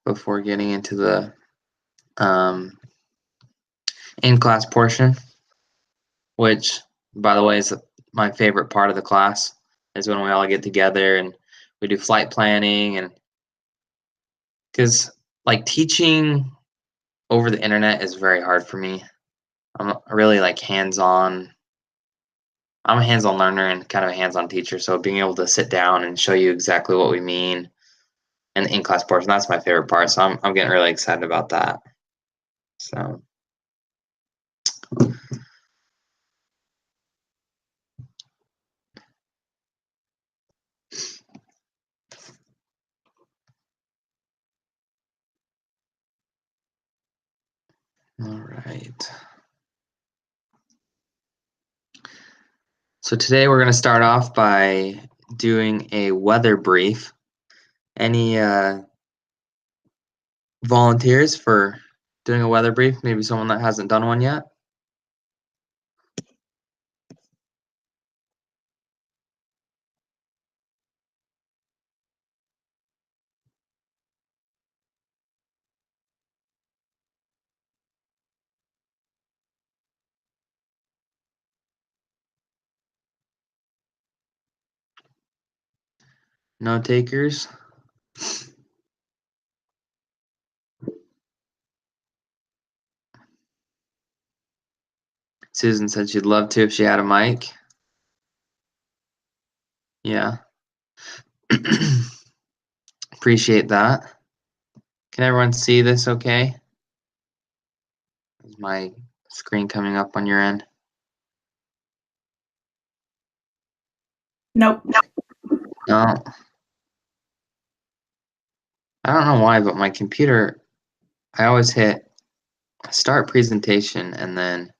before getting into the in-class portion, which, by the way, is my favorite part of the class, is when we all get together and we do flight planning. And because like teaching over the internet is very hard for me. I'm really like hands-on. I'm a hands-on learner and kind of a hands-on teacher, so being able to sit down and show you exactly what we mean in the in-class portion, that's my favorite part. So I'm getting really excited about that. So all right. So today we're going to start off by doing a weather brief. Any volunteers for doing a weather brief? Maybe someone that hasn't done one yet? No takers? Susan said she'd love to if she had a mic. Yeah. Appreciate that. Can everyone see this okay? Is my screen coming up on your end? Nope. No. I don't know why, but my computer, I always hit start presentation and then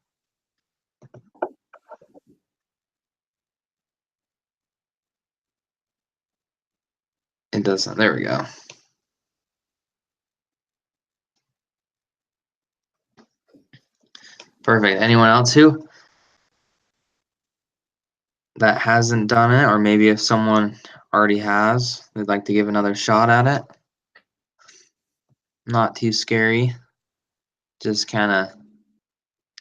it doesn't. There we go. Perfect. Anyone else who that hasn't done it, or maybe if someone already has, they'd like to give another shot at it? Not too scary. Just kind of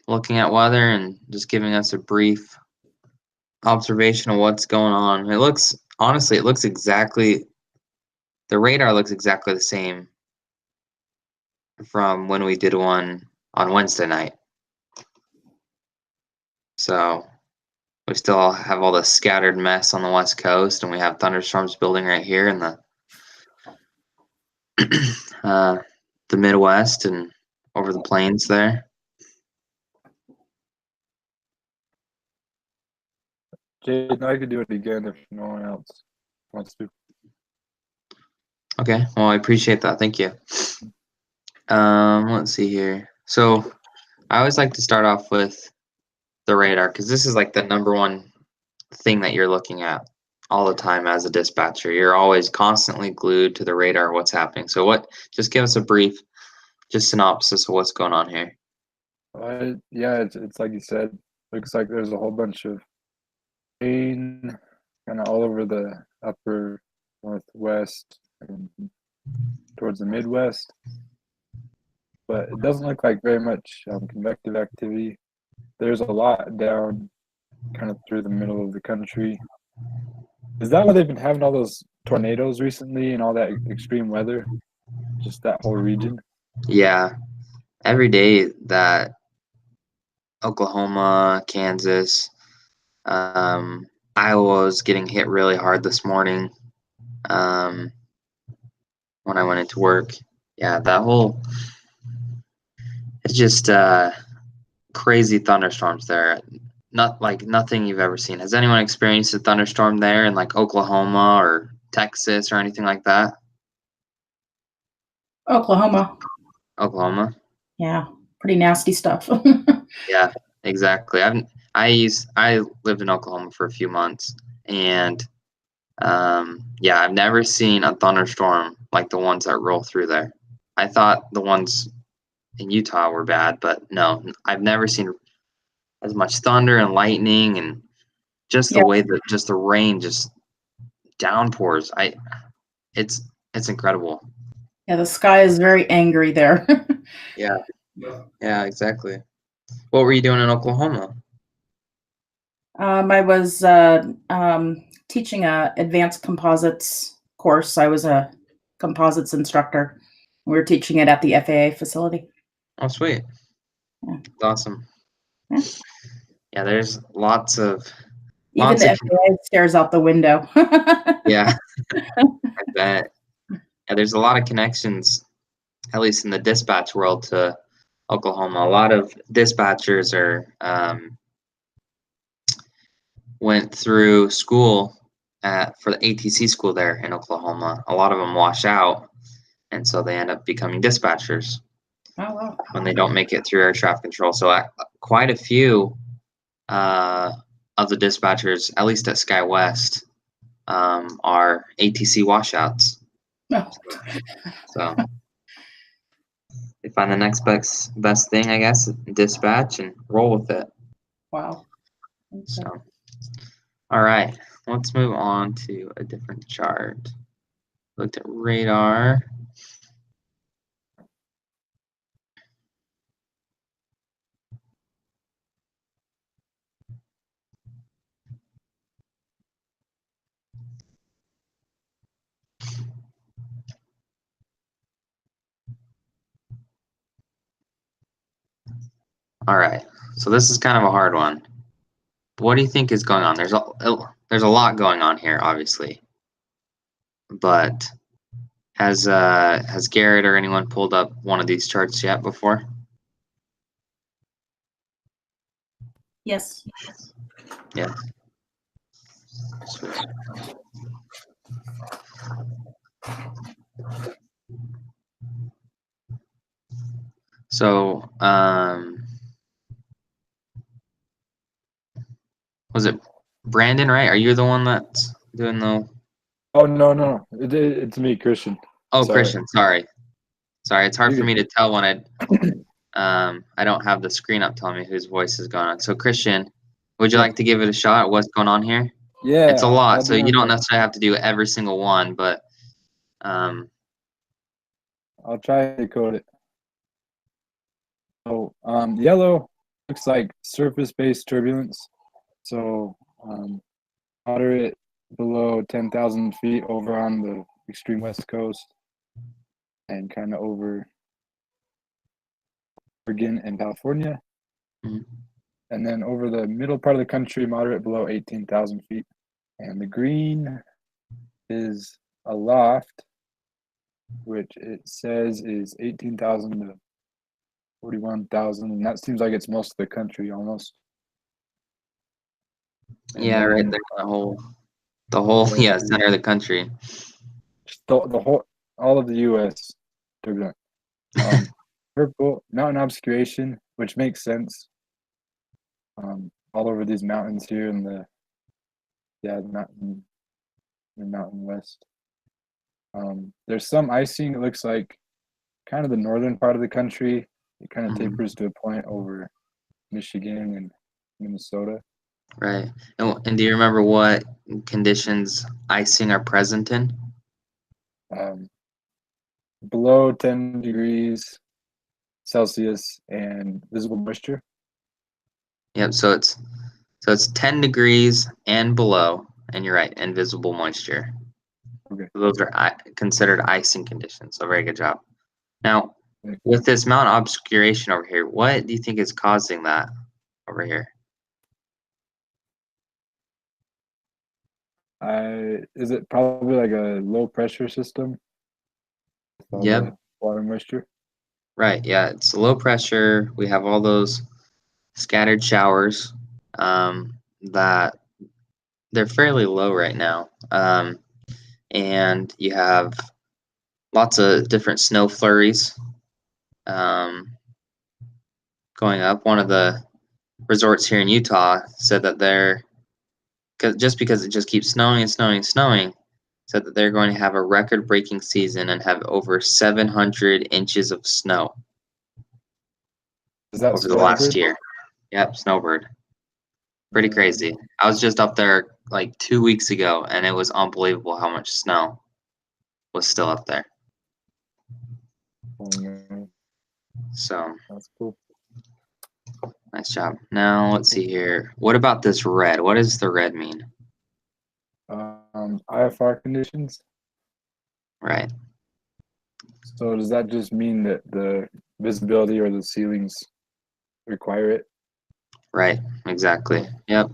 looking at weather and just giving us a brief observation of what's going on. It looks, honestly, it looks exactly, the radar looks exactly the same from when we did one on Wednesday night. So we still have all the scattered mess on the West Coast, and we have thunderstorms building right here in the the Midwest and over the plains there. Jaden, I could do it again if no one else wants to. Okay, well, I appreciate that. Thank you. Let's see here. So I always like to start off with the radar because this is like the number one thing that you're looking at all the time as a dispatcher. You're always constantly glued to the radar, what's happening. So just give us a brief, just synopsis of what's going on here. Yeah, it's like you said. Looks like there's a whole bunch of rain kind of all over the upper northwest and towards the Midwest. But it doesn't look like very much convective activity. There's a lot down kind of through the middle of the country. Is that why they've been having all those tornadoes recently and all that extreme weather? Just that whole region? Yeah, every day that Oklahoma, Kansas, Iowa was getting hit really hard this morning when I went into work. Yeah, it's just crazy thunderstorms there. Not like nothing you've ever seen. Has anyone experienced a thunderstorm there in like Oklahoma or Texas or anything like that? Oklahoma. Oklahoma? Yeah, pretty nasty stuff. Yeah, exactly. I lived in Oklahoma for a few months, and yeah, I've never seen a thunderstorm like the ones that roll through there. I thought the ones in Utah were bad, but no, I've never seen as much thunder and lightning and just the Yeah. way that just the rain just downpours. It's It's incredible. Yeah, the sky is very angry there. Yeah. Yeah, exactly. What were you doing in Oklahoma? I was teaching a advanced composites course. I was a composites instructor. We were teaching it at the FAA facility. Oh, sweet. Yeah. That's awesome. Yeah. Yeah, there's lots of Even lots of the FAA stares out the window. yeah, I bet. Yeah, there's a lot of connections, at least in the dispatch world, to Oklahoma. A lot of dispatchers are went through school for the ATC school there in Oklahoma. A lot of them wash out, and so they end up becoming dispatchers Oh, wow. when they don't make it through air traffic control. So quite a few of the dispatchers, at least at SkyWest, are ATC washouts. Oh, So they find the next best thing, I guess, dispatch and roll with it. wow. Okay. So, all right, let's move on to a different chart. Looked at radar. All right, so this is kind of a hard one. What do you think is going on? There's a lot going on here, obviously, but has Garrett or anyone pulled up one of these charts yet before? Yes. Yeah. Sweet. So, was it Brandon, right? Are you the one that's doing the? Oh no, it's me, Christian. Oh, Sorry. Christian, sorry. It's hard for You- me to tell when I don't have the screen up telling me whose voice is going on. So, Christian, would you like to give it a shot? What's going on here? Yeah, It's a lot, I'll so do my you don't best. necessarily have to do every single one, but I'll try to code it. So, yellow looks like surface-based turbulence. So, moderate below 10,000 feet over on the extreme west coast, and kind of over Oregon and California. Mhm. And then over the middle part of the country, moderate below 18,000 feet. And the green is aloft, which it says is 18,000 to 41,000. And that seems like it's most of the country almost. And yeah, right then there, the whole Yeah. center of the country. just the whole, all of the U.S. turbulent. Purple mountain obscuration, which makes sense. All over these mountains here in the mountain west. There's some icing. It looks like kind of the northern part of the country. It kind of Mhm. tapers to a point over Michigan and Minnesota. Right. And do you remember what conditions icing are present in? Below 10 degrees Celsius and visible moisture. Yep. So it's 10 degrees and below, and you're right, and visible moisture. Okay. So those are considered icing conditions. So very good job. Now, Okay. with this mountain obscuration over here, what do you think is causing that over here? Is it probably like a low pressure system? With all Yep. the water moisture. Right. Yeah. It's low pressure. We have all those scattered showers that they're fairly low right now. And you have lots of different snow flurries going up. One of the resorts here in Utah said that just because it just keeps snowing and snowing and snowing, said that they're going to have a record-breaking season and have over 700 inches of snow Is that over the last snowbird? year. Yep, snowbird. Pretty crazy. I was just up there like 2 weeks ago, and it was unbelievable how much snow. was still up there. Oh, man, So that's cool. nice job. Now let's see here. What about this red? What does the red mean? IFR conditions. Right. So does that just mean that the visibility or the ceilings require it? Right. Exactly. Yep.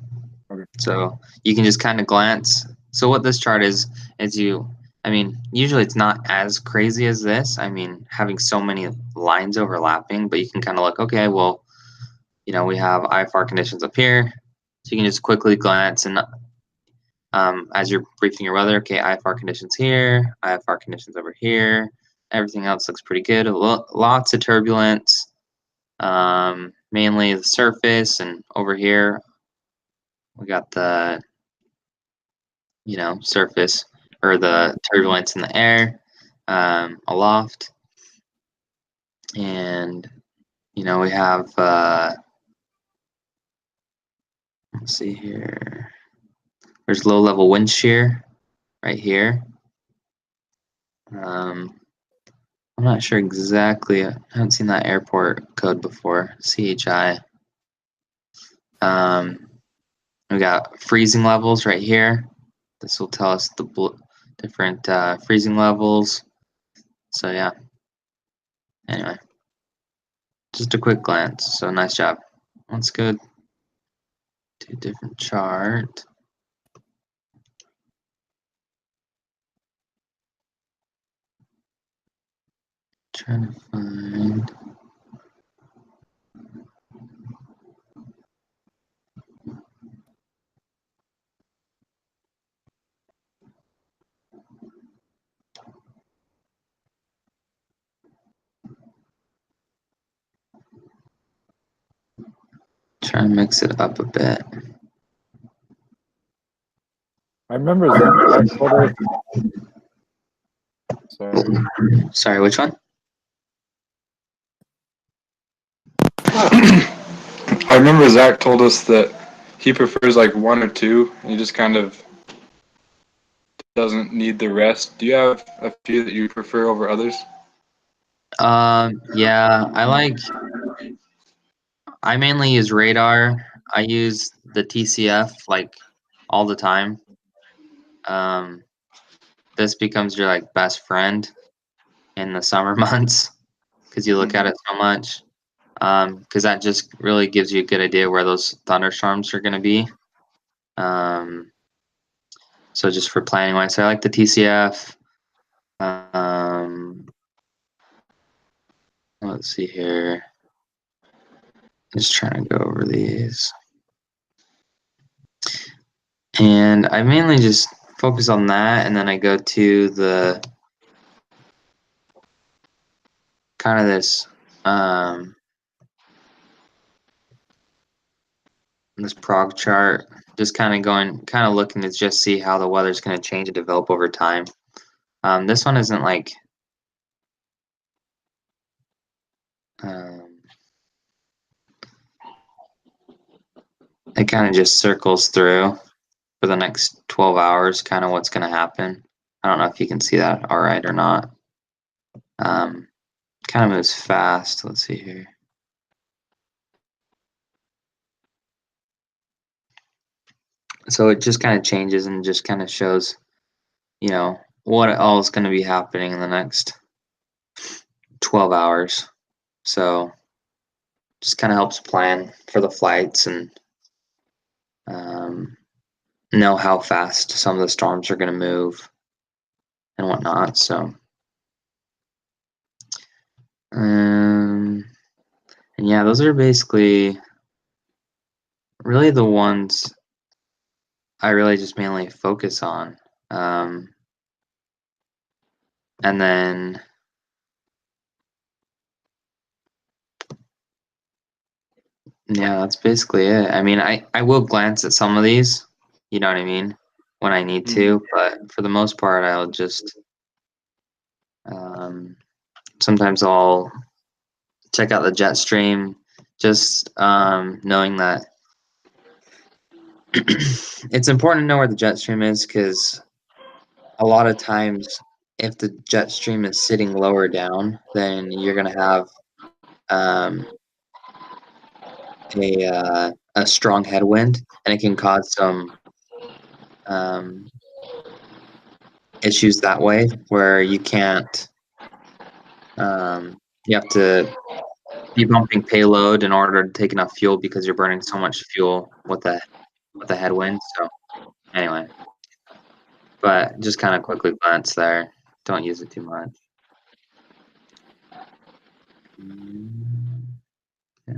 Okay. So you can just kind of glance. So what this chart is I mean, usually it's not as crazy as this. I mean, having so many lines overlapping, but you can kind of look, okay, well, you know, we have IFR conditions up here. So you can just quickly glance and as you're briefing your weather, okay, IFR conditions here, IFR conditions over here. Everything else looks pretty good. Lots of turbulence, mainly the surface, and over here we got the, you know, surface or the turbulence in the air, aloft. And, you know, we have, let's see here. There's low level wind shear right here. I'm not sure exactly. I haven't seen that airport code before. CHI. We got freezing levels right here. This will tell us the different freezing levels. So yeah. Anyway, just a quick glance. So nice job. Let's go to a different chart. Trying to find. Try and mix it up a bit. I remember Zach told us. Sorry, which one? I remember Zach told us that he prefers like one or two. And he just kind of doesn't need the rest. Do you have a few that you prefer over others? Yeah, I mainly use radar. I use the TCF like all the time. This becomes your like best friend in the summer months because you look at it so much. Because that just really gives you a good idea where those thunderstorms are going to be. So just for planning wise, so I like the TCF. Let's see here. Just trying to go over these. And I mainly just focus on that, and then I go to the kind of this this prog chart, just kind of looking to just see how the weather's going to change and develop over time. This one isn't like it kind of just circles through for the next 12 hours, kind of what's going to happen. I don't know if you can see that all right or not. Kind of moves fast. Let's see here. So it just kind of changes and just kind of shows, you know, what all is going to be happening in the next 12 hours. So just kind of helps plan for the flights and know how fast some of the storms are going to move and whatnot. So, and yeah, those are basically really the ones I really just mainly focus on. And then yeah, that's basically it. I mean, I will glance at some of these, you know what I mean, when I need to, but for the most part, I'll just sometimes I'll check out the jet stream, just knowing that it's important to know where the jet stream is because a lot of times if the jet stream is sitting lower down, then you're going to have a strong headwind, and it can cause some issues that way, where you can't. You have to be bumping payload in order to take enough fuel because you're burning so much fuel with the headwind. So anyway, but just kind of quickly glance there. Don't use it too much. Yeah.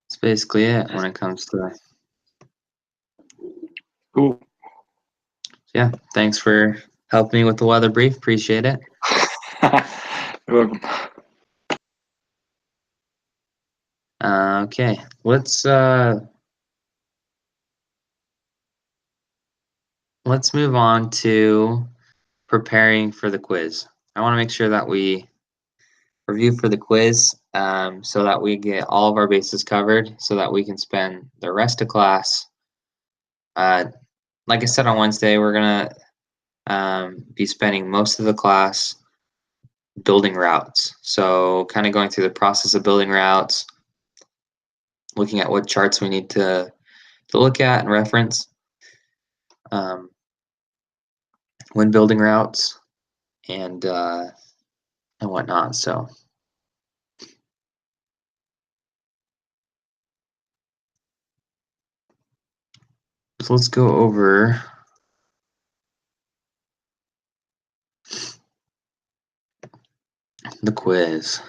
That's basically it when it comes to. Cool. Yeah, thanks for helping me with the weather brief. Appreciate it. You're welcome. Okay, let's move on to preparing for the quiz. I want to make sure that we review for the quiz, so that we get all of our bases covered, so that we can spend the rest of class. Like I said on Wednesday, we're gonna be spending most of the class building routes. So kind of going through the process of building routes, looking at what charts we need to look at and reference when building routes and whatnot. So let's go over the quiz.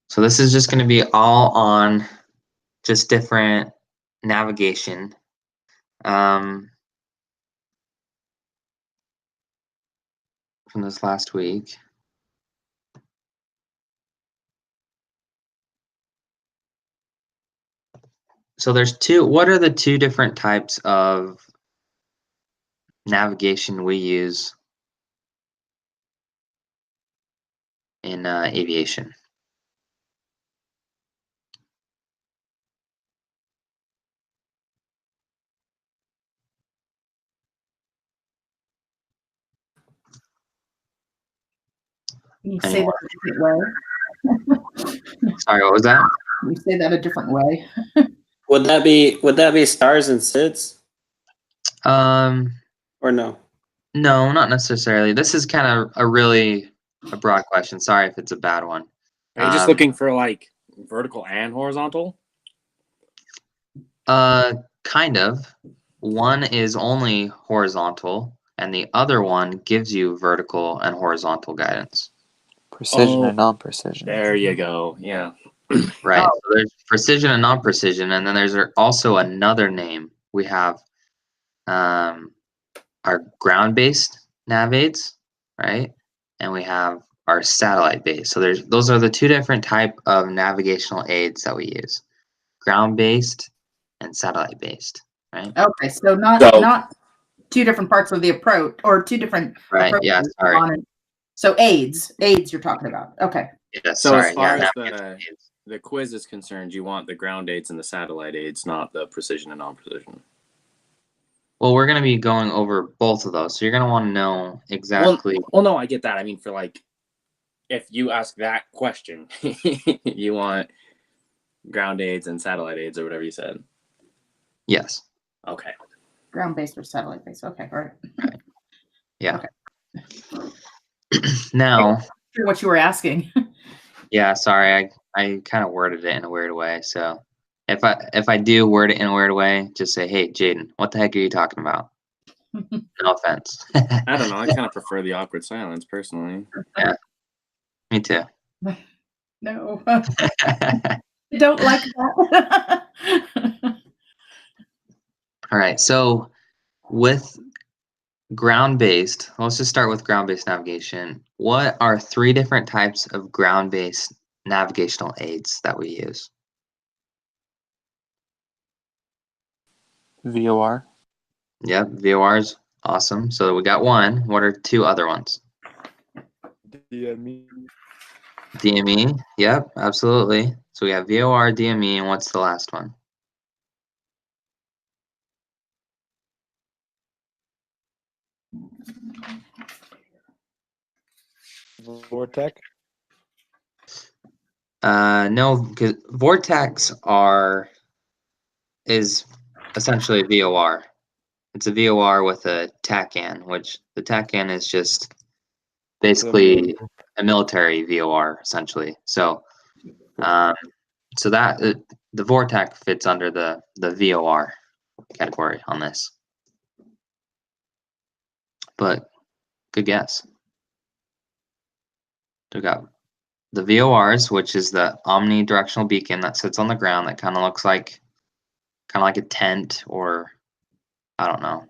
So this is just going to be all on just different navigation. From this last week. So there's two. What are the two different types of navigation we use in aviation? Can you say that a different way? Sorry, what was that? Can you say that a different way? Would that be stars and SIDS or no? No, not necessarily. This is kind of a broad question. Sorry if it's a bad one. Are you just looking for like vertical and horizontal? Kind of. One is only horizontal, and the other one gives you vertical and horizontal guidance. Precision and non-precision. There you go. Yeah. Right. So there's precision and non-precision, and then there's also another name. We have our ground-based nav aids, right? And we have our satellite-based. So those are the two different type of navigational aids that we use: ground-based and satellite-based, right? Okay, so not two different parts of the approach, or two different Right. approaches Yeah. Sorry. on it. So aids you're talking about. Okay. Yeah. So Sorry. as far yeah, as the quiz is concerned, you want the ground aids and the satellite aids, not the precision and non-precision. Well, we're going to be going over both of those, so you're going to want to know exactly. Well, no, I get that. I mean, for like, if you ask that question, you want ground aids and satellite aids or whatever you said. Yes. Okay. Ground-based or satellite-based. Okay, all right. Yeah. Okay. Now. Sure what you were asking. Yeah. Sorry, I kind of worded it in a weird way. So if I do word it in a weird way, just say, "Hey, Jaden, what the heck are you talking about?" No offense. I don't know. I kind of prefer the awkward silence personally. Yeah. Me too. No. I don't like that. All right. So with ground-based, let's just start with ground-based navigation. What are three different types of ground-based navigational aids that we use? VOR. Yep, VOR's awesome. So we got one. What are two other ones? DME. DME. Yep, absolutely. So we have VOR, DME, and what's the last one? Vortex. No, because Vortex is essentially a VOR. It's a VOR with a TACAN, which the TACAN is just basically a military VOR, essentially. So, so that the Vortex fits under the VOR category on this. But good guess. We got the VORs, which is the omnidirectional beacon that sits on the ground that kind of looks like a tent, or I don't know.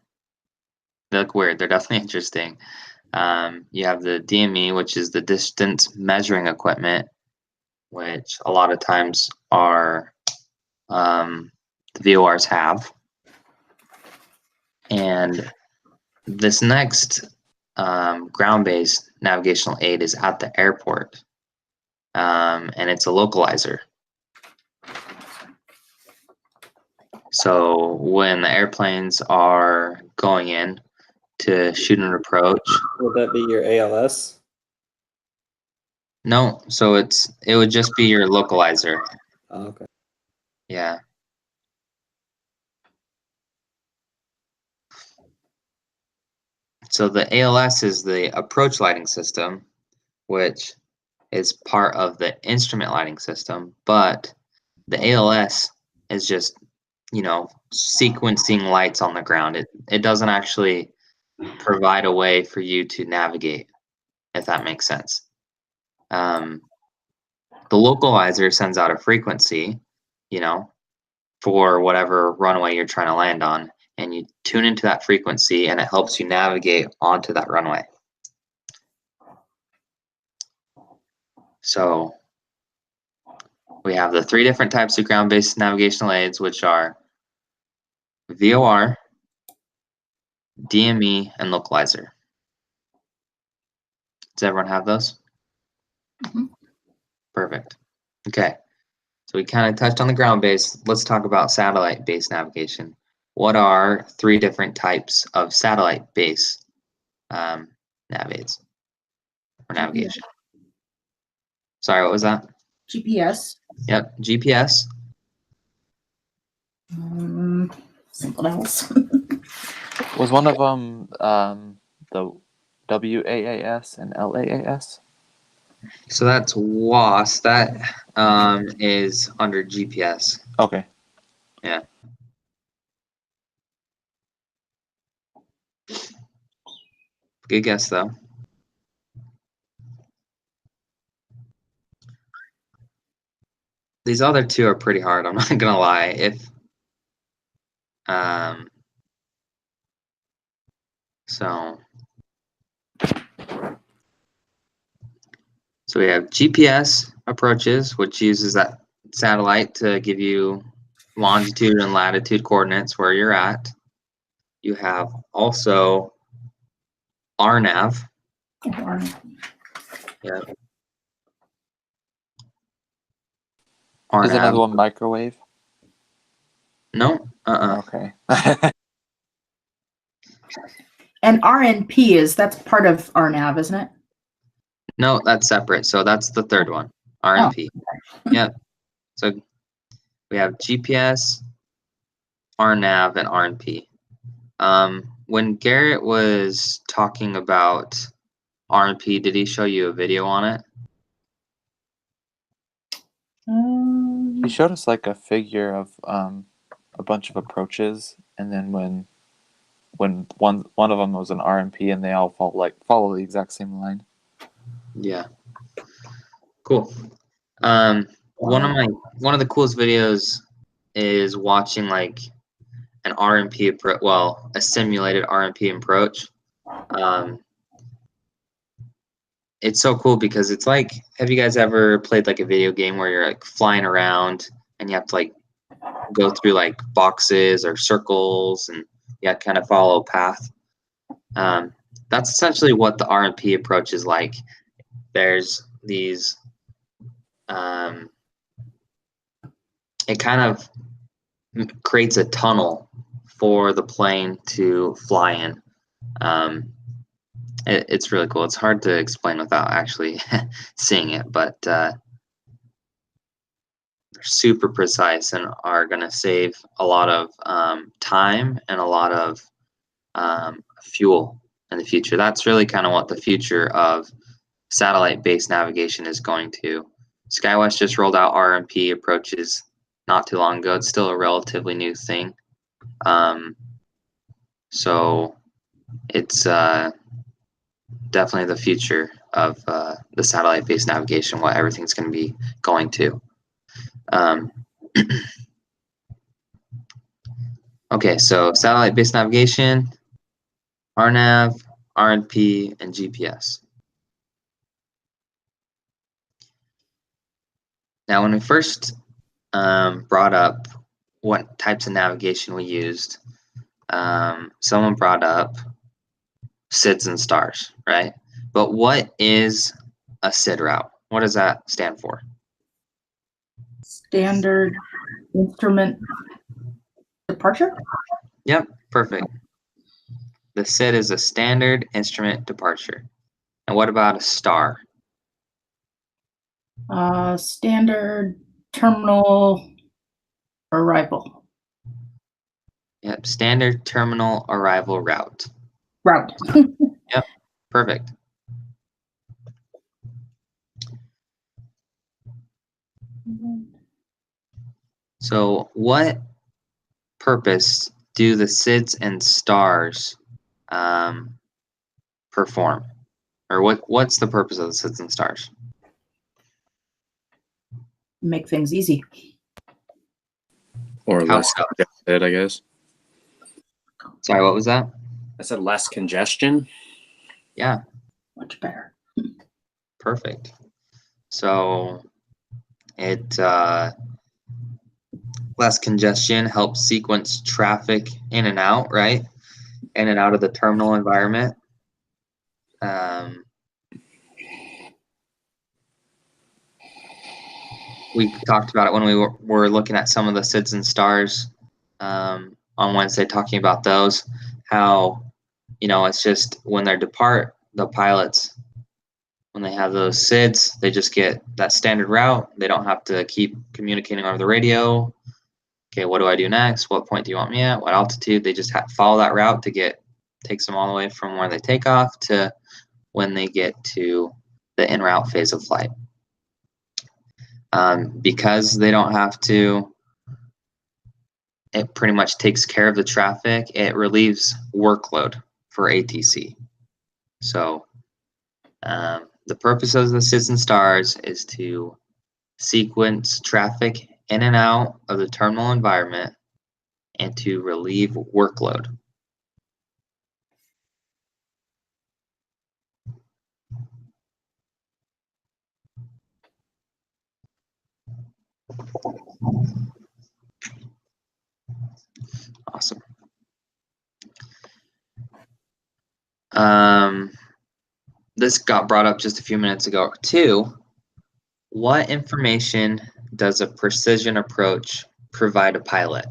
They look weird. They're definitely interesting. You have the DME, which is the distance measuring equipment, which a lot of times are the VORs have. And this next ground-based navigational aid is at the airport, and it's a localizer. So when the airplanes are going in to shoot an approach. Would that be your ALS? No, so it would just be your localizer. Oh, okay. Yeah. So the ALS is the approach lighting system, which is part of the instrument lighting system, but the ALS is just, sequencing lights on the ground. It doesn't actually provide a way for you to navigate, if that makes sense. The localizer sends out a frequency, for whatever runway you're trying to land on, and you tune into that frequency and it helps you navigate onto that runway. So we have the 3 different types of ground-based navigational aids, which are VOR, DME, and localizer. Does everyone have those? Mhm. Perfect. Okay. So we kind of touched on the ground-based. Let's talk about satellite-based navigation. What are 3 different types of satellite-based nav aids or navigation? Sorry, what was that? GPS. Yep, GPS. Something else. Was one of them the WAAS and LAAS? So that's WAS. That is under GPS. Okay. Yeah. Good guess, though. These other 2 are pretty hard. I'm not gonna lie. So we have GPS approaches, which uses that satellite to give you longitude and latitude coordinates where you're at. You have also RNAV. Yeah. Is another RNAV. one microwave? No. Okay. And RNP that's part of RNAV, isn't it? No, that's separate. So that's the 3rd one. RNP. Yep. So we have GPS, RNAV, and RNP. When Garrett was talking about RNP, did he show you a video on it? He showed us like a figure of a bunch of approaches, and then when one of them was an RMP, and they all follow the exact same line. Yeah. Cool. One of the coolest videos is watching like an RMP approach, well, a simulated RMP approach. It's so cool because it's like, have you guys ever played like a video game where you're like flying around and you have to like go through like boxes or circles and kind of follow a path? That's essentially what the RMP approach is like. There's these it kind of creates a tunnel for the plane to fly in. It's really cool. It's hard to explain without actually seeing it, but they're super precise and are going to save a lot of time and a lot of fuel in the future. That's really kind of what the future of satellite-based navigation is going to. SkyWest just rolled out RMP approaches not too long ago. It's still a relatively new thing. So it's definitely the future of the satellite-based navigation, what everything's going to be going to. Okay, so satellite-based navigation, RNAV, RNP, and GPS. Now, when we first brought up what types of navigation we used, someone brought up SIDS and stars, right? But what is a SID route? What does that stand for? Standard instrument departure? Yep, perfect. The SID is a standard instrument departure. And what about a star? Standard terminal arrival. Yep, standard terminal arrival route. Route. Yep, perfect. So what purpose do the SIDS and stars perform? Or what's the purpose of the SIDS and stars? Make things easy. Or How less so? congested, I guess. Sorry, what was that? I said less congestion. Yeah, Much better. perfect. So it less congestion helps sequence traffic in and out, right? In and out of the terminal environment. We talked about it when we were looking at some of the SIDS and stars on Wednesday, talking about those, how, it's just when they depart, the pilots, when they have those SIDS, they just get that standard route. They don't have to keep communicating over the radio. Okay, what do I do next? What point do you want me at? What altitude? They just follow that route takes them all the way from where they take off to when they get to the en route phase of flight. Because they don't have to, it pretty much takes care of the traffic. It relieves workload for ATC. So the purpose of the SIDS and stars is to sequence traffic in and out of the terminal environment and to relieve workload. Awesome. This got brought up just a few minutes ago too. What information does a precision approach provide a pilot?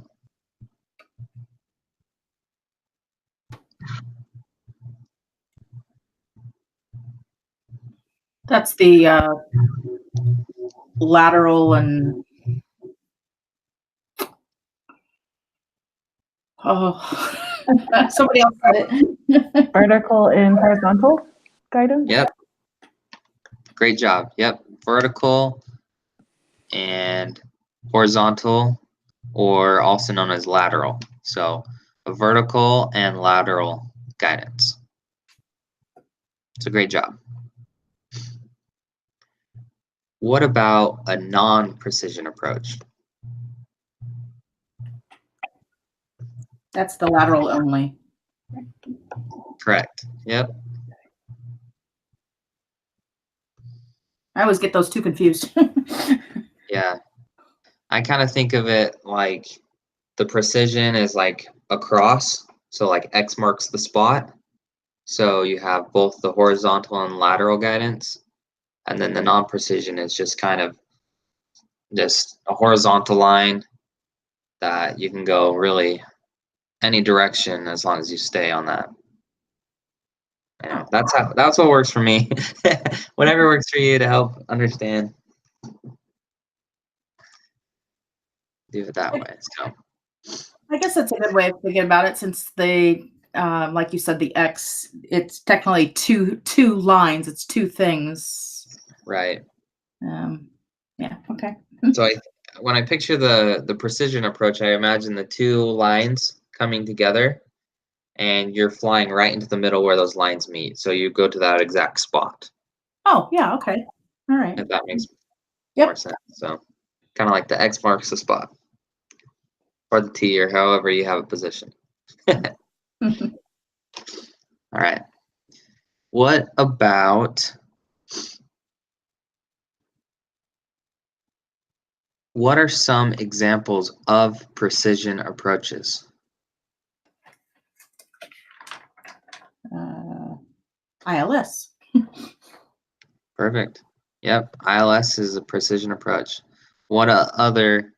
That's the lateral and somebody else said it. Vertical and horizontal guidance? Yep. Great job. Yep. Vertical and horizontal, or also known as lateral. So a vertical and lateral guidance. It's a great job. What about a non-precision approach? That's the lateral only. Correct. Yep. I always get those two confused. Yeah. I kind of think of it like the precision is like a cross. So like X marks the spot. So you have both the horizontal and lateral guidance. And then the non-precision is just kind of just a horizontal line that you can go really any direction as long as you stay on that. Yeah, that's what works for me. Whatever works for you to help understand. Do it that way. So I guess that's a good way of thinking about it, since they, like you said, the X, it's technically two lines. It's two things. right. Yeah. Okay. So when I picture the precision approach, I imagine the two lines coming together, and you're flying right into the middle where those lines meet. So you go to that exact spot. Oh, yeah. Okay. All right. If that makes Yep. more sense. So kind of like the X marks the spot, or the T, or however you have it positioned. All right. What about what are some examples of precision approaches? ILS. Perfect. Yep. ILS is a precision approach. What other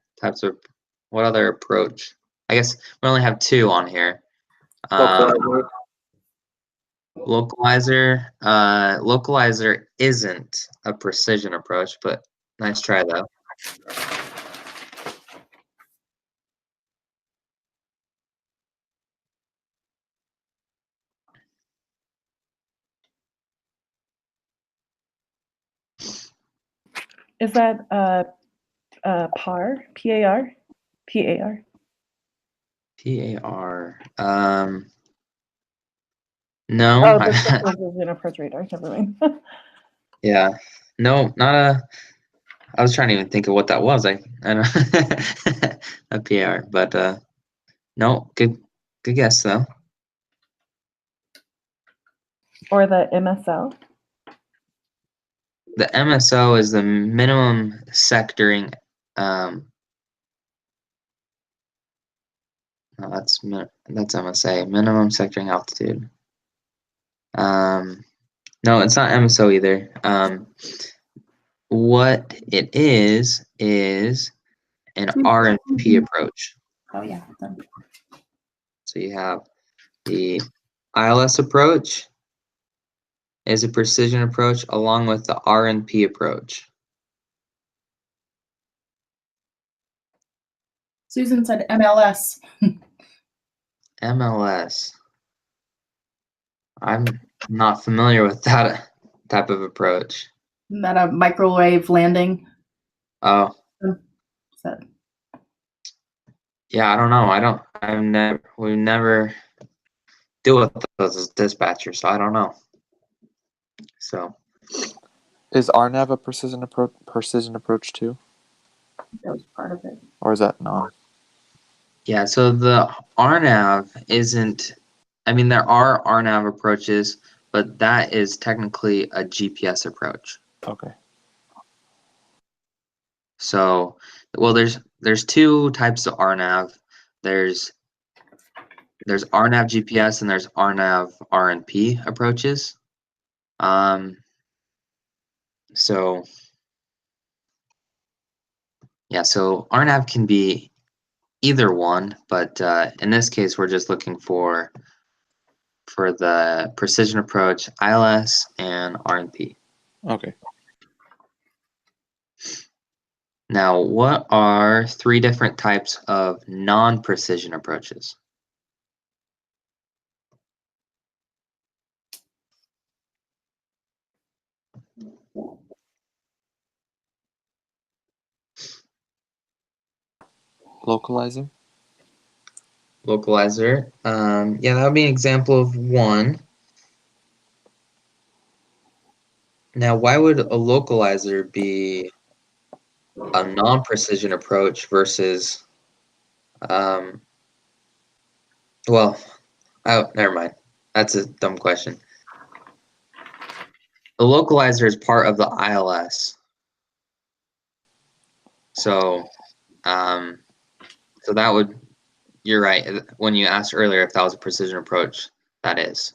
approach? I guess we only have two on here. Localizer. Localizer isn't a precision approach, but nice try though. Is that PAR? PAR? PAR? PAR. No. Oh, the precision approach radar. Never mind. Yeah. No, not a. I was trying to even think of what that was. I don't a PR, but no, good guess though. Or the MSL? The MSO is the minimum sectoring. No, that's MSA, minimum sectoring altitude. No, it's not MSO either. What it is an RNP approach. Oh, yeah. So you have the ILS approach is a precision approach along with the RNP approach. Susan said MLS. MLS. I'm not familiar with that type of approach. Isn't that a microwave landing? Oh, So, yeah, I don't know. We never deal with those as dispatchers, so I don't know. So Is RNAV a precision approach too, that was part of it. or is that non? yeah, so the RNAV isn't. I mean, there are RNAV approaches, but that is technically a GPS approach. Okay. So, well, there's two types of RNAV. There's RNAV GPS and there's RNAV RNP approaches. So yeah, so RNAV can be either one, but in this case, we're just looking for the precision approach, ILS and RNP. Okay. Now, what are three different types of non-precision approaches? Localizing. Localizer. Yeah, that would be an example of one. Now, why would a localizer be a non-precision approach versus, well, oh, never mind. That's a dumb question. The localizer is part of the ILS. So, so that would, you're right. When you asked earlier if that was a precision approach, that is.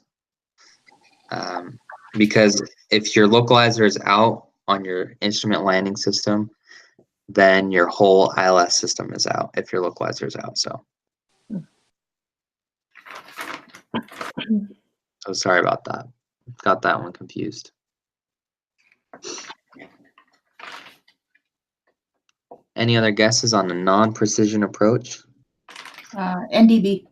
Because if your localizer is out on your instrument landing system, then your whole ILS system is out if your localizer is out. So sorry about that. Got that one confused. Any other guesses on the non-precision approach? NDB.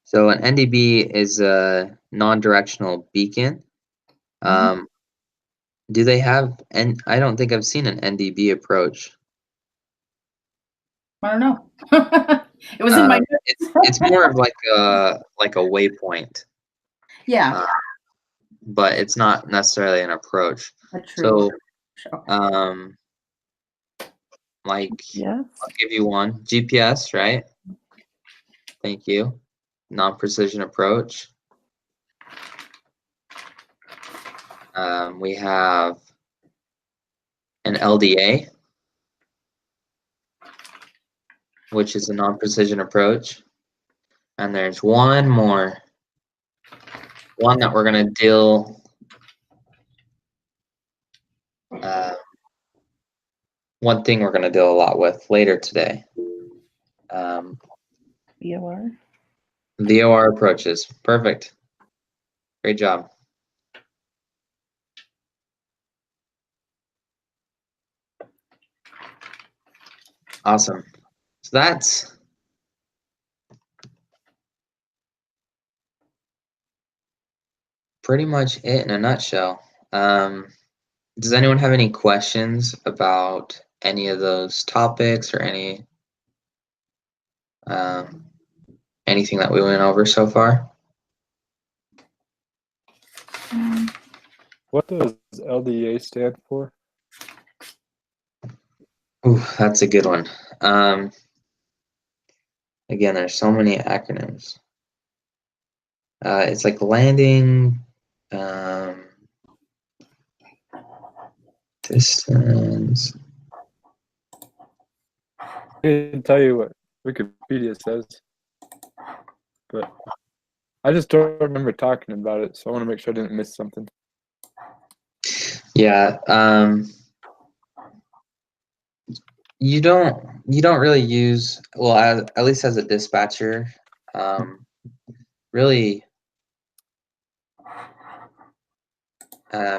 So an NDB is a non-directional beacon. Do they have, and I don't think I've seen an NDB approach. I don't know. It was in my notes. It's more of like a waypoint, Yeah. but it's not necessarily an approach. A true. So, like, Yes. I'll give you one. GPS, right? Thank you. Non-precision approach. We have an LDA, which is a non-precision approach. And there's one more. One that we're going to deal. One thing we're going to deal a lot with later today. VOR. VOR approaches. Perfect. Great job. Awesome. So that's pretty much it in a nutshell. Does anyone have any questions about any of those topics or anything that we went over so far? What does LDA stand for? Ooh, that's a good one. Again, there's so many acronyms. It's like landing distance. I can tell you what Wikipedia says, but I just don't remember talking about it, so I want to make sure I didn't miss something. Yeah. You don't really use, well, at least as a dispatcher, really,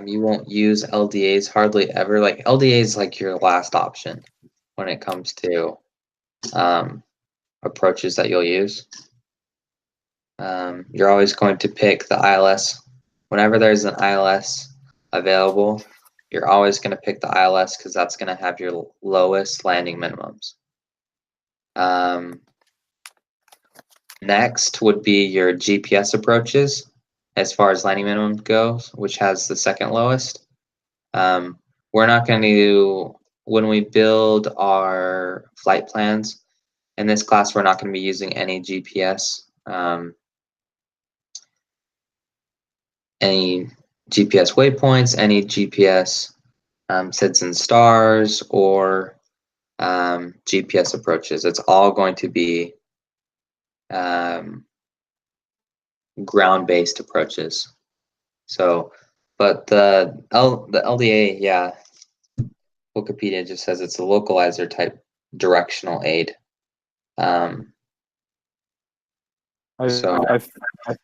you won't use LDAs hardly ever. Like LDA is like your last option when it comes to approaches that you'll use. You're always going to pick the ILS. Whenever there's an ILS available, you're always going to pick the ILS because that's going to have your lowest landing minimums. Next would be your GPS approaches as far as landing minimum goes, which has the second lowest. We're not going to, when we build our flight plans in this class, we're not going to be using any GPS, any GPS waypoints, any GPS SIDS and stars, or GPS approaches. It's all going to be ground-based approaches. So, but the LDA, yeah, Wikipedia just says it's a localizer type directional aid. I So-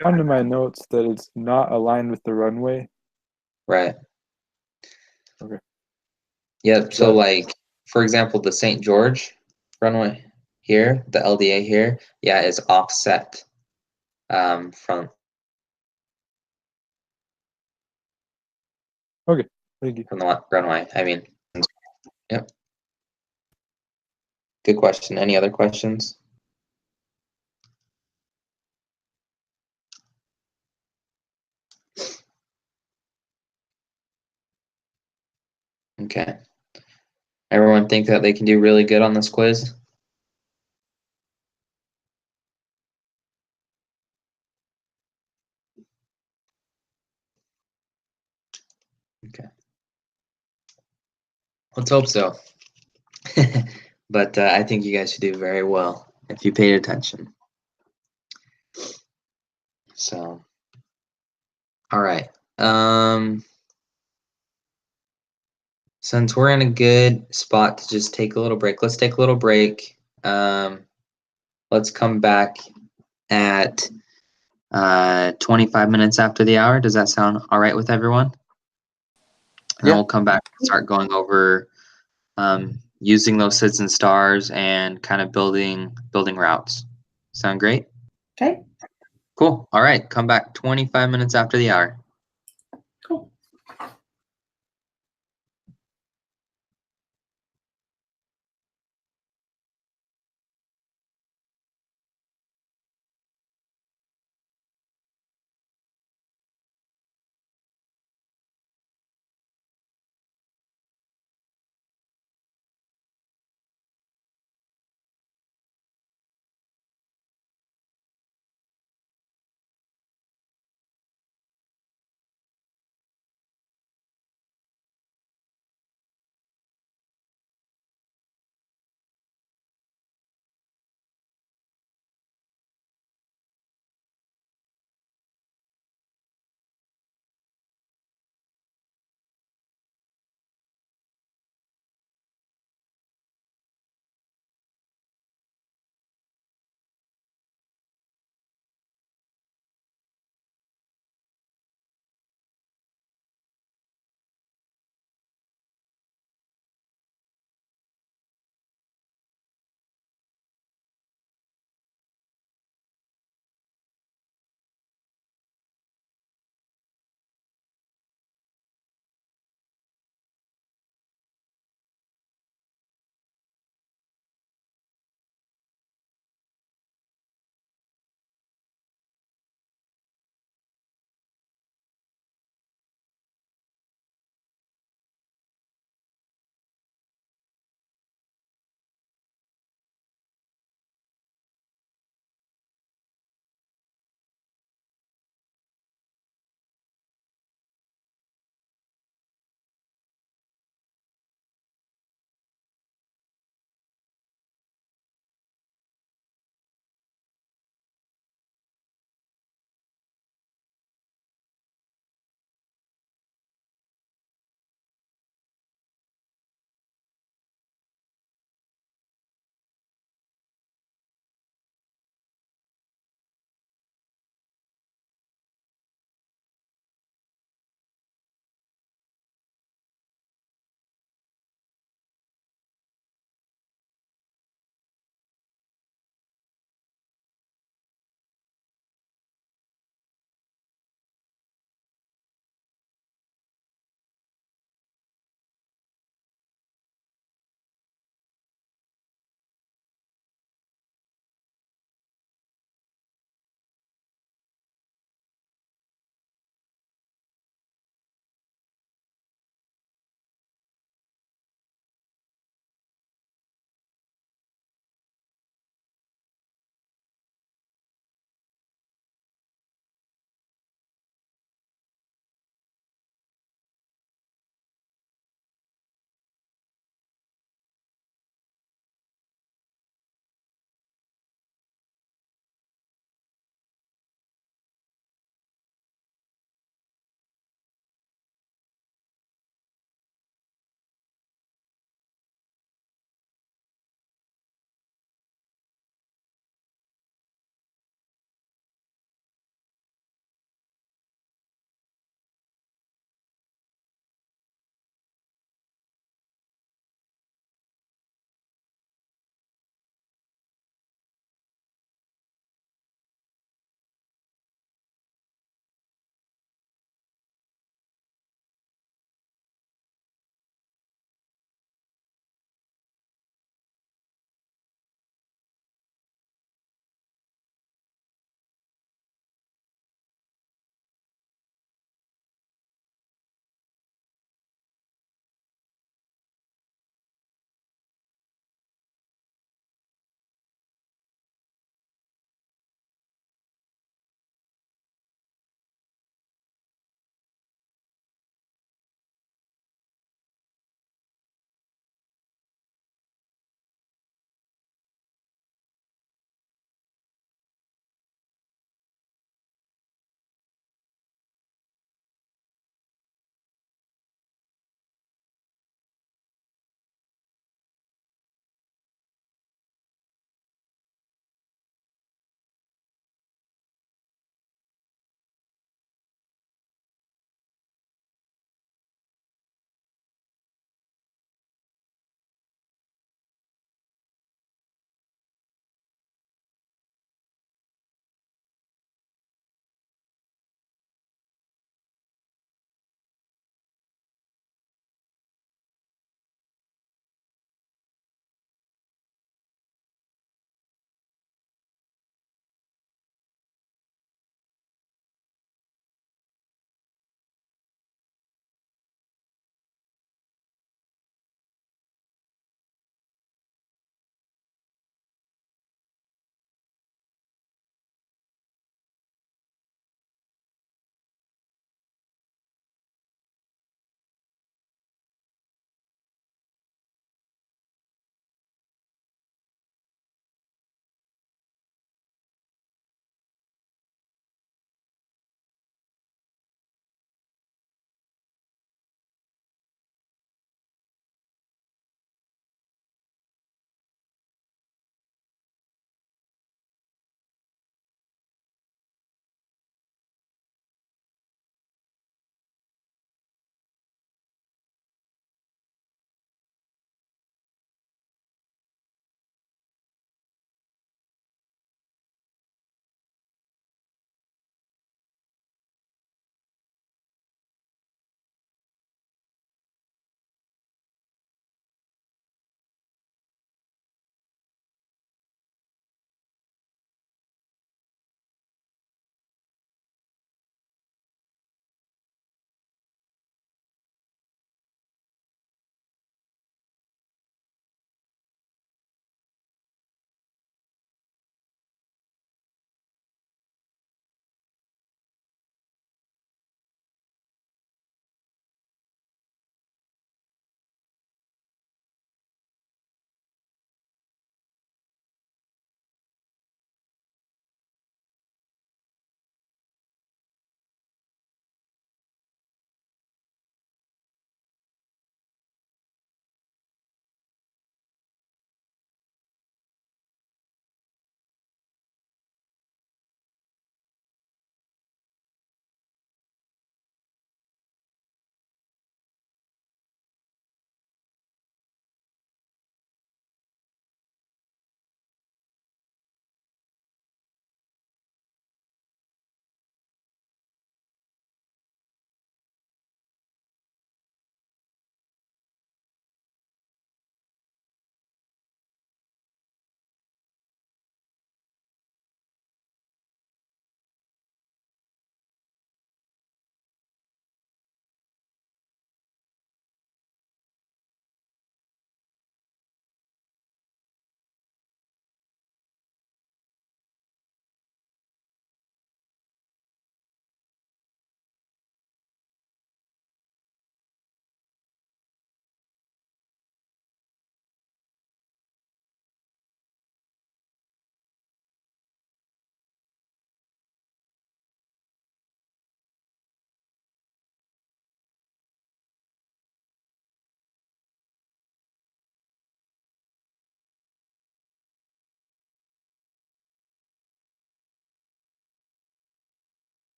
found in my notes that it's not aligned with the runway. Right. Okay. Yep. So, like, for example, the St. George runway here, the LDA here, yeah, is offset from. Okay. Thank you. From the runway. I mean, yep. Good question. Any other questions? Okay. Everyone think that they can do really good on this quiz? Okay. Let's hope so. But I think you guys should do very well if you paid attention. So, all right. Since we're in a good spot to just take a little break, let's take a little break. Let's come back at 25 minutes after the hour. Does that sound all right with everyone? And then Yeah. we'll come back and start going over using those SIDS and stars and kind of building routes. Sound great? Okay. Cool. All right. Come back 25 minutes after the hour. Cool.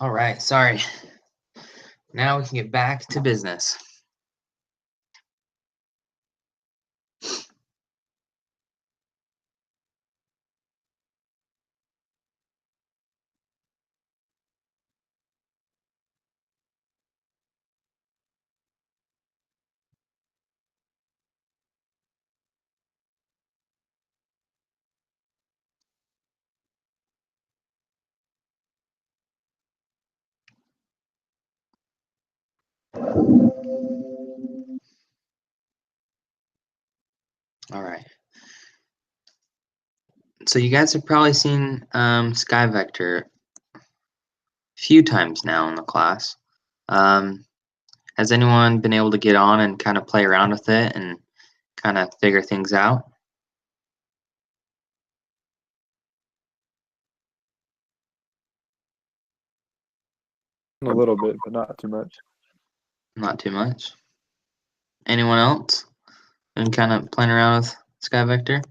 All right, sorry. Now we can get back to business. All right. So you guys have probably seen SkyVector a few times now in the class. Has anyone been able to get on and kind of play around with it and kind of figure things out? A little bit, but not too much. Not too much. Anyone else? And kind of playing around with SkyVector?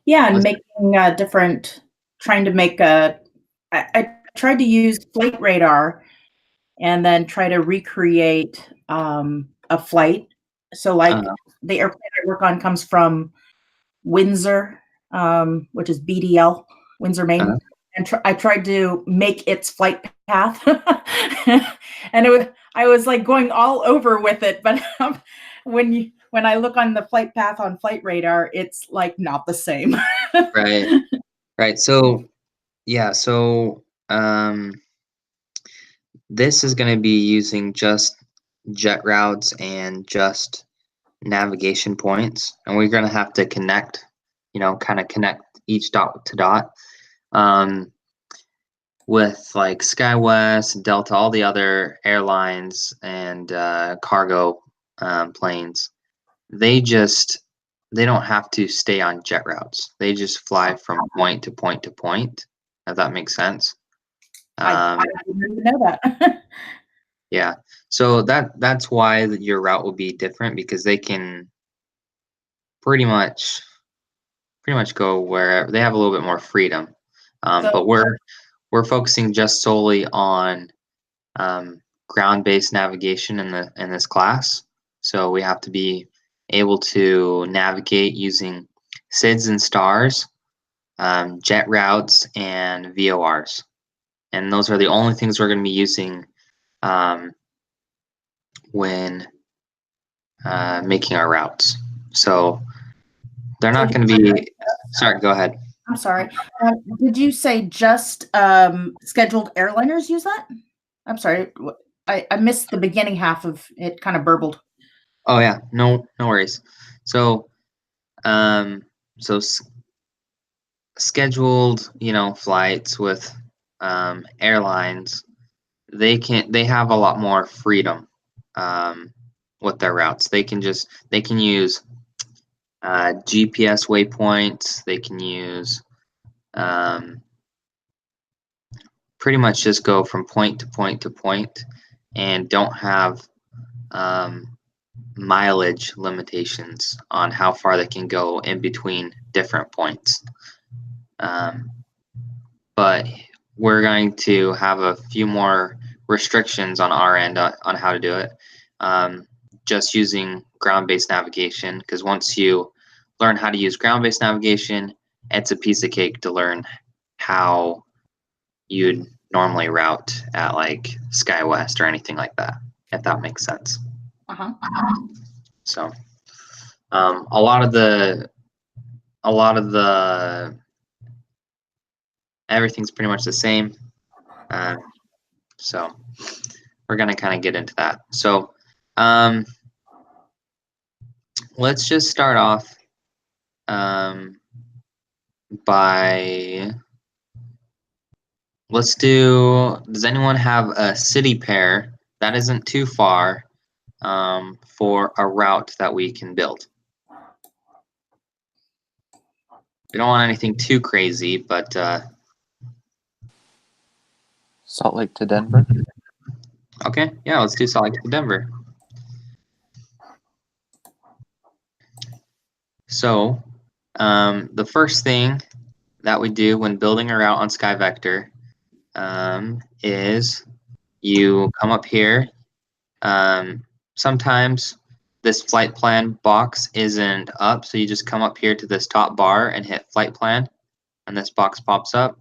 Yeah, and Was- making trying to make I tried to use flight radar and then try to recreate a flight. So like the airplane I work on comes from Windsor, which is BDL, Windsor, Maine. And I tried to make its flight path. And I was like going all over with it, but when I look on the flight path on flight radar, it's like not the same. Right. Right. So yeah, this is going to be using just jet routes and just navigation points, and we're going to have to connect, kind of connect each dot to dot. With like SkyWest, Delta, all the other airlines and cargo planes, they don't have to stay on jet routes. They just fly from point to point to point. If that makes sense. I didn't even know that. Yeah. So that's why your route will be different, because they can pretty much go wherever. They have a little bit more freedom. But we're focusing just solely on ground-based navigation in this class. So we have to be able to navigate using SIDS and STARS, jet routes, and VORs. And those are the only things we're going to be using when making our routes. So they're not going to be. Sorry, go ahead. I'm sorry. Did you say just scheduled airliners use that? I'm sorry. I missed the beginning half of it. Kind of burbled. Oh yeah, no worries. So, scheduled, flights with airlines, they have a lot more freedom with their routes. They can use GPS waypoints. They can use pretty much just go from point to point to point, and don't have mileage limitations on how far they can go in between different points. But we're going to have a few more restrictions on our end on how to do it. Just using ground-based navigation, because once you learn how to use ground-based navigation, it's a piece of cake to learn how you'd normally route at like SkyWest or anything like that, if that makes sense. Uh-huh. So a lot of the everything's pretty much the same. So we're gonna kind of get into that. So let's just start off by does anyone have a city pair that isn't too far for a route that we can build? We don't want anything too crazy, but Salt Lake to Denver. okay, yeah, let's do Salt Lake to Denver. So the first thing that we do when building a route on SkyVector is you come up here. Sometimes this flight plan box isn't up, so you just come up here to this top bar and hit flight plan, and this box pops up.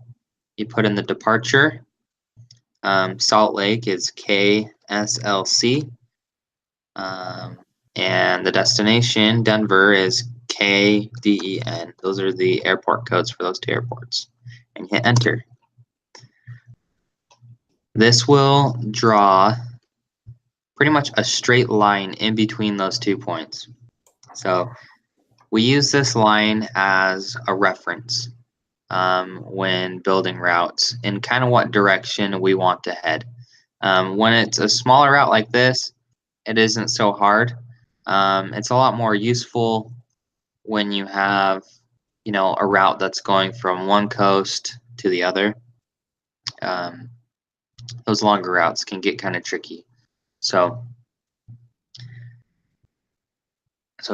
You put in the departure. Salt Lake is KSLC. And the destination, Denver, is KDEN. Those are the airport codes for those two airports. And hit enter. This will draw pretty much a straight line in between those 2 points. So we use this line as a reference when building routes and kind of what direction we want to head. When it's a smaller route like this, it isn't so hard. It's a lot more useful when you have, a route that's going from one coast to the other. Those longer routes can get kind of tricky. So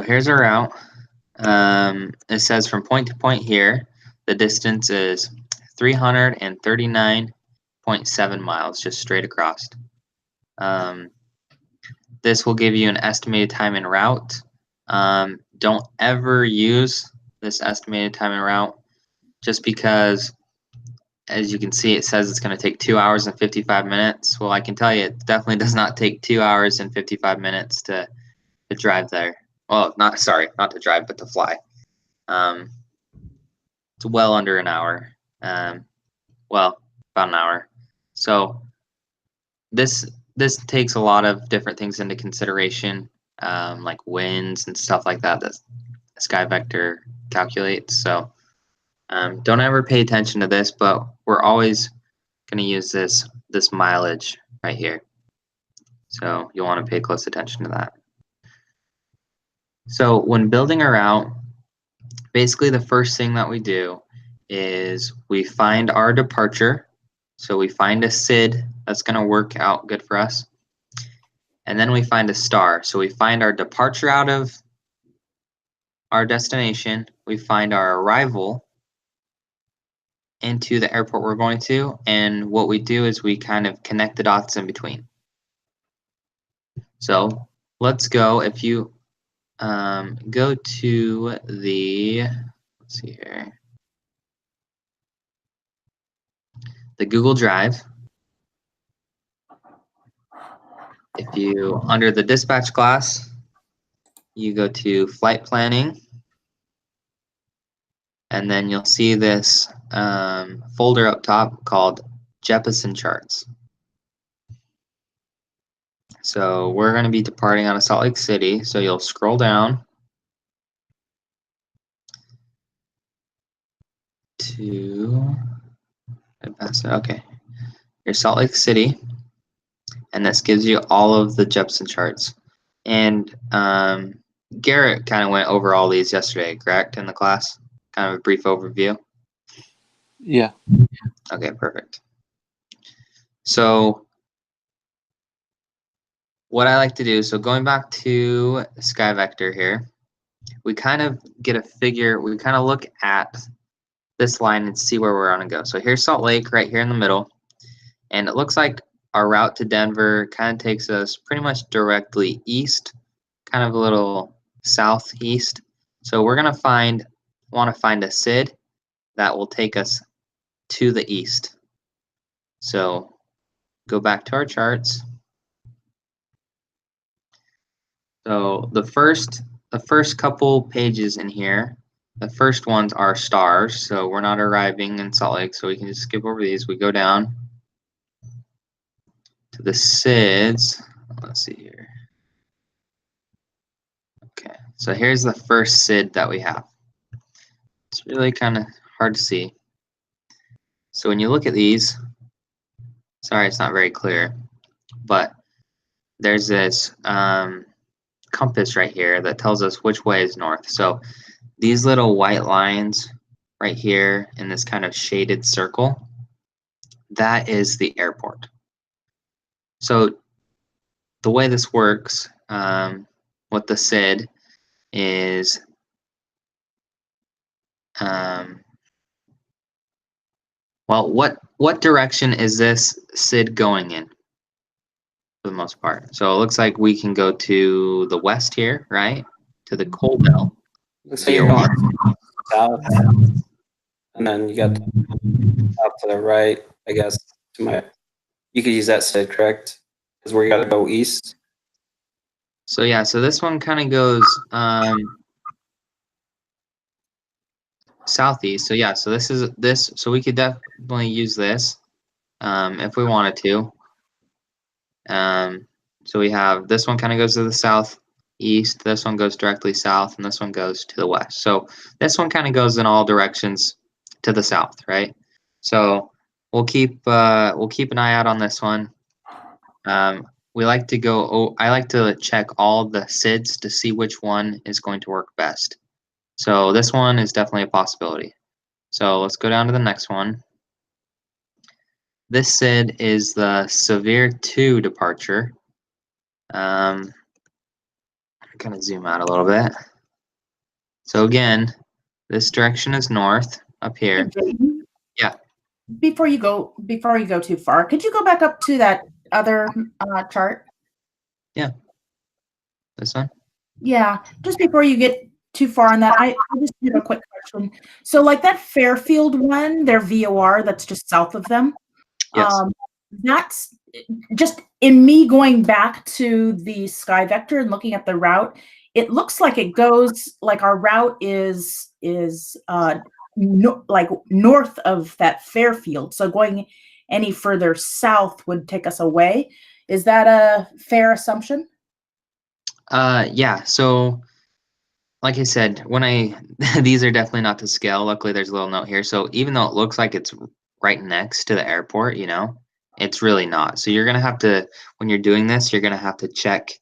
here's our route. It says from point to point here, the distance is 339.7 miles, just straight across. This will give you an estimated time en route. Don't ever use this estimated time en route just because, as you can see, it says it's going to take 2 hours and 55 minutes. Well, I can tell you it definitely does not take 2 hours and 55 minutes to drive there. Well, not to drive, but to fly. It's well under an hour. Well, about an hour. So this takes a lot of different things into consideration, like winds and stuff like that SkyVector calculates. So don't ever pay attention to this, but we're always going to use this mileage right here. So you'll want to pay close attention to that. So when building a route, basically the first thing that we do is we find our departure. So we find a SID that's going to work out good for us. And then we find a star. So we find our departure out of our destination. We find our arrival into the airport we're going to. And what we do is we kind of connect the dots in between. So let's go. If you go to the, let's see here, the Google Drive. If you, under the dispatch class, you go to flight planning, and then you'll see this folder up top called Jeppesen charts. So we're going to be departing out of Salt Lake City. So you'll scroll down to, okay, here's Salt Lake City, and this gives you all of the Jeppesen charts. And Garrett kind of went over all these yesterday, correct, in the class? Kind of a brief overview. Yeah. Okay, perfect. So what I like to do, so going back to SkyVector here, we kind of get a figure, we kind of look at this line and see where we're going to go. So here's Salt Lake right here in the middle, and it looks like our route to Denver kind of takes us pretty much directly east, kind of a little southeast. So we're going to want to find a SID that will take us to the east. So go back to our charts. So the first couple pages in here, the first ones are stars. So we're not arriving in Salt Lake, so we can just skip over these. We go down to the SIDs. Let's see here. Okay, so here's the first SID that we have. It's really kind of hard to see. So when you look at these, sorry, it's not very clear, but there's this compass right here that tells us which way is north. So these little white lines right here in this kind of shaded circle, that is the airport. So the way this works with the SID is Well, what direction is this SID going in? For the most part. So it looks like we can go to the west here, right? To the cold belt. Looks like you're going south, and then you got out to the right. I guess you could use that SID, correct? Because we got to go east. So yeah, so this one kind of goes southeast. So yeah, so this is this. So we could definitely use this if we wanted to. So we have this one kind of goes to the southeast. This one goes directly south, and this one goes to the west. So this one kind of goes in all directions to the south, right? So we'll keep an eye out on this one. We like to go. I like to check all the SIDs to see which one is going to work best. So this one is definitely a possibility. So let's go down to the next one. This SID is the severe 2 departure. Kind of zoom out a little bit. So again, this direction is north up here. Yeah. Before you go too far, could you go back up to that other chart? This one? Yeah, just before you get too far on that, I just have a quick question. So like that Fairfield one, their VOR that's just south of them. Yes. That's just in me going back to the Sky Vector and looking at the route, it looks like it goes like our route is like north of that Fairfield. So going any further south would take us away. Is that a fair assumption? Yeah. So, like I said, when these are definitely not to scale. Luckily, there's a little note here. So even though it looks like it's right next to the airport, it's really not. So you're gonna have to, when you're doing this, you're gonna have to check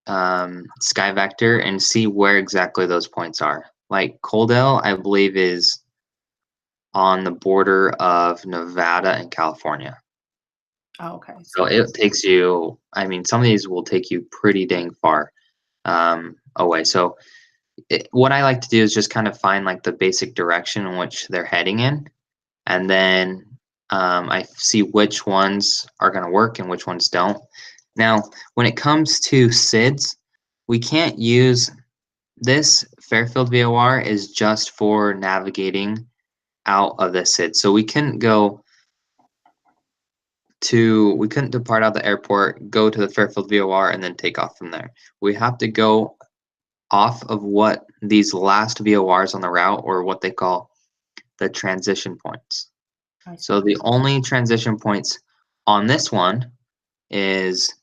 Sky Vector and see where exactly those points are. Like Coldell, I believe, is on the border of Nevada and California. Oh, okay. So it takes you, I mean, some of these will take you pretty dang far away. So what I like to do is just kind of find like the basic direction in which they're heading in. And then I see which ones are going to work and which ones don't. Now, when it comes to SIDS, we can't use this Fairfield VOR is just for navigating out of the SID. So we couldn't depart out the airport, go to the Fairfield VOR, and then take off from there. We have to go off of what these last VORs on the route, or what they call the transition points. So the only transition points on this one is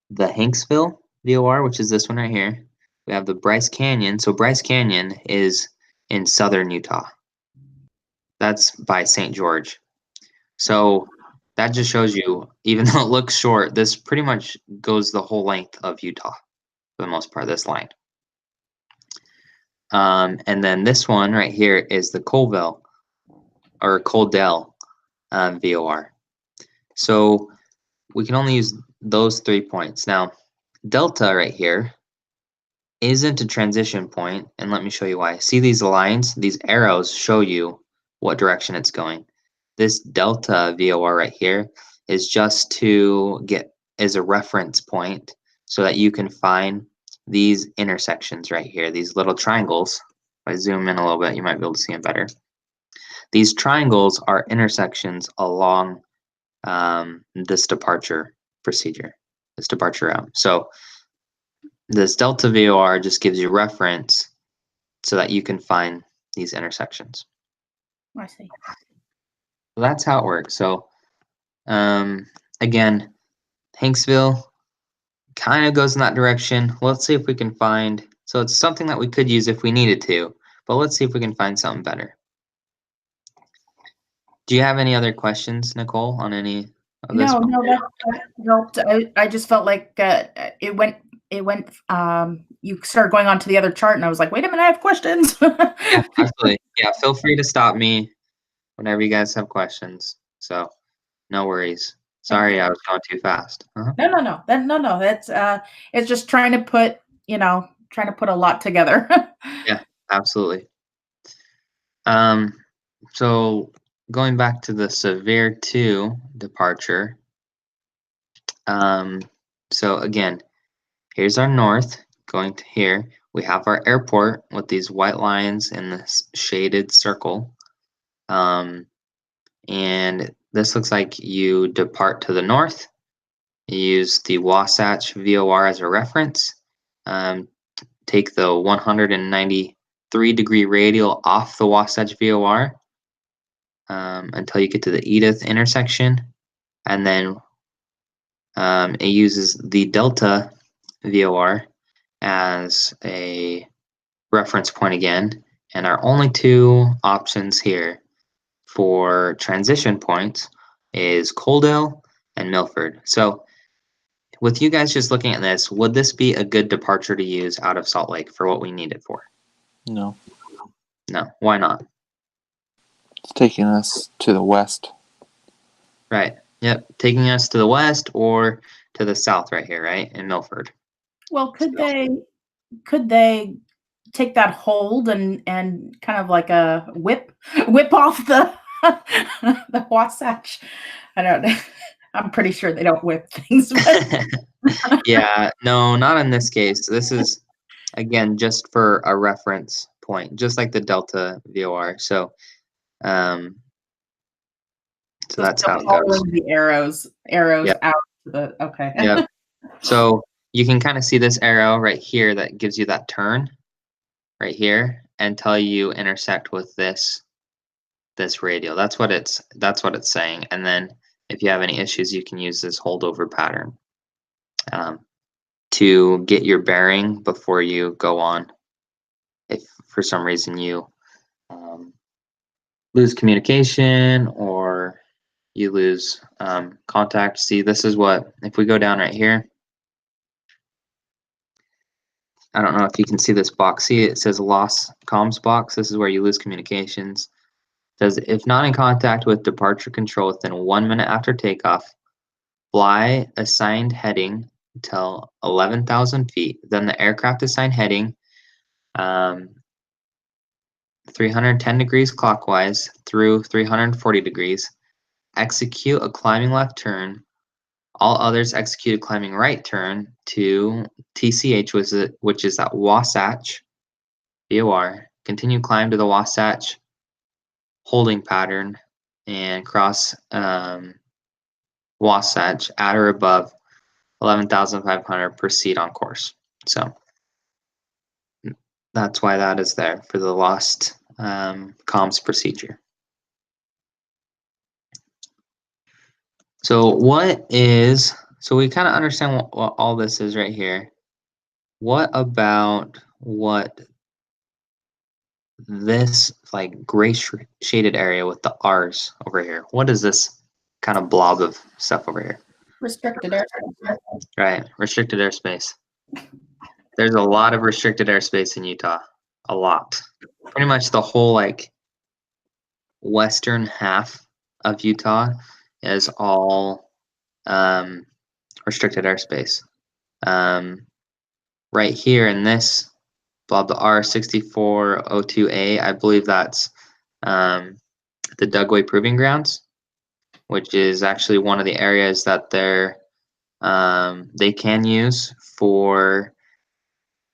the Hanksville VOR, which is this one right here. We have the Bryce Canyon. So Bryce Canyon is in southern Utah. That's by St. George. So that just shows you, even though it looks short, this pretty much goes the whole length of Utah for the most part, this line. And then this one right here is the Coldell VOR. So we can only use those 3 points. Now, Delta right here isn't a transition point, and let me show you why. See these lines? These arrows show you what direction it's going. This Delta VOR right here is just to get as a reference point so that you can find these intersections right here, these little triangles. If I zoom in a little bit, you might be able to see them better. These triangles are intersections along this departure procedure, this departure route. So this Delta VOR just gives you reference so that you can find these intersections. I see. So that's how it works. So again, Hanksville kind of goes in that direction. Let's see if we can find, so it's something that we could use if we needed to, but let's see if we can find something better. Do you have any other questions, Nicole, on any of this? No, that helped. I just felt like it went, you started going on to the other chart and I was like, wait a minute, I have questions. Yeah, absolutely. Yeah, feel free to stop me whenever you guys have questions. So no worries. Sorry, I was going too fast. No. That's it's just trying to put a lot together. Yeah, absolutely. So going back to the severe 2 departure. So again, here's our north going to here. We have our airport with these white lines in this shaded circle. And this looks like you depart to the north. You use the Wasatch VOR as a reference. Take the 193-degree radial off the Wasatch VOR until you get to the Edith intersection. And then it uses the Delta VOR as a reference point again. And our only 2 options here for transition points is Coaldale and Milford. So with you guys just looking at this, would this be a good departure to use out of Salt Lake for what we need it for? No. No. Why not? It's taking us to the west. Right. Yep. Taking us to the west or to the south right here, right? In Milford. Well, could they take that hold and kind of like a whip off the the Wasatch? I don't know. I'm pretty sure they don't whip things. But Yeah, no, not in this case. This is again just for a reference point, just like the Delta VOR. So so that's how it goes. following the arrows Yep. out to the okay. Yep. So you can kind of see this arrow right here that gives you that turn right here until you intersect with this radial. That's what it's saying. And then if you have any issues, you can use this holdover pattern to get your bearing before you go on. If for some reason you lose communication or you lose contact. See, this is what, if we go down right here, I don't know if you can see this box. See, it says lost comms box. This is where you lose communications. It says, if not in contact with departure control within 1 minute after takeoff, fly assigned heading until 11,000 feet. Then the aircraft assigned heading 310 degrees clockwise through 340 degrees. Execute a climbing left turn. All others execute a climbing right turn to TCH, which is that Wasatch VOR. Continue climb to the Wasatch holding pattern and cross Wasatch at or above 11,500. Proceed on course. So that's why that is there for the lost comms procedure. So so we kind of understand what all this is right here. What about what this like gray shaded area with the R's over here? What is this kind of blob of stuff over here? Restricted airspace. Right, restricted airspace. There's a lot of restricted airspace in Utah. A lot. Pretty much the whole like western half of Utah is all restricted airspace. Right here in this blob, the R6402A, I believe that's the Dugway Proving Grounds, which is actually one of the areas that they can use for.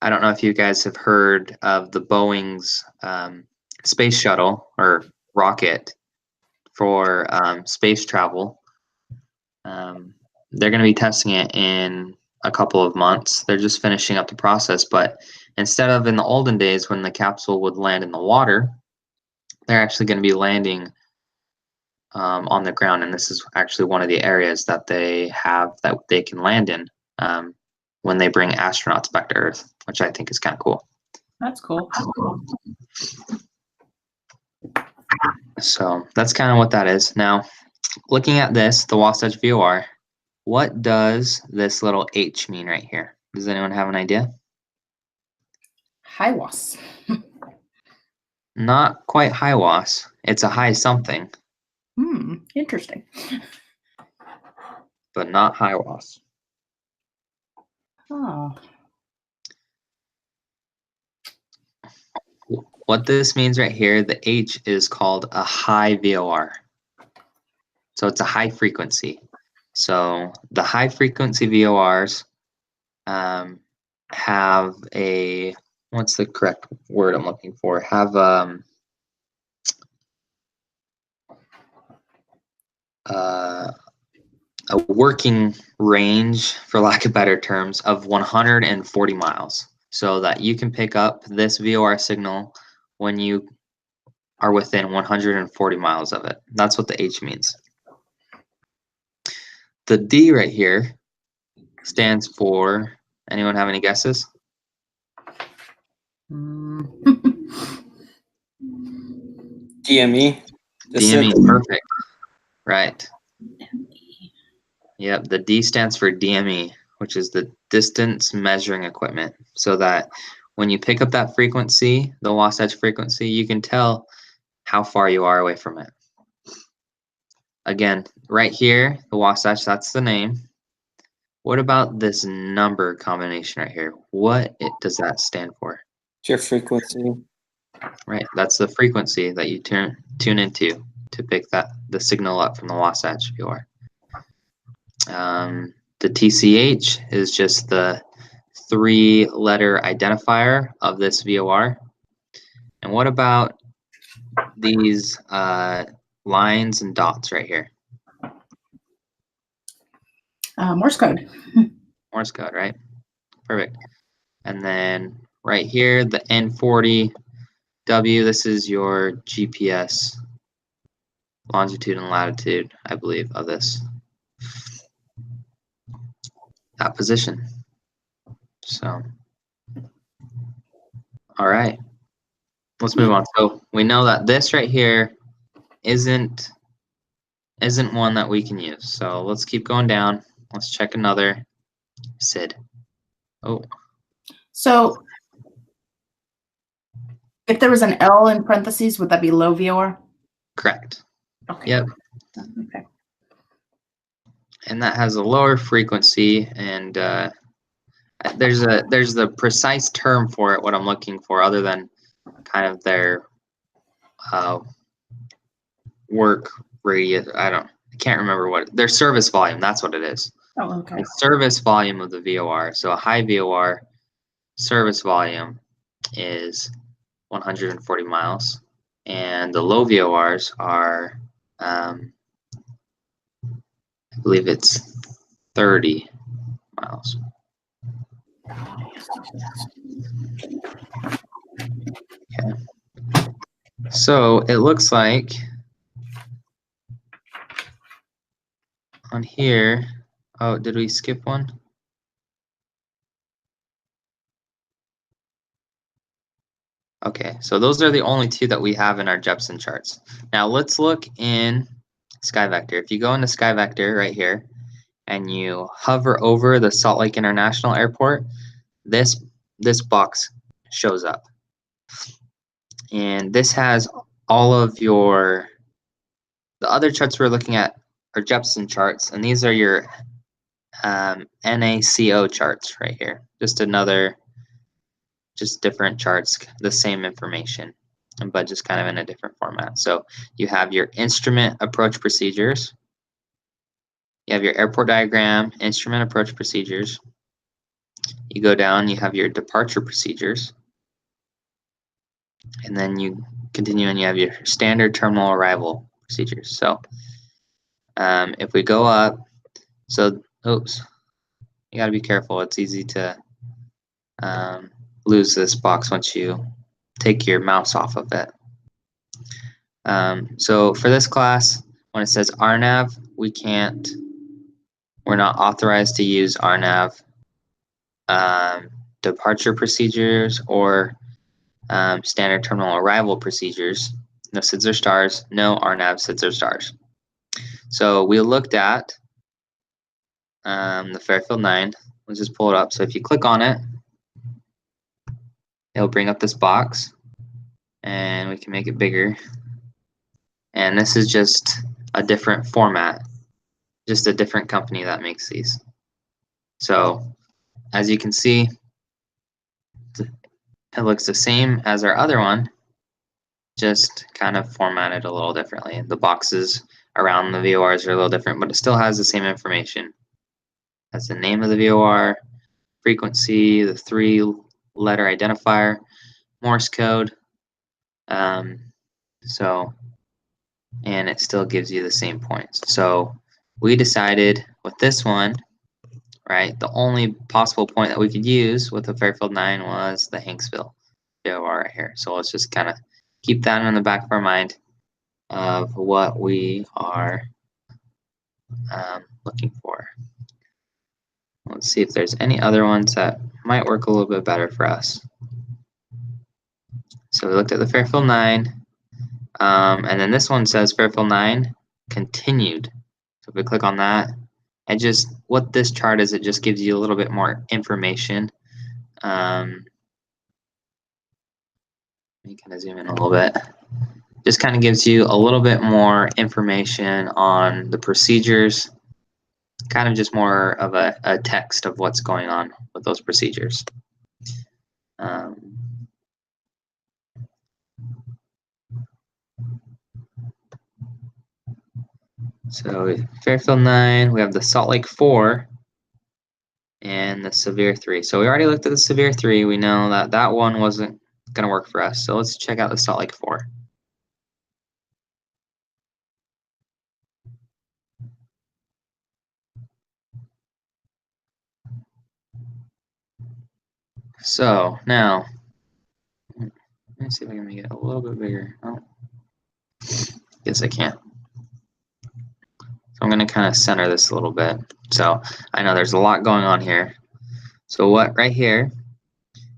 I don't know if you guys have heard of the Boeing's space shuttle or rocket for space travel. They're going to be testing it in a couple of months. They're just finishing up the process, but instead of in the olden days when the capsule would land in the water, they're actually going to be landing on the ground, and this is actually one of the areas that they have that they can land in when they bring astronauts back to Earth, which I think is kind of cool. That's cool. So that's kind of what that is. Now, looking at this, the Wasatch VOR, what does this little H mean right here? Does anyone have an idea? HIWAS. Not quite HIWAS. It's a high something, Interesting. but not HIWAS. Oh. What this means right here, the H is called a high VOR. So it's a high frequency. So the high frequency VORs have a, what's the correct word I'm looking for? Have a working range, for lack of better terms, of 140 miles, so that you can pick up this VOR signal when you are within 140 miles of it. That's what the H means. The D right here stands for, anyone have any guesses? DME. DME, perfect. Right. Yep, the D stands for DME, which is the distance measuring equipment, so that when you pick up that frequency, the Wasatch frequency, you can tell how far you are away from it. Again, right here, the Wasatch, that's the name. What about this number combination right here? What does that stand for? It's your frequency. Right, that's the frequency that you tune into to pick the signal up from the Wasatch VOR. The TCH is just the 3-letter identifier of this VOR. And what about these lines and dots right here? Morse code. Morse code, right? Perfect. And then right here, the N40W, this is your GPS longitude and latitude, I believe, of that position. So, all right, let's move on. So we know that this right here isn't one that we can use. So let's keep going down. Let's check another SID. Oh, So if there was an L in parentheses, would that be low VOR? correct. Okay. Yep. Okay. And that has a lower frequency, and there's the precise term for it, what I'm looking for, other than kind of their work radius. I can't remember what their service volume, that's what it is. Oh, okay. The service volume of the VOR. So a high VOR service volume is 140 miles, and the low VORs are I believe it's 30 miles. Okay. So it looks like on here, oh, did we skip one? Okay, so those are the only two that we have in our Jepson charts. Now let's look in SkyVector. If you go into SkyVector right here and you hover over the Salt Lake International Airport, this box shows up. And this has all of the other charts we're looking at are Jepson charts, and these are your NACO charts right here. Just different charts, the same information, but just kind of in a different format. So you have your instrument approach procedures. You have your airport diagram, instrument approach procedures. You go down, you have your departure procedures. And then you continue and you have your standard terminal arrival procedures. So if we go up, so, oops, you gotta be careful. It's easy to lose this box once you take your mouse off of it. So for this class, when it says RNAV, we're not authorized to use RNAV departure procedures or standard terminal arrival procedures. No SIDS or stars, no RNAV SIDS or stars. So we looked at the Fairfield 9. Let's just pull it up. So if you click on it, it'll bring up this box, and we can make it bigger. And this is just a different format, just a different company that makes these. So as you can see, it looks the same as our other one, just kind of formatted a little differently. The boxes around the VORs are a little different, but it still has the same information. That's the name of the VOR, frequency, the 3-letter identifier, Morse code. And it still gives you the same points. So we decided with this one, right, the only possible point that we could use with the Fairfield 9 was the Hanksville VOR right here. So let's just kind of keep that in the back of our mind of what we are looking for. Let's see if there's any other ones that might work a little bit better for us. So we looked at the Fairfield 9, and then this one says Fairfield 9 continued. So if we click on that, what this chart is, it just gives you a little bit more information. Let me kind of zoom in a little bit. Just kind of gives you a little bit more information on the procedures, kind of just more of a text of what's going on with those procedures. So Fairfield 9, we have the Salt Lake 4 and the Sevier 3. So we already looked at the Sevier 3. We know that that one wasn't going to work for us. So let's check out the Salt Lake 4. So now, let me see if I can make it a little bit bigger. Oh, guess I can't. So I'm going to kind of center this a little bit. So I know there's a lot going on here. So right here,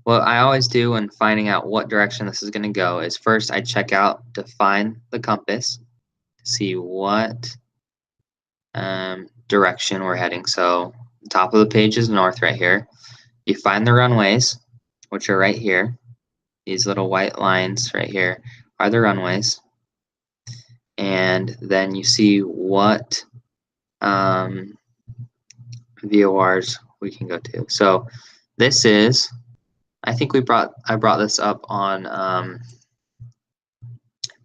what I always do when finding out what direction this is going to go is first I check out to find the compass, to see what direction we're heading. So top of the page is north right here. You find the runways, which are right here. These little white lines right here are the runways. And then you see what VORs we can go to. So this is, I think I brought this up on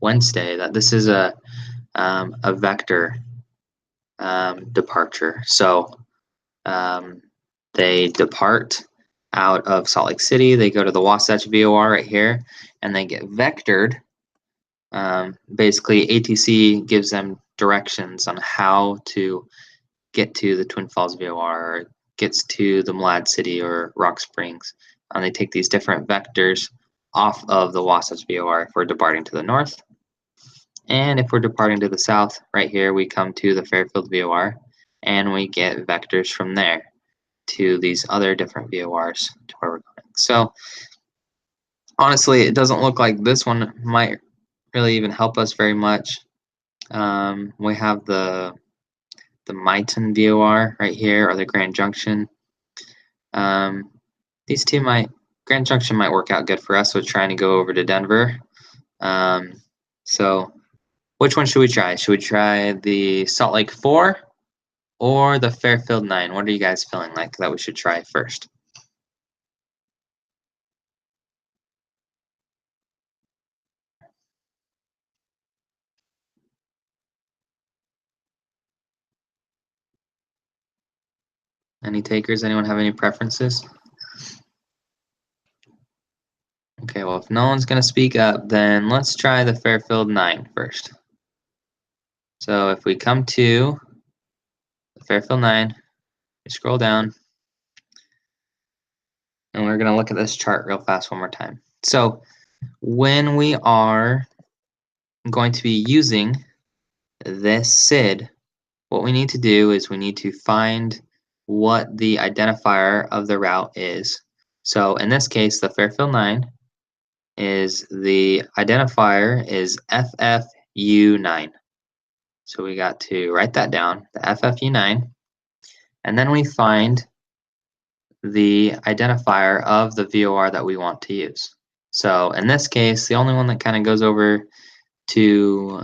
Wednesday, that this is a vector departure. So they depart out of Salt Lake City, they go to the Wasatch VOR right here, and they get vectored. Basically, ATC gives them directions on how to get to the Twin Falls VOR, or gets to the Mlad City or Rock Springs. And they take these different vectors off of the Wasatch VOR if we're departing to the north. And if we're departing to the south, right here, we come to the Fairfield VOR, and we get vectors from there to these other different VORs to where we're going. So honestly, it doesn't look like this one might really even help us very much. We have the Miton VOR right here, or the Grand Junction. These two Grand Junction might work out good for us with trying to go over to Denver. So which one should we try? Should we try the Salt Lake 4 or the Fairfield 9? What are you guys feeling like that we should try first? Any takers? Anyone have any preferences? Okay, well, if no one's going to speak up, then let's try the Fairfield 9 first. So if we come to the Fairfield 9, we scroll down, and we're going to look at this chart real fast one more time. So when we are going to be using this SID, what we need to do is we need to find what the identifier of the route is. So in this case, the Fairfield 9 is the identifier is FFU9. So we got to write that down, the FFU9, and then we find the identifier of the VOR that we want to use. So in this case, the only one that kind of goes over to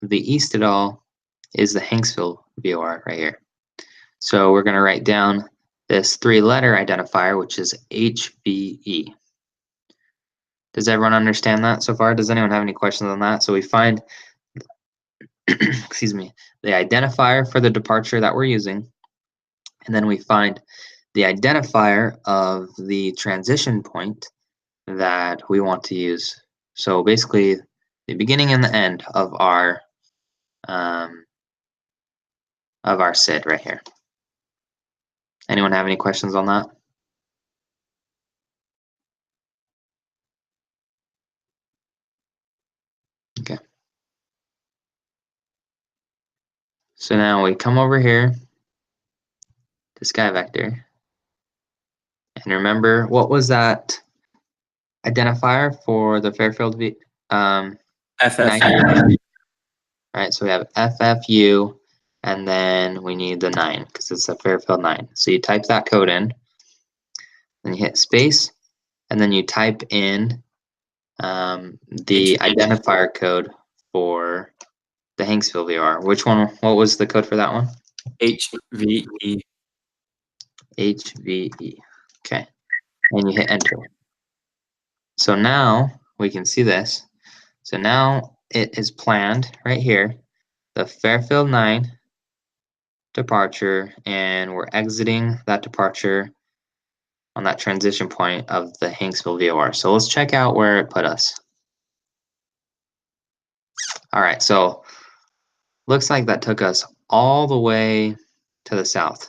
the east at all is the Hanksville VOR right here. So we're going to write down this 3-letter identifier, which is HVE. Does everyone understand that so far? Does anyone have any questions on that? So we find excuse me, the identifier for the departure that we're using, and then we find the identifier of the transition point that we want to use. So basically, the beginning and the end of our SID right here. Anyone have any questions on that? Okay. So now we come over here to SkyVector. And remember, what was that identifier for the Fairfield FFU. Right, so we have FFU, and then we need the 9 because it's a Fairfield 9. So you type that code in, then you hit space, and then you type in the identifier code for the Hanksville VOR. Which one? What was the code for that one? HVE. HVE. Okay, and you hit enter. So now we can see this. So now it is planned right here, the Fairfield 9 departure, and we're exiting that departure on that transition point of the Hanksville VOR. So let's check out where it put us. All right, so looks like that took us all the way to the south.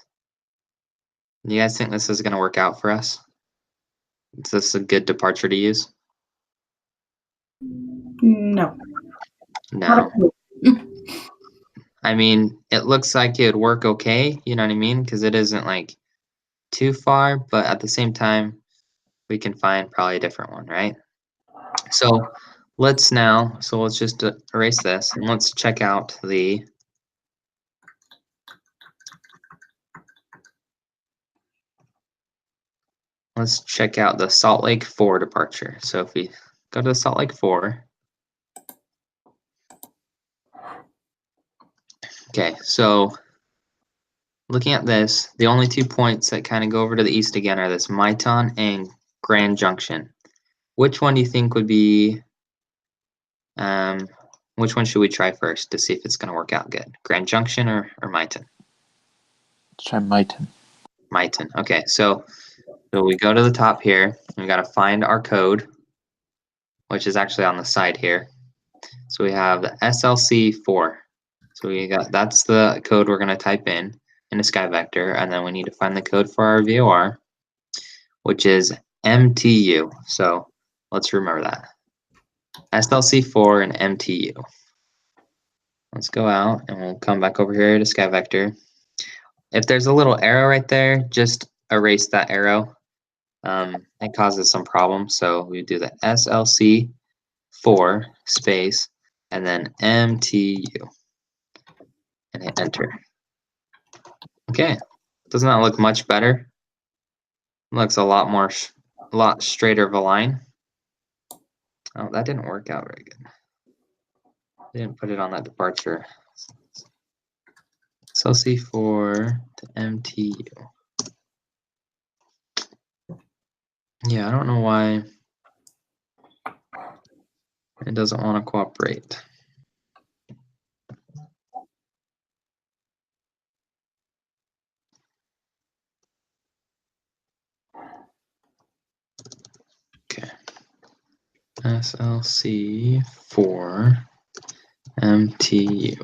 You guys think this is going to work out for us? Is this a good departure to use? No. No. I mean, it looks like it would work okay, you know what I mean? Because it isn't like too far, but at the same time, we can find probably a different one, right? So let's just erase this and let's check out the Salt Lake 4 departure. So if we go to the Salt Lake 4, okay, so looking at this, the only 2 points that kind of go over to the east again are this Maiton and Grand Junction. Which one do you think would be, which one should we try first to see if it's going to work out good? Grand Junction or Maiton? Let's try Maiton. Maiton, okay, so we go to the top here, we got to find our code, which is actually on the side here. So we have the SLC4. So that's the code we're going to type in into SkyVector, and then we need to find the code for our VOR, which is MTU. So let's remember that. SLC4 and MTU. Let's go out and we'll come back over here to SkyVector. If there's a little arrow right there, just erase that arrow. It causes some problems. So we do the SLC4 space and then MTU and hit enter. Okay, doesn't that look much better? It looks a lot straighter of a line. Oh, that didn't work out very good. Didn't put it on that departure. SLC4 to MTU. Yeah, I don't know why it doesn't want to cooperate. Okay. SLC4 MTU.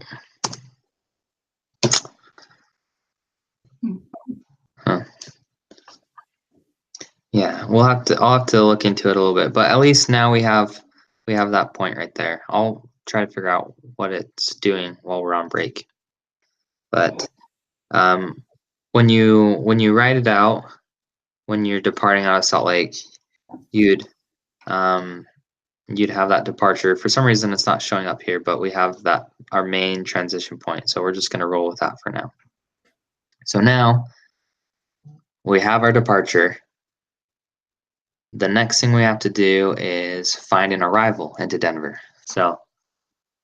Huh. Yeah, I'll have to look into it a little bit, but at least now we have that point right there. I'll try to figure out what it's doing while we're on break. But when you write it out, when you're departing out of Salt Lake, you'd have that departure. For some reason, it's not showing up here, but we have that our main transition point. So we're just going to roll with that for now. So now we have our departure. The next thing we have to do is find an arrival into Denver. So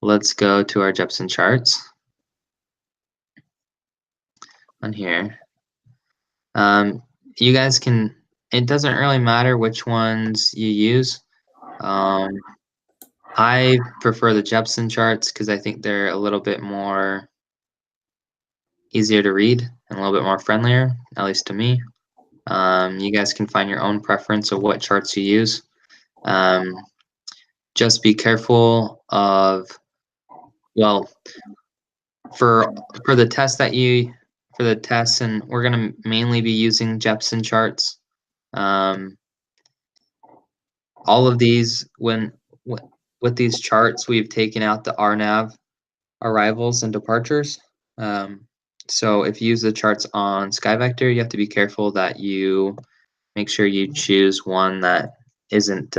let's go to our Jeppesen charts on here. You guys can, it doesn't really matter which ones you use. I prefer the Jepson charts because I think they're a little bit more easier to read and a little bit more friendlier, at least to me. You guys can find your own preference of what charts you use. Just be careful of, well, for the test that you, for the tests, and we're going to mainly be using Jepson charts. All of these, with these charts, we've taken out the RNAV arrivals and departures. So if you use the charts on SkyVector, you have to be careful that you make sure you choose one that isn't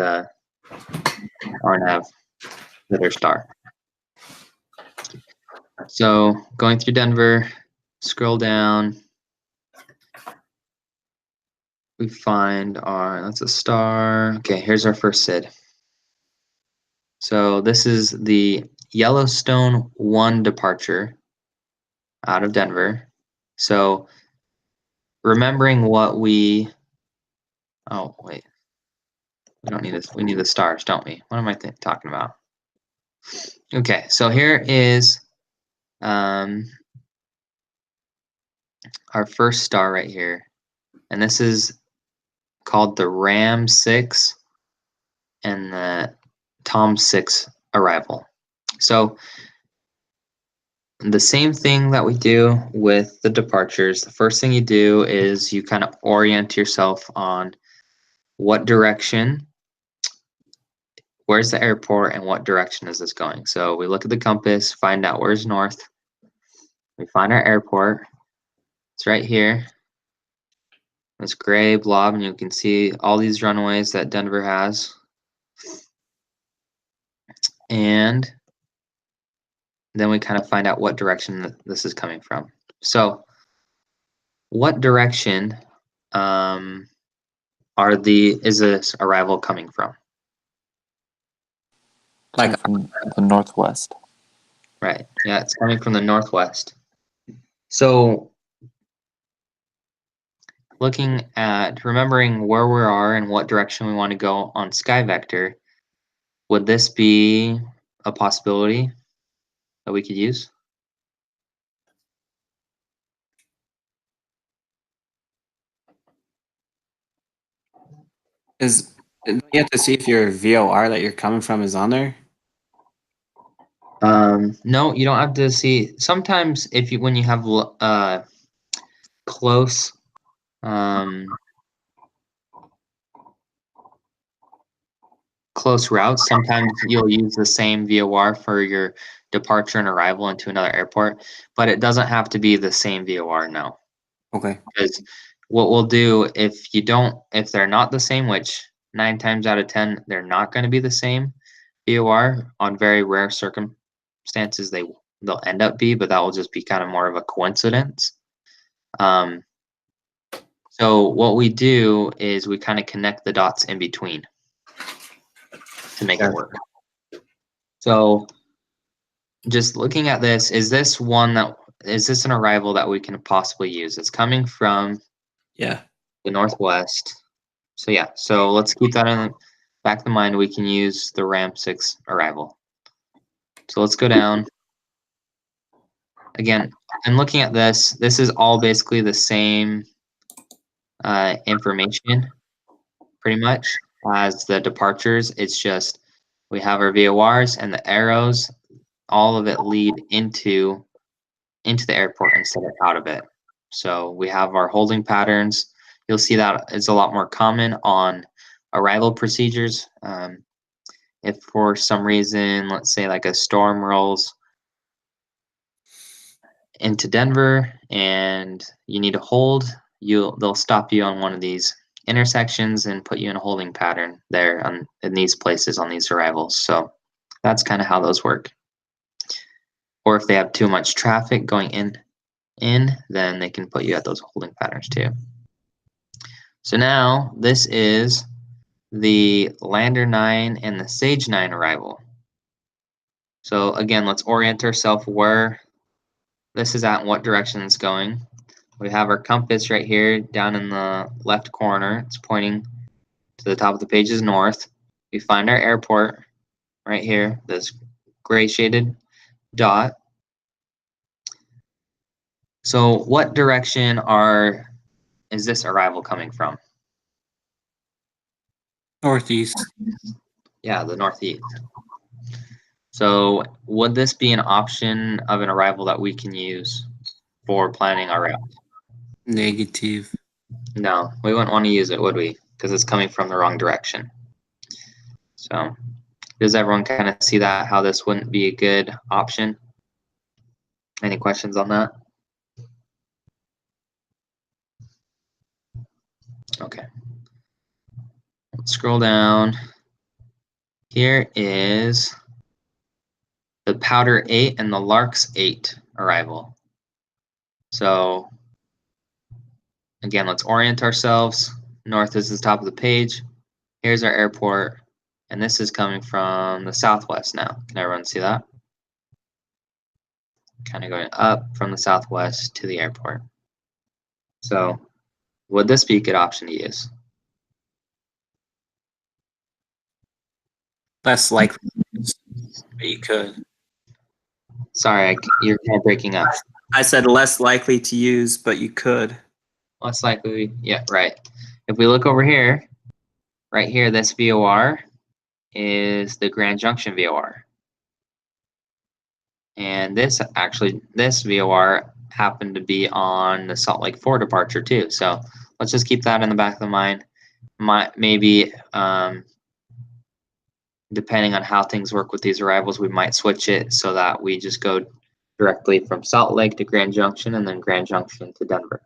RNAV letter star. So going through Denver, scroll down, we find our, that's a star. Okay, here's our first SID. So this is the Yellowstone 1 departure out of Denver. So remembering what we, oh wait, we don't need this, we need the stars, don't we? What am I talking about? Okay, so here is our first star right here. And this is called the Ram 6 and the Tom 6 arrival. So the same thing that we do with the departures, the first thing you do is you kind of orient yourself on what direction, where's the airport and what direction is this going. So we look at the compass, find out where's north. We find our airport. It's right here. This gray blob, and you can see all these runways that Denver has. And then we kind of find out what direction this is coming from. So what direction is this arrival coming from? Like from the northwest. Right. Yeah, it's coming from the northwest. So looking at remembering where we are and what direction we want to go on SkyVector, would this be a possibility that we could use? You have to see if your VOR that you're coming from is on there? No, you don't have to see. Sometimes if you, when you have close close routes, sometimes you'll use the same VOR for your departure and arrival into another airport, but it doesn't have to be the same VOR, no. Okay. Because what we'll do if they're not the same, which 9 times out of 10 they're not going to be the same VOR, on very rare circumstances they'll end up be, but that will just be kind of more of a coincidence. So what we do is we kind of connect the dots in between to make it work. So just looking at this, is this an arrival that we can possibly use? It's coming from the northwest. So yeah, so let's keep that in the back of the mind. We can use the Ram 6 arrival. So let's go down. Again, and looking at this is all basically the same information pretty much as the departures. It's just we have our VORs and the arrows, all of it lead into the airport instead of out of it. So we have our holding patterns. You'll see that is a lot more common on arrival procedures. If for some reason, let's say like a storm rolls into Denver and you need to hold, they'll stop you on one of these intersections and put you in a holding pattern there in these places on these arrivals. So that's kind of how those work. Or if they have too much traffic going in, then they can put you at those holding patterns too. So now this is the Lander 9 and the Sage 9 arrival. So again, let's orient ourselves where this is at and what direction it's going. We have our compass right here down in the left corner. It's pointing to the top of the page is north. We find our airport. right here, this gray shaded dot. So what direction is this arrival coming from? Northeast. Yeah, the northeast. So would this be an option of an arrival that we can use for planning our route? Negative. No, we wouldn't want to use it, would we? Because it's coming from the wrong direction. So does everyone kind of see that, how this wouldn't be a good option? Any questions on that? Okay. Let's scroll down. Here is the Powder 8 and the Larks 8 arrival. So again, let's orient ourselves. North is the top of the page. Here's our airport, and this is coming from the southwest now. Can everyone see that? Kind of going up from the southwest to the airport. So would this be a good option to use? Less likely, but you could. Sorry, you're kind of breaking up. I said less likely to use, but you could. Less likely, yeah, right. If we look over here, right here, this VOR is the Grand Junction VOR. And this VOR happened to be on the Salt Lake 4 departure too. So let's just keep that in the back of the mind. Maybe depending on how things work with these arrivals, we might switch it so that we just go directly from Salt Lake to Grand Junction and then Grand Junction to Denver.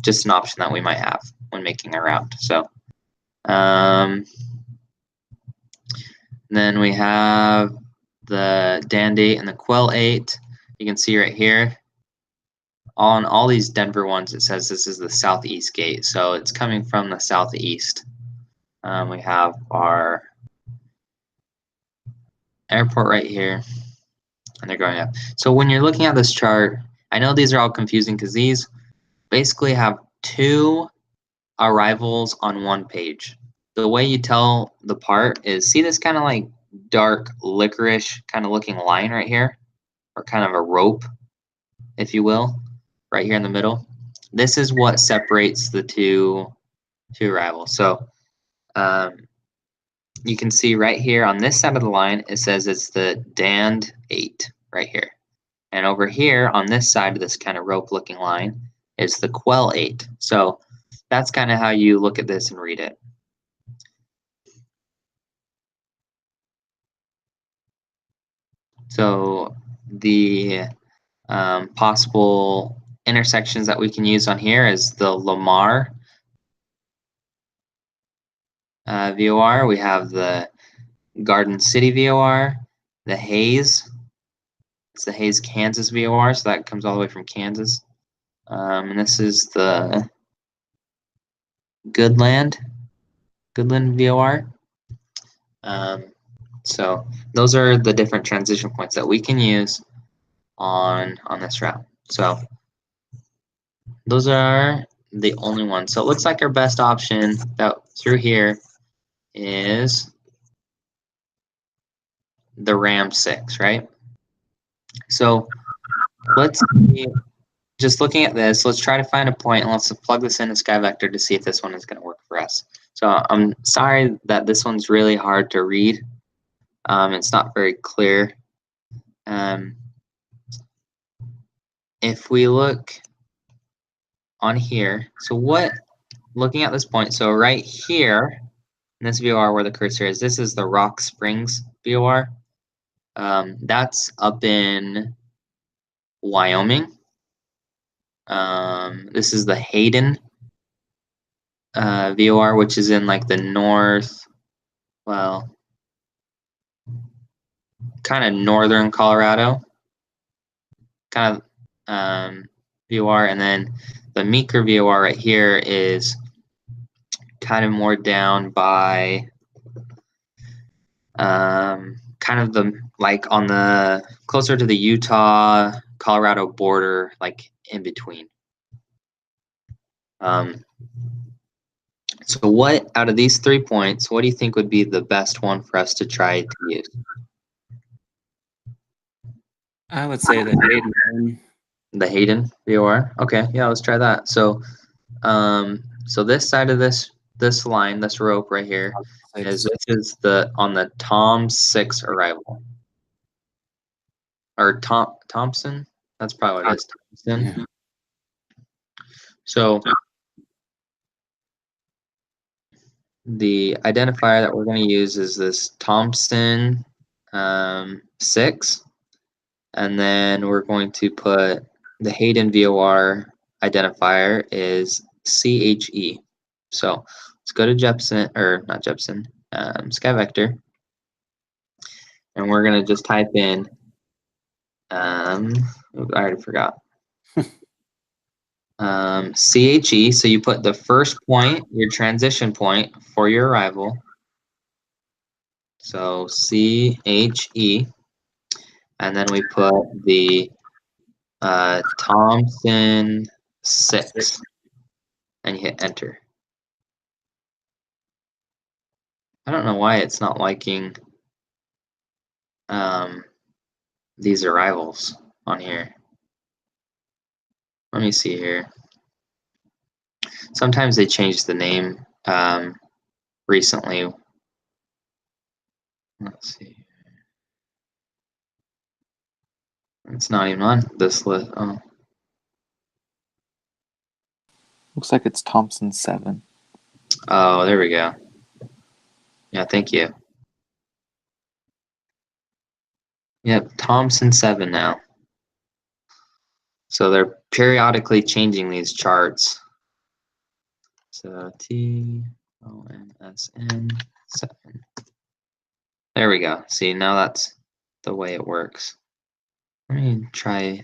Just an option that we might have when making our route. So then we have the DAND 8 and the Quell 8. You can see right here on all these Denver ones, it says this is the southeast gate. So it's coming from the southeast. We have our airport right here, and they're going up. So when you're looking at this chart, I know these are all confusing because these basically have two arrivals on one page. The way you tell the part is, see this kind of like dark licorice kind of looking line right here, or kind of a rope, if you will, right here in the middle. This is what separates the two arrivals. So you can see right here on this side of the line, it says it's the DAND 8 right here. And over here on this side of this kind of rope looking line is the Quell 8. So that's kind of how you look at this and read it. So the possible intersections that we can use on here is the Lamar VOR. We have the Garden City VOR, the Hays. It's the Hays, Kansas VOR, so that comes all the way from Kansas. And this is the Goodland VOR. So those are the different transition points that we can use on this route. So those are the only ones. So it looks like our best option that through here is the Ram 6, right? So let's see, just looking at this, let's try to find a point and let's plug this into SkyVector to see if this one is going to work for us. So I'm sorry that this one's really hard to read. It's not very clear. If we look on here, so looking at this point, so right here in this VOR where the cursor is, this is the Rock Springs VOR. That's up in Wyoming. This is the Hayden VOR, which is in like the north, well, kind of northern Colorado, kind of VOR, and then the Meeker VOR right here is kind of more down by kind of the like on the closer to the Utah Colorado border, like in between. So So what out of these 3 points, what do you think would be the best one for us to try to use? I would say the Hayden one. The Hayden VOR? Okay, yeah, let's try that. So so this side of this line, this rope right here, is this is the on the Tom 6 arrival. Or Thompson? That's probably what it is. Thompson. Yeah. So the identifier that we're going to use is this Thompson 6, and then we're going to put the Hayden VOR identifier is CHE. So let's go to Jepson, or not Jepson, SkyVector, and we're going to just type in, I already forgot. CHE, so you put the first point, your transition point for your arrival. So CHE, and then we put the Thompson 6, and you hit enter. I don't know why it's not liking these arrivals on here. Let me see here. Sometimes they changed the name recently. Let's see. It's not even on this list. Oh. Looks like it's Thompson 7. Oh, there we go. Yeah, thank you. Yep, Thompson 7 now. So they're periodically changing these charts. So TOMSN 7. There we go. See, now that's the way it works. Let me try.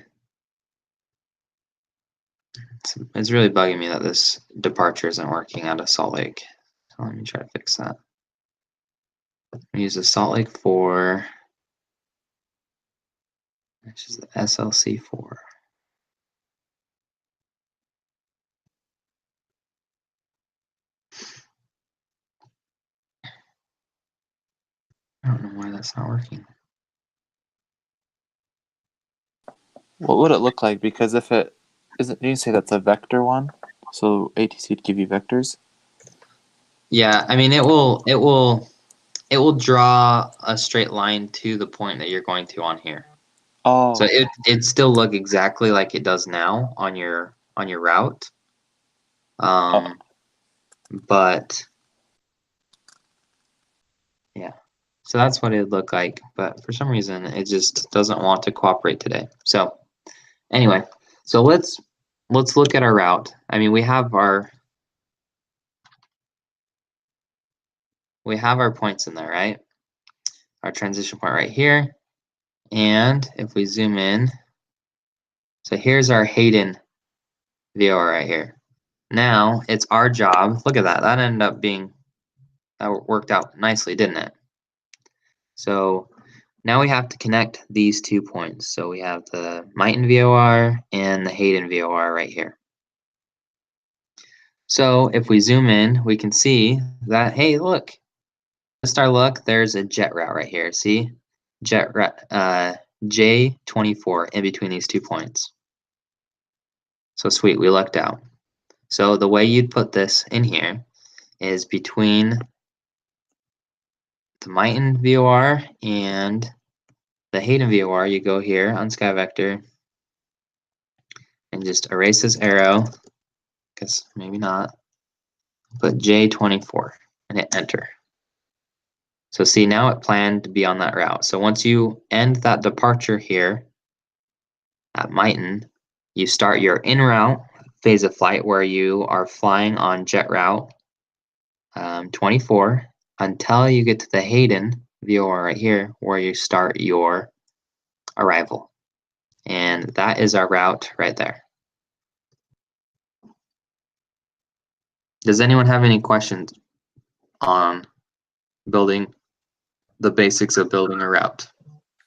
It's really bugging me that this departure isn't working out of Salt Lake. So let me try to fix that. Use the Salt Lake 4, which is the SLC 4. I don't know why that's not working. What would it look like? Because if it isn't, you say that's a vector one, so ATC would give you vectors. Yeah, I mean it will draw a straight line to the point that you're going to on here. Oh, So it'd still look exactly like it does now on your route. But yeah. So that's what it'd look like, but for some reason it just doesn't want to cooperate today. So anyway, so let's look at our route. I mean, we have our points in there, right? Our transition point right here. And if we zoom in, so here's our Hayden VOR right here. Now it's our job. Look at that. That ended up being, that worked out nicely, didn't it? So now we have to connect these 2 points. So we have the Mighton VOR and the Hayden VOR right here. So if we zoom in, we can see that, hey, look, just our luck, there's a jet route right here. See? Jet route, J24 in between these 2 points. So sweet, we lucked out. So the way you'd put this in here is between the Mighton VOR and the Hayden VOR, you go here on SkyVector and just erase this arrow, because maybe not. Put J24 and hit enter. So see, now it planned to be on that route. So once you end that departure here at Mighton, you start your en route phase of flight where you are flying on jet route 24 until you get to the Hayden VOR right here where you start your arrival. And that is our route right there. Does anyone have any questions on building the basics of building a route?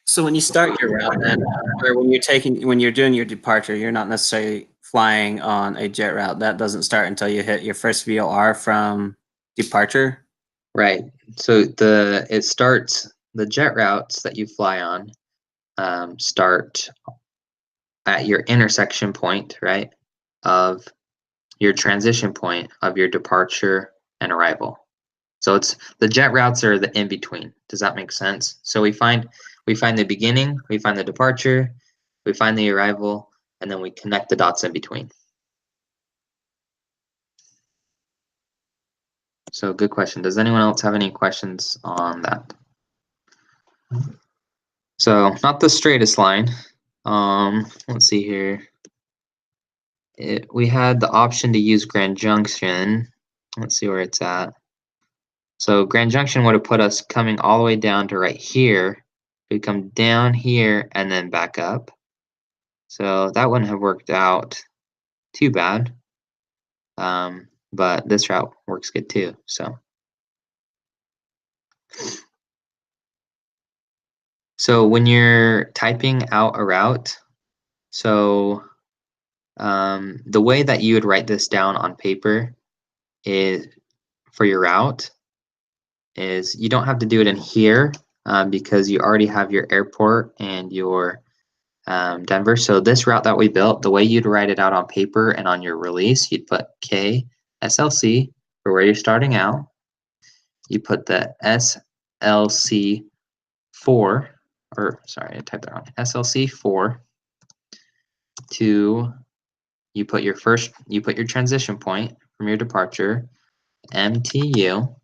So when you start your route, then, or when you're doing your departure, you're not necessarily flying on a jet route. That doesn't start until you hit your first VOR from departure. Right. So the jet routes that you fly on start at your intersection point, right, of your transition point of your departure and arrival. So it's the jet routes are the in between. Does that make sense? So we find the beginning, we find the departure, we find the arrival, and then we connect the dots in between. So good question. Does anyone else have any questions on that? So not the straightest line. Let's see here. We had the option to use Grand Junction. Let's see where it's at. So Grand Junction would have put us coming all the way down to right here. We'd come down here and then back up. So that wouldn't have worked out too bad. But this route works good too. So when you're typing out a route, so the way that you would write this down on paper is for your route is you don't have to do it in here because you already have your airport and your Denver. So this route that we built, the way you'd write it out on paper and on your release, you'd put KSLC for where you're starting out. You put the SLC 4, or sorry, I typed that wrong. SLC 4 to you put your transition point from your departure, MTU.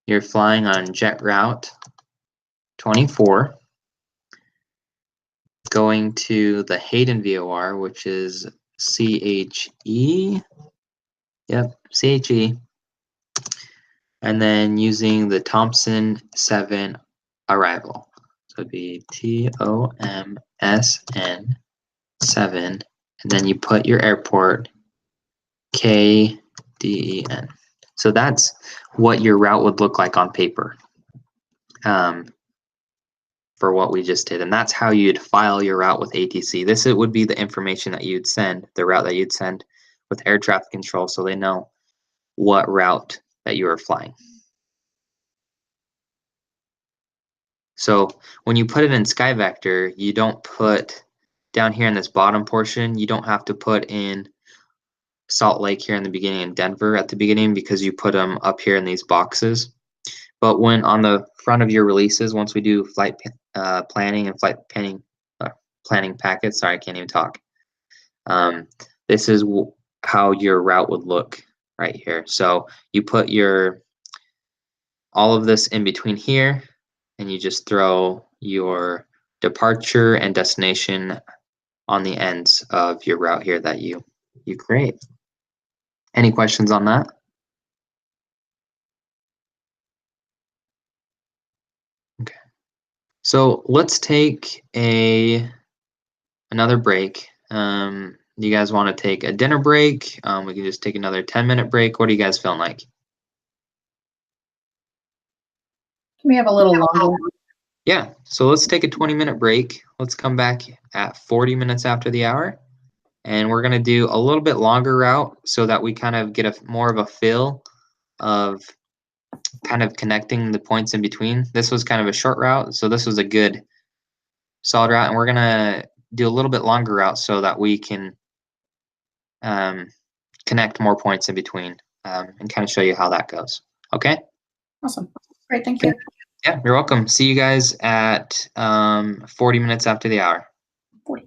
You're flying on jet route 24, going to the Hayden VOR, which is CHE. Yep, CHE. And then using the Thompson 7 arrival. So it'd be TOMSN 7. And then you put your airport KDEN. So that's what your route would look like on paper for what we just did. And that's how you'd file your route with ATC. This would be the information that you'd send, the route that you'd send with air traffic control so they know what route that you are flying. So when you put it in SkyVector, you don't put down here in this bottom portion, you don't have to put in Salt Lake here in the beginning and Denver at the beginning because you put them up here in these boxes. But when on the front of your releases, once we do flight planning and flight planning packets, sorry, I can't even talk. This is how your route would look right here. So you put all of this in between here, and you just throw your departure and destination on the ends of your route here that you create. Any questions on that? Okay. So let's take another break. Do you guys want to take a dinner break? We can just take another 10-minute break. What are you guys feeling like? Can we have a little longer? Yeah, so let's take a 20-minute break. Let's come back at 40 minutes after the hour. And we're going to do a little bit longer route so that we kind of get more of a feel of kind of connecting the points in between. This was kind of a short route, so this was a good solid route. And we're going to do a little bit longer route so that we can connect more points in between and kind of show you how that goes. Okay? Awesome. Great. Thank you. Yeah, you're welcome. See you guys at 40 minutes after the hour. 40.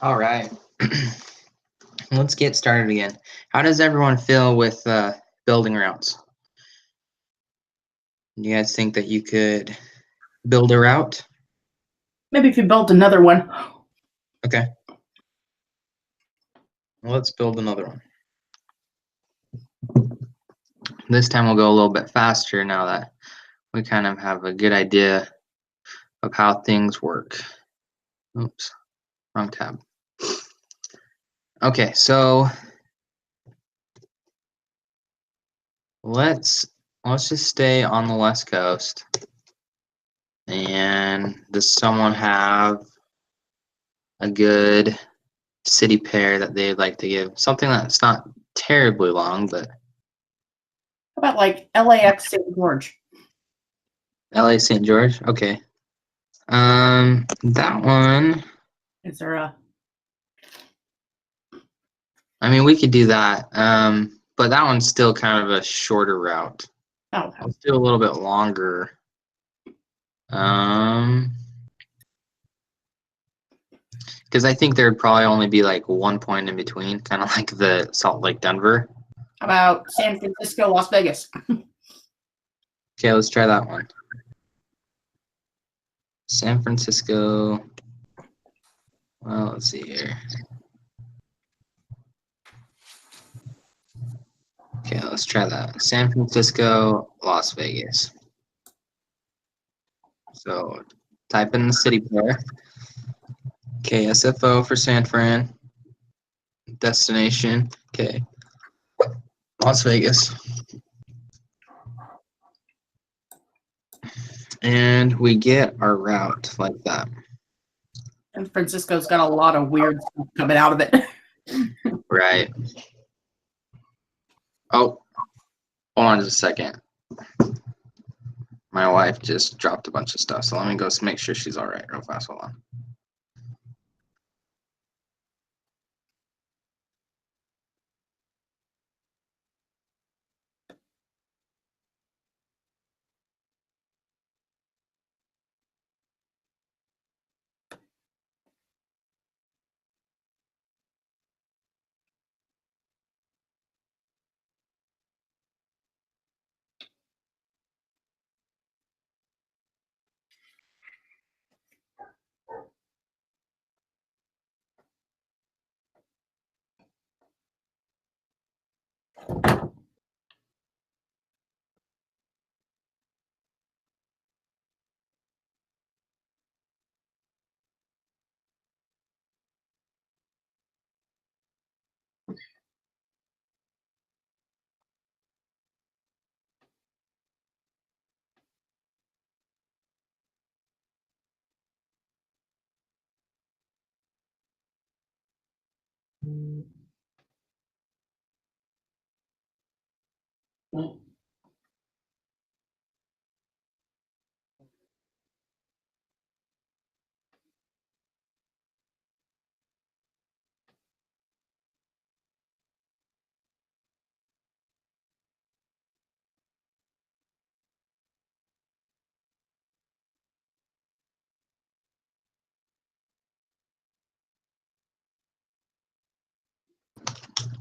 All right. Let's get started again. How does everyone feel with building routes? Do you guys think that you could build a route? Maybe if you built another one. Okay. Let's build another one. This time we'll go a little bit faster now that we kind of have a good idea of how things work. Oops, wrong tab. Okay, so let's just stay on the West Coast. And does someone have a good city pair that they'd like to give? Something that's not terribly long, but How about like LAX St. George? LA St. George. Okay. That one. Is there a? I mean, we could do that. But that one's still kind of a shorter route. Oh, Let's do a little bit longer. Because I think there'd probably only be like one point in between, kind of like the Salt Lake Denver. how about San Francisco, Las Vegas? Okay, let's try that one. San Francisco. Well, let's see here. Okay, let's try that. San Francisco, Las Vegas. So type in the city pair. Okay, SFO for San Fran. Destination. Okay. Las Vegas. And we get our route like that. San Francisco's got a lot of weird stuff coming out of it. Right. Oh, hold on just a second. My wife just dropped a bunch of stuff, so let me go make sure she's all right real fast. Hold on.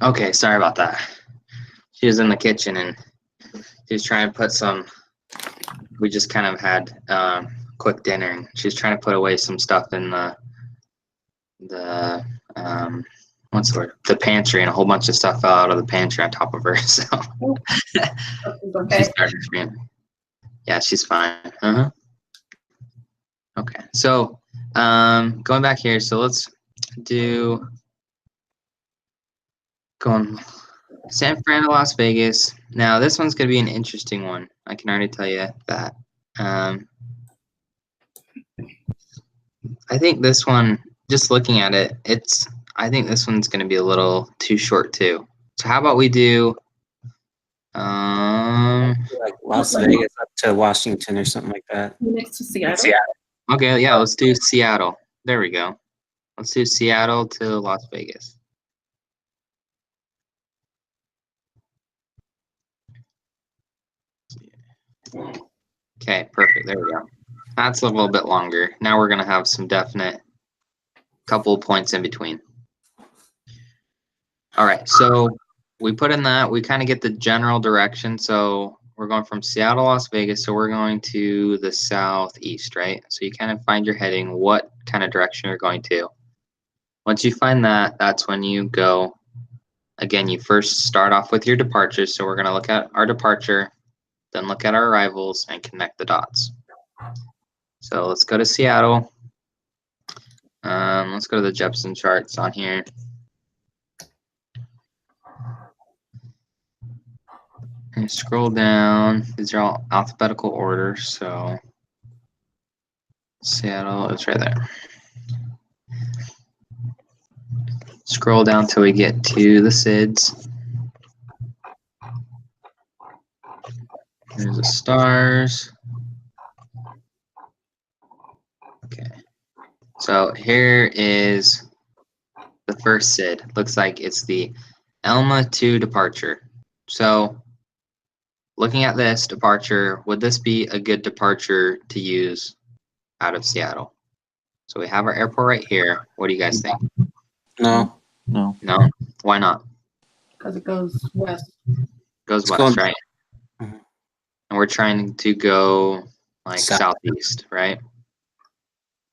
Okay, sorry about that. She was in the kitchen and she was trying to put some. We just kind of had quick dinner, and she was trying to put away some stuff in the what's the word? The pantry, and a whole bunch of stuff fell out of the pantry on top of her. So Okay. she started screaming. Yeah, she's fine. Okay, so going back here, so let's do going San Fran to Las Vegas. Now this one's gonna be an interesting one. I can already tell you that. I think this one, just looking at it, I think this one's gonna be a little too short too. So how about we do Like Las Vegas up to Washington or something like that. Next to Seattle. okay, yeah, let's do Seattle. There we go. Let's do Seattle to Las Vegas. Okay, perfect. There we go. That's a little bit longer. Now we're gonna have some definite couple of points in between. All right, so we put in that, we kind of get the general direction. So we're going from Seattle, Las Vegas, so we're going to the southeast, right? So you kind of find your heading, what kind of direction you're going to. Once you find that, that's when you go. Again, you first start off with your departures. So we're going to look at our departure, then look at our arrivals and connect the dots. So let's go to Seattle. Let's go to the Jeppesen charts on here. And scroll down. These are all alphabetical order. So Seattle is right there. Scroll down till we get to the SIDS. There's the stars. Okay. So here is the first SID. Looks like it's the Elma 2 departure. So looking at this departure, would this be a good departure to use out of Seattle? So we have our airport right here. What do you guys think? No. No. No? Why not? Because it goes west. Goes It's west, going- right? Mhm. And we're trying to go like South. southeast, right?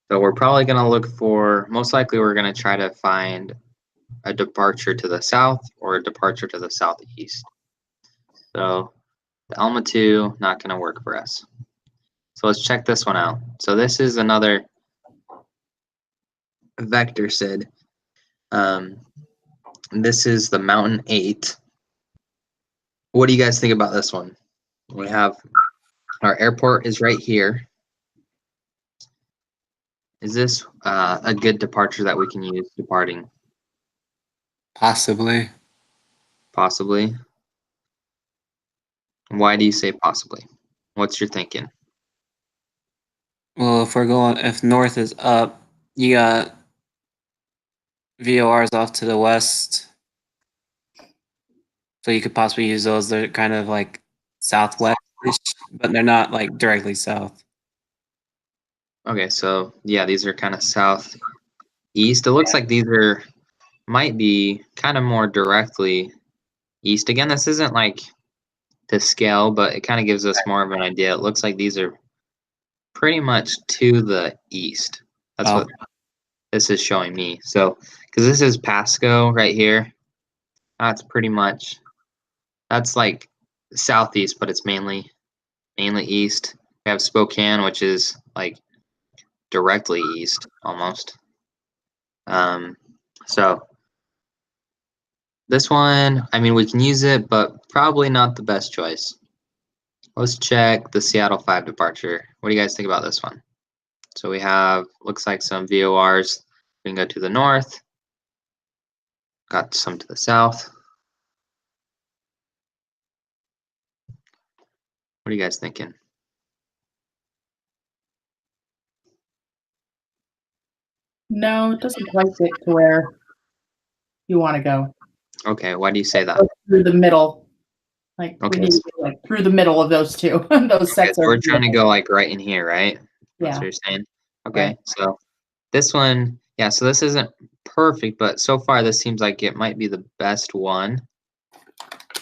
So we're probably going to look for, most likely we're going to try to find a departure to the south or a departure to the southeast. So the Elma 2, not going to work for us. So let's check this one out. So this is another vector SID. This is the Mountain 8. What do you guys think about this one? We have our airport is right here. Is this a good departure that we can use departing? Possibly. Possibly. Why do you say possibly? What's your thinking? Well, if north is up, you got VORs off to the west. So you could possibly use those. They're kind of like southwest, but they're not like directly south. Okay, so yeah, these are kind of southeast. It looks like these might be kind of more directly east. Again, this isn't like to scale, but it kind of gives us more of an idea. It looks like these are pretty much to the east. That's what this is showing me. So, because this is Pasco right here, that's pretty much, that's like southeast, but it's mainly east. We have Spokane, which is like directly east almost. So this one, I mean, we can use it, but probably not the best choice. Let's check the Seattle 5 departure. What do you guys think about this one? So we have, looks like some VORs. We can go to the north. Got some to the south. What are you guys thinking? No, it doesn't quite get to where you want to go. Okay, why do you say that? Go through the middle. Like Okay. we need to go like through the middle of those two. Those Okay, sets so are. we're trying to go like right in here, right? That's Yeah. what you're saying? Okay, Right. so this one, yeah, so this isn't perfect, but so far this seems like it might be the best one.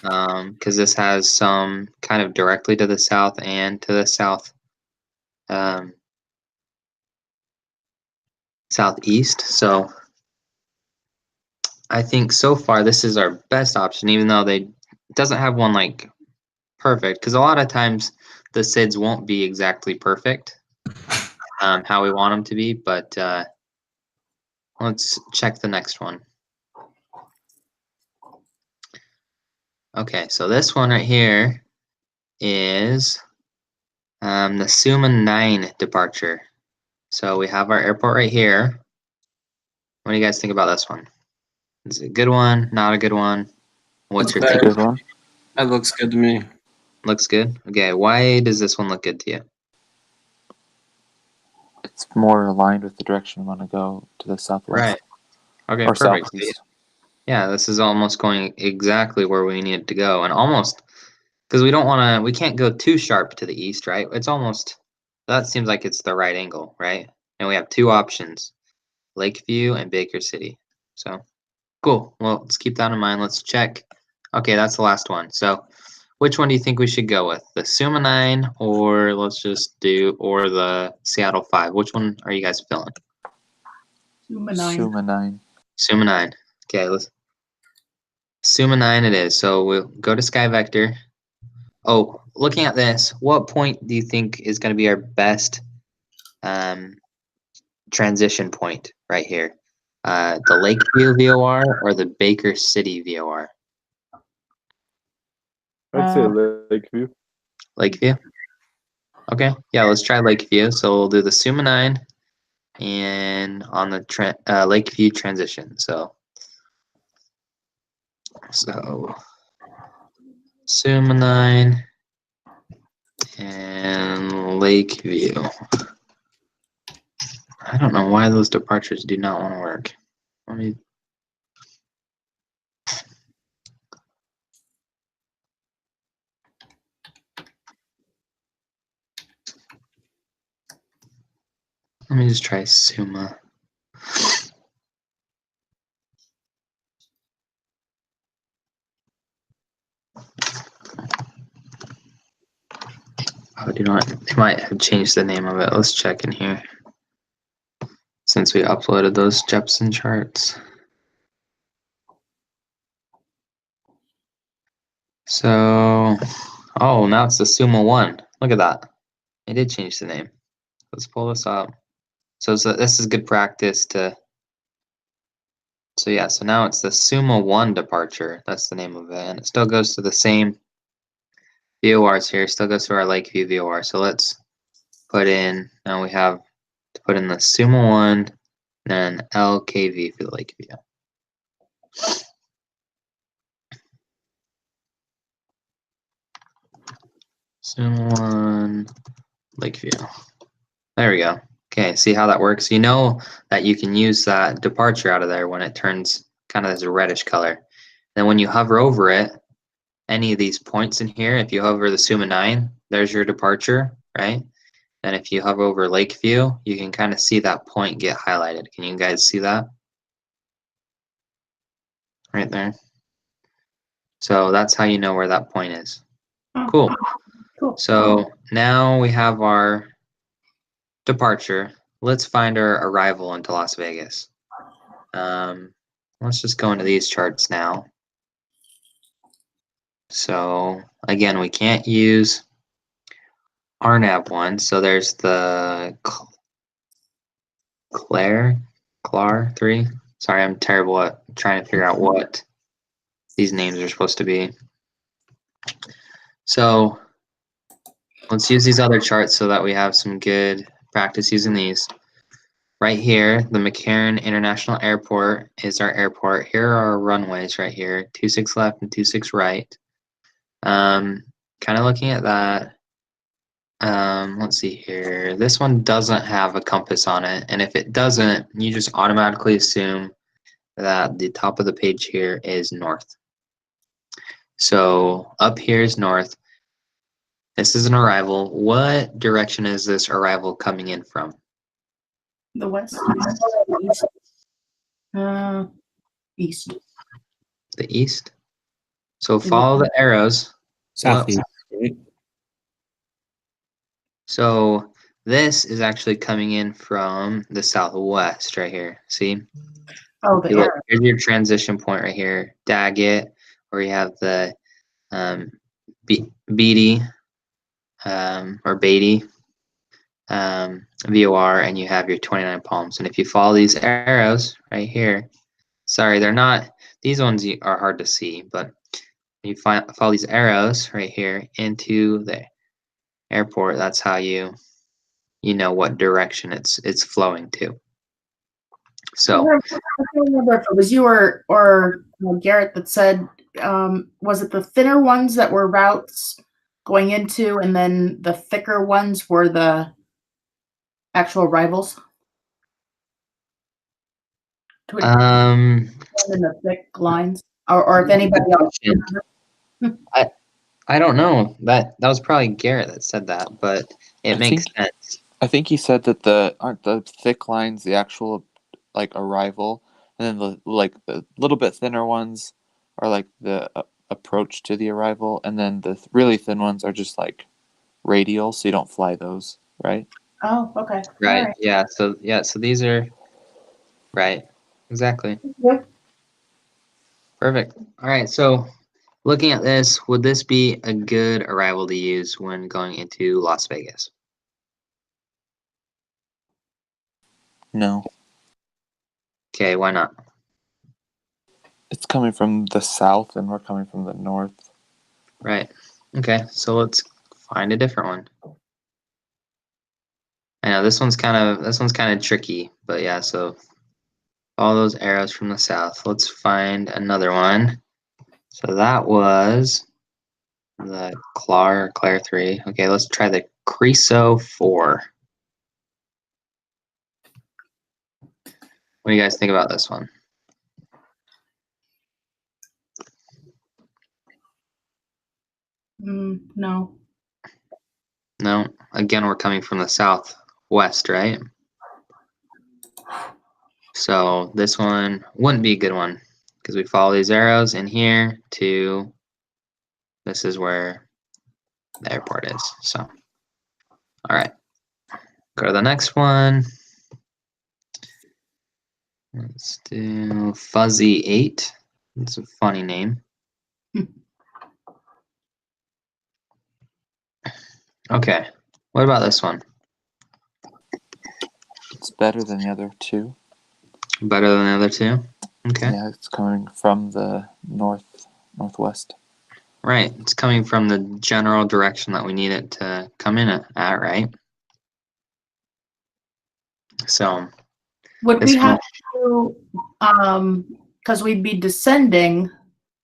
Because this has some kind of directly to the south and to the south, southeast. So I think so far this is our best option, even though it doesn't have one like perfect. Because a lot of times the SIDs won't be exactly perfect, how we want them to be. But let's check the next one. Okay, so this one right here is the Suma 9 departure. So we have our airport right here. What do you guys think about this one? Is it a good one? Not a good one? What's your It's take? better. Good one. That looks good to me. Looks good? Okay, why does this one look good to you? It's more aligned with the direction we want to go to the southwest. Okay, Or perfect. southeast. Yeah, this is almost going exactly where we need it to go. And almost, because we can't go too sharp to the east, right? It's almost, that seems like it's the right angle, right? And we have two options. Lakeview, and Baker City. So cool. Well, let's keep that in mind. Let's check. Okay, that's the last one. So which one do you think we should go with? The SUMA 9 or or the Seattle 5? Which one are you guys feeling? SUMA 9. SUMA 9. SUMA 9. Okay, let's SUMA 9 it is. So we'll go to Sky Vector. Oh, looking at this, what point do you think is going to be our best transition point right here? The Lakeview VOR or the Baker City VOR? I'd say Lakeview. Lakeview? Okay, yeah, let's try Lakeview. So we'll do the SUMA 9 and on the Lakeview transition. So SUMA 9 and Lakeview. I don't know why those departures do not want to work. Let me. Let me just try SUMA. Oh, do not. They might have changed the name of it. Let's check in here. Since we uploaded those Jepson charts. So, oh, now it's the SUMA 1. Look at that. They did change the name. Let's pull this up. So this is good practice to. So yeah, so now it's the SUMA 1 departure. That's the name of it. And it still goes to the same VORs here. Still goes to our Lakeview VOR. So let's put in, now we have to put in the SUMA 1 and then LKV for the Lakeview. SUMA 1, Lakeview. There we go. Okay, see how that works? You know that you can use that departure out of there when it turns kind of as a reddish color. Then when you hover over it, any of these points in here, if you hover the SUMA 9, there's your departure, right? And if you hover over Lakeview, you can kind of see that point get highlighted. Can you guys see that? Right there. So that's how you know where that point is. Cool. So now we have our departure. Let's find our arrival into Las Vegas. Let's just go into these charts now. So again, we can't use RNAV 1. So there's the CLAR 3. Sorry, I'm terrible at trying to figure out what these names are supposed to be. So let's use these other charts so that we have some good practice using these. Right here, the McCarran International Airport is our airport. Here are our runways right here, 26 left and 26 right. Kind of looking at that. Let's see here. This one doesn't have a compass on it. And if it doesn't, you just automatically assume that the top of the page here is north. So up here is north. This is an arrival. What direction is this arrival coming in from? The west. East. The east. So follow the arrows. Southeast. Right? So this is actually coming in from the southwest right here. See? Oh, the arrow. Here's your transition point right here. Daggett, where you have the Beatty or Beatty VOR, and you have your 29 Palms. And if you follow these arrows right here, sorry, they're not, these ones are hard to see, but you follow these arrows right here into the airport. That's how you know what direction it's flowing to. So I don't remember if it was you or Garrett that said, was it the thinner ones that were routes going into, and then the thicker ones were the actual arrivals? In the thick lines, or if anybody else. I don't know. That was probably Garrett that said that, but it makes sense. I think he said that aren't the thick lines the actual like arrival, and then the little bit thinner ones are like the approach to the arrival, and then the really thin ones are just like radial, so you don't fly those, right? Oh, okay. Right. All right. Yeah. So these are right. Exactly. Yep. Perfect. All right. So looking at this, would this be a good arrival to use when going into Las Vegas? No, Okay. Why not? it's coming from the south, and we're coming from the north. Right. Okay. So let's find a different one. I know this one's kind of tricky, but yeah. So all those arrows from the south. Let's find another one. So that was the Claire 3. Okay, let's try the Creso 4. What do you guys think about this one? No. No? Again, we're coming from the southwest, right? So this one wouldn't be a good one because we follow these arrows in here to this is where the airport is. So, all right. Go to the next one. Let's do Fuzzy 8. It's a funny name. Okay. What about this one? It's better than the other two. Better than the other two? Okay. Yeah, it's coming from the northwest. Right. It's coming from the general direction that we need it to come in at, right? So Would this we one, have to, because we'd be descending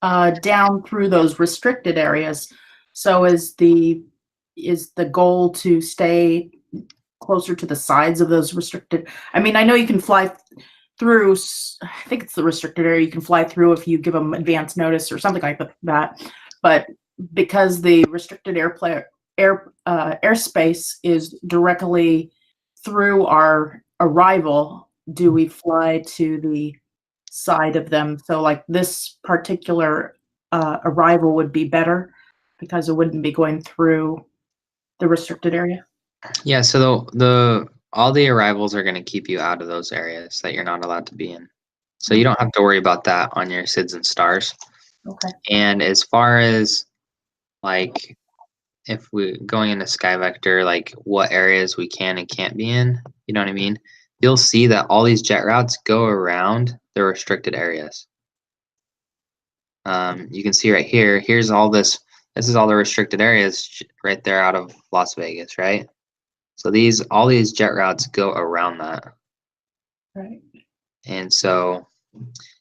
down through those restricted areas. So is the goal to stay closer to the sides of those restricted? I mean, I know you can fly through. I think it's the restricted area you can fly through if you give them advance notice or something like that. But because the restricted airspace is directly through our arrival, do we fly to the side of them? So like this particular arrival would be better because it wouldn't be going through the restricted area. yeah, so the all the arrivals are going to keep you out of those areas that you're not allowed to be in. So you don't have to worry about that on your SIDS and stars. Okay. And as far as like if we're going into SkyVector, like what areas we can and can't be in, you know what I mean? You'll see that all these jet routes go around the restricted areas. You can see right here, here's all this is all the restricted areas right there out of Las Vegas, right? So all these jet routes go around that. Right. And so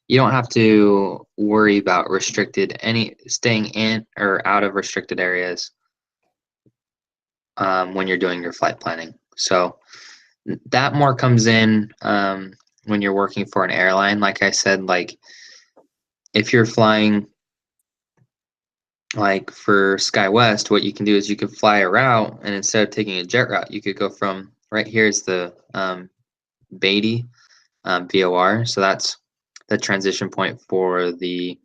you don't have to worry about staying in or out of restricted areas when you're doing your flight planning. So that more comes in when you're working for an airline. Like I said, like if you're flying like for SkyWest, what you can do is you can fly a route, and instead of taking a jet route, you could go from right here's the Beatty VOR. So that's the transition point for the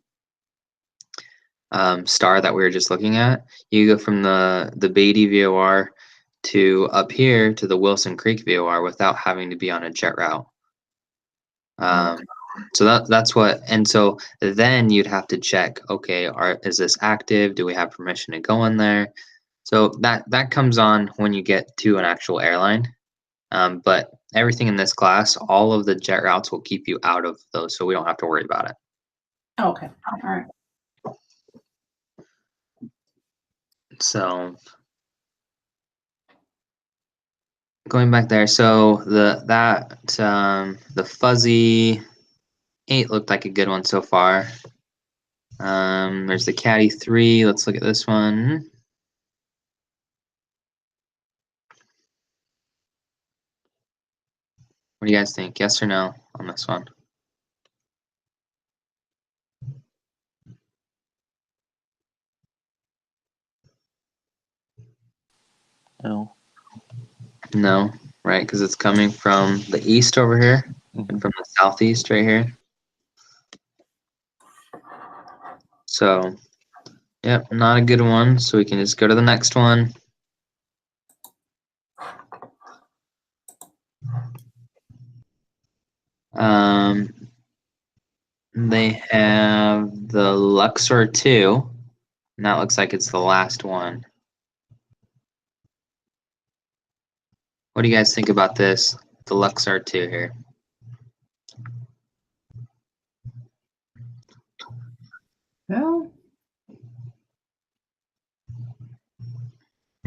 star that we were just looking at. You go from the Beatty VOR to up here to the Wilson Creek VOR without having to be on a jet route. So that's what, and so then you'd have to check, okay, is this active? Do we have permission to go in there? So that comes on when you get to an actual airline. But everything in this class, all of the jet routes will keep you out of those, so we don't have to worry about it. Okay. All right. So going back there, so the Fuzzy 8 looked like a good one so far. There's the Caddy 3. Let's look at this one. What do you guys think? Yes or no on this one? No. No, right? Because it's coming from the east over here. and from the southeast right here. So, yep, not a good one. So we can just go to the next one. They have the Luxor 2, and that looks like it's the last one. What do you guys think about this? The Luxor 2 here. Well,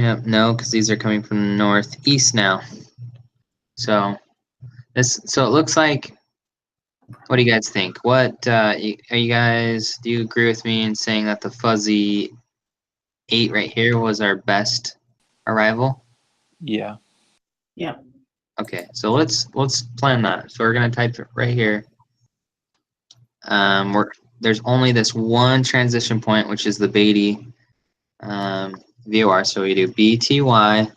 Yep, no, because these are coming from the northeast now. So it looks like. What do you guys think? What are you guys? Do you agree with me in saying that the fuzzy 8 right here was our best arrival? Yeah. yeah. Okay, so let's plan that. So we're gonna type it right here. There's only this one transition point, which is the Beatty VOR. So we do BTY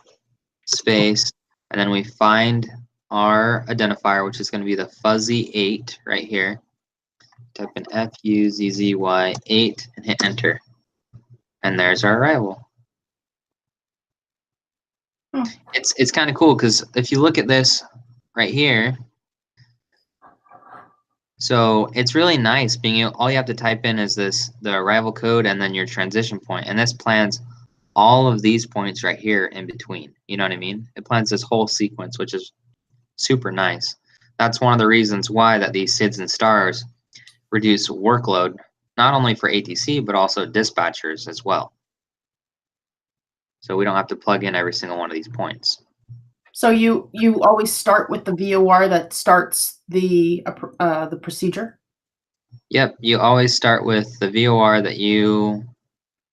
space, and then we find our identifier, which is going to be the fuzzy 8 right here. Type in FUZZY 8 and hit enter. And there's our arrival. Oh. It's kind of cool because if you look at this right here, so it's really nice being all you have to type in is the arrival code and then your transition point, and this plans all of these points right here in between. You know what I mean? It plans this whole sequence, which is super nice. That's one of the reasons why that these SIDS and stars reduce workload, not only for ATC, but also dispatchers as well. So we don't have to plug in every single one of these points. So you always start with the VOR that starts the procedure? Yep, you always start with the VOR that you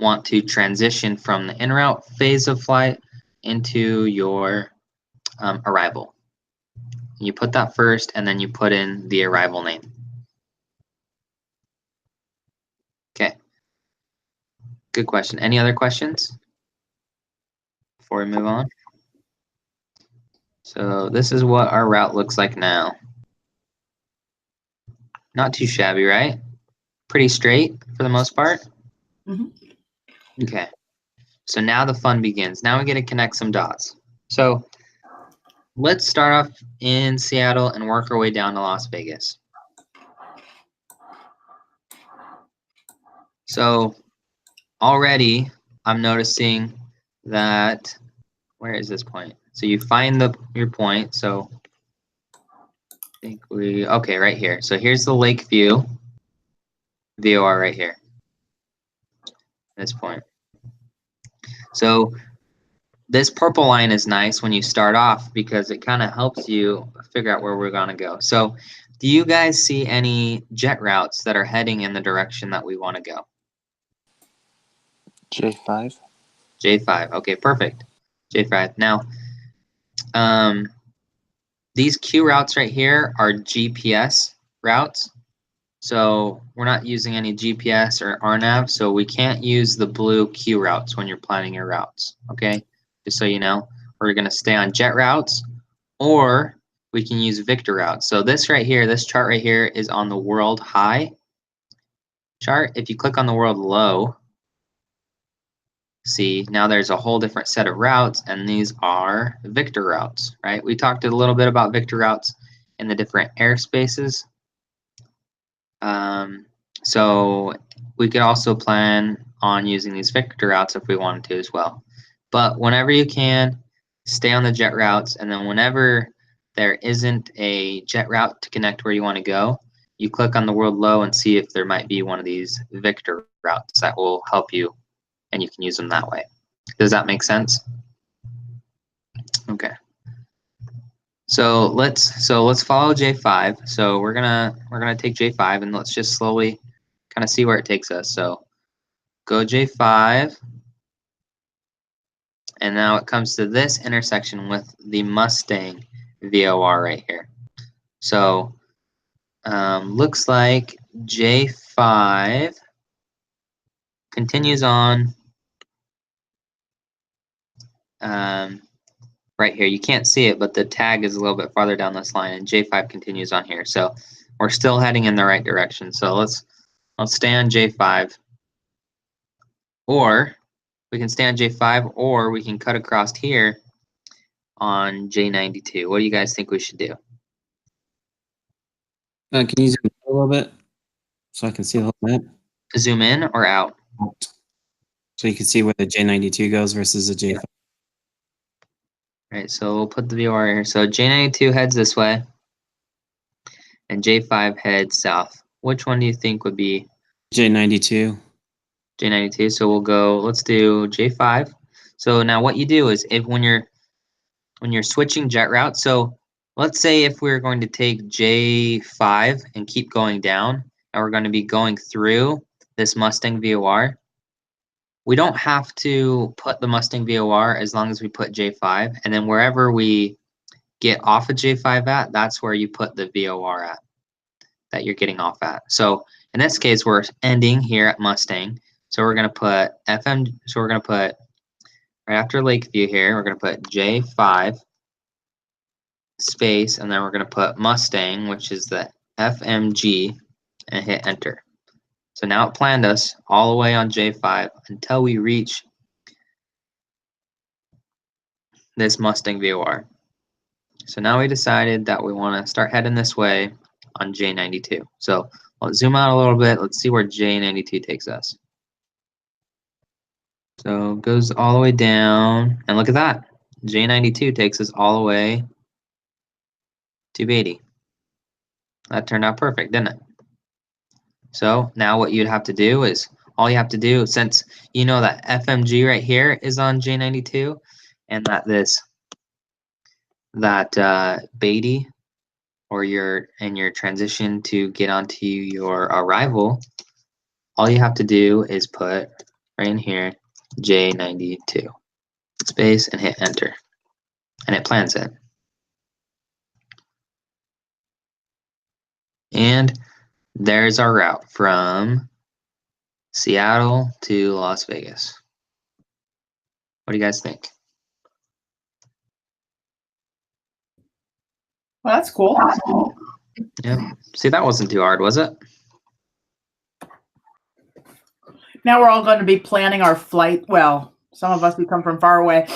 want to transition from the en route phase of flight into your arrival. You put that first, and then you put in the arrival name. Okay. Good question. Any other questions before we move on? So this is what our route looks like now. Not too shabby, right? Pretty straight for the most part. Mm-hmm. Okay. So now the fun begins. Now we get to connect some dots. So let's start off in Seattle and work our way down to Las Vegas. So already I'm noticing that, where is this point? So you find your point. So I think okay, right here. So here's the lake view VOR right here. This point. So this purple line is nice when you start off because it kind of helps you figure out where we're going to go. So do you guys see any jet routes that are heading in the direction that we want to go? J5. J5. Okay, perfect. J5. Now, these Q routes right here are GPS routes. So we're not using any GPS or RNAV, so we can't use the blue Q routes when you're planning your routes, okay? Just so you know, we're gonna stay on jet routes, or we can use Victor routes. So this right here, this chart right here is on the world high chart. If you click on the world low, see, now there's a whole different set of routes, and these are Victor routes, right? We talked a little bit about Victor routes in the different airspaces. So we could also plan on using these Victor routes if we wanted to as well. But whenever you can, stay on the jet routes, and then whenever there isn't a jet route to connect where you want to go, you click on the world low and see if there might be one of these Victor routes that will help you, and you can use them that way. Does that make sense? Okay. So let's follow J5. So we're gonna take J5 and let's just slowly kind of see where it takes us. So go J5, and now it comes to this intersection with the Mustang VOR right here. So looks like J5 continues on right here. You can't see it, but the tag is a little bit farther down this line, and J5 continues on here. So we're still heading in the right direction. So let's stay on J5, or we can stay on J5, or we can cut across here on J92. What do you guys think we should do? Can you zoom in a little bit so I can see the whole map? Zoom in or out? So you can see where the J92 goes versus the J5. Right, so we'll put the VOR here. So J92 heads this way, and J5 heads south. Which one do you think would be J92. J92? So we'll go, let's do J5. So now what you do is when you're switching jet route, so let's say if we're going to take J5 and keep going down, and we're going to be going through this Mustang VOR, we don't have to put the Mustang VOR as long as we put J5, and then wherever we get off of J5 at, that's where you put the VOR at, that you're getting off at. So in this case, we're ending here at Mustang. So we're going to put FM, so we're going to put, right after Lakeview here, we're going to put J5 space, and then we're going to put Mustang, which is the FMG, and hit enter. So now it planned us all the way on J5 until we reach this Mustang VOR. So now we decided that we want to start heading this way on J92. So let's zoom out a little bit. Let's see where J92 takes us. So it goes all the way down, and look at that. J92 takes us all the way to Beatty. That turned out perfect, didn't it? So now what you'd have to do is, all you have to do, since you know that FMG right here is on J92, and that Beatty, or your transition to get onto your arrival, all you have to do is put right in here J92 space and hit enter, and it plans it. And there's our route from Seattle to Las Vegas. What do you guys think? Well, that's cool. Yeah. See, that wasn't too hard, was it? Now we're all going to be planning our flight. Well, some of us who come from far away,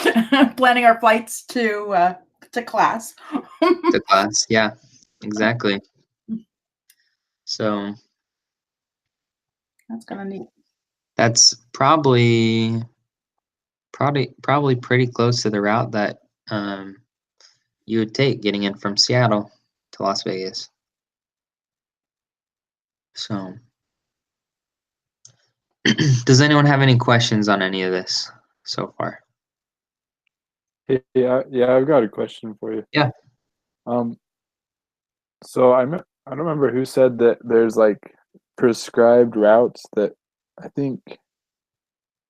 planning our flights to class. To class, yeah, exactly. So That's kind of neat. that's probably pretty close to the route that you would take getting in from Seattle to Las Vegas. So does anyone have any questions on any of this so far? Yeah, I've got a question for you. Yeah. So I don't remember who said that there's like prescribed routes that I think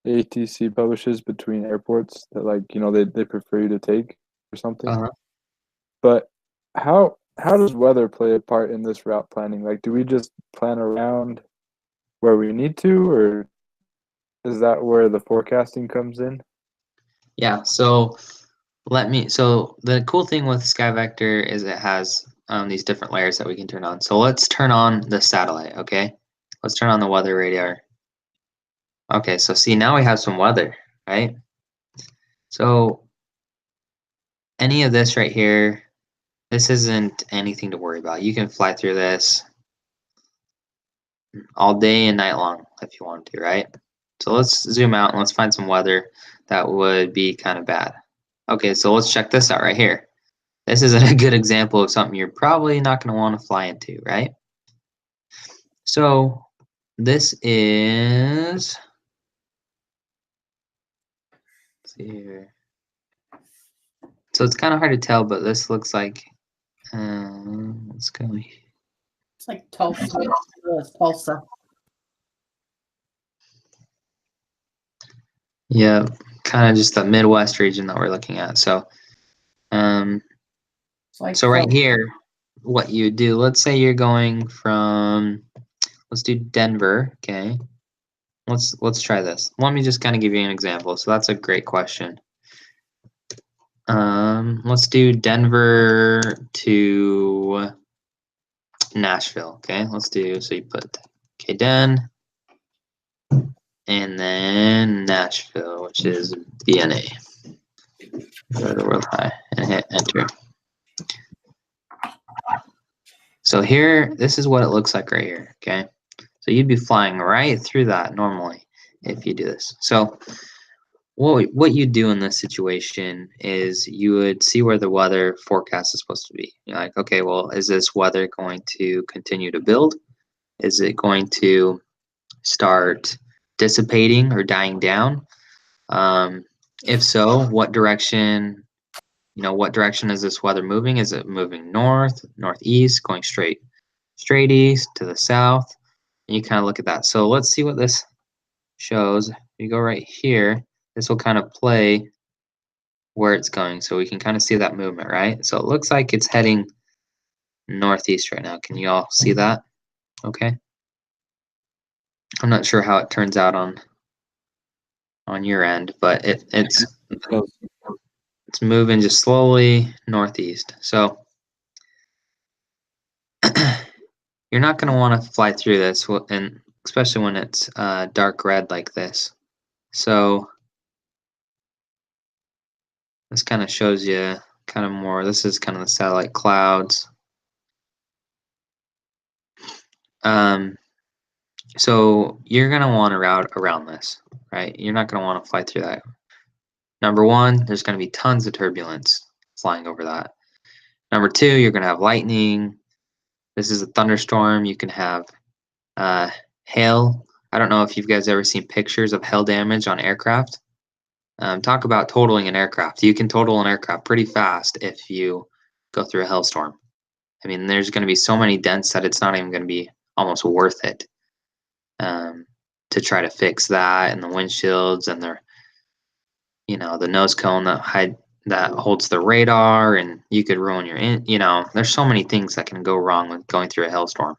the ATC publishes between airports that, like, you know, they prefer you to take or something. Uh-huh. But how does weather play a part in this route planning? Like, do we just plan around where we need to, or is that where the forecasting comes in? Yeah, so the cool thing with SkyVector is it has these different layers that we can turn on. So let's turn on the satellite, okay? Let's turn on the weather radar. Okay, so see, now we have some weather, right? So any of this right here, this isn't anything to worry about. You can fly through this all day and night long if you want to, right? So let's zoom out and let's find some weather that would be kind of bad. Okay, so let's check this out right here. This is a good example of something you're probably not going to want to fly into, right? So this is, let's see here. So it's kind of hard to tell, but this looks like, let's go. It's like Tulsa. Tulsa. Yeah, kind of just the Midwest region that we're looking at. So, Like so right here, what you do, let's say you're going from, let's do Denver, okay? Let's try this. Let me just kind of give you an example. So that's a great question. Let's do Denver to Nashville. Okay, let's do, so you put KDen and then Nashville, which is VNA. Go to World High and hit enter. So here, this is what it looks like right here. Okay, so you'd be flying right through that normally if you do this. So what you do in this situation is you would see where the weather forecast is supposed to be. You're like, okay, well, is this weather going to continue to build? Is it going to start dissipating or dying down? If so, what direction? What direction is this weather moving? Is it moving north, northeast, going straight east to the south? And you kind of look at that. So let's see what this shows. If you go right here, this will kind of play where it's going. So we can kind of see that movement, right? So it looks like it's heading northeast right now. Can you all see that? Okay. I'm not sure how it turns out on your end, but it's moving just slowly northeast. So you're not going to want to fly through this, and especially when it's dark red like this. So this kind of shows you kind of more. This is kind of the satellite clouds. So you're going to want to route around this, right? You're not going to want to fly through that. Number one, there's going to be tons of turbulence flying over that. Number two, you're going to have lightning. This is a thunderstorm. You can have hail. I don't know if you guys ever seen pictures of hail damage on aircraft. Talk about totaling an aircraft. You can total an aircraft pretty fast if you go through a hailstorm. I mean, there's going to be so many dents that it's not even going to be almost worth it to try to fix that, and the windshields and the nose cone that holds the radar, and you could ruin your there's so many things that can go wrong with going through a hailstorm.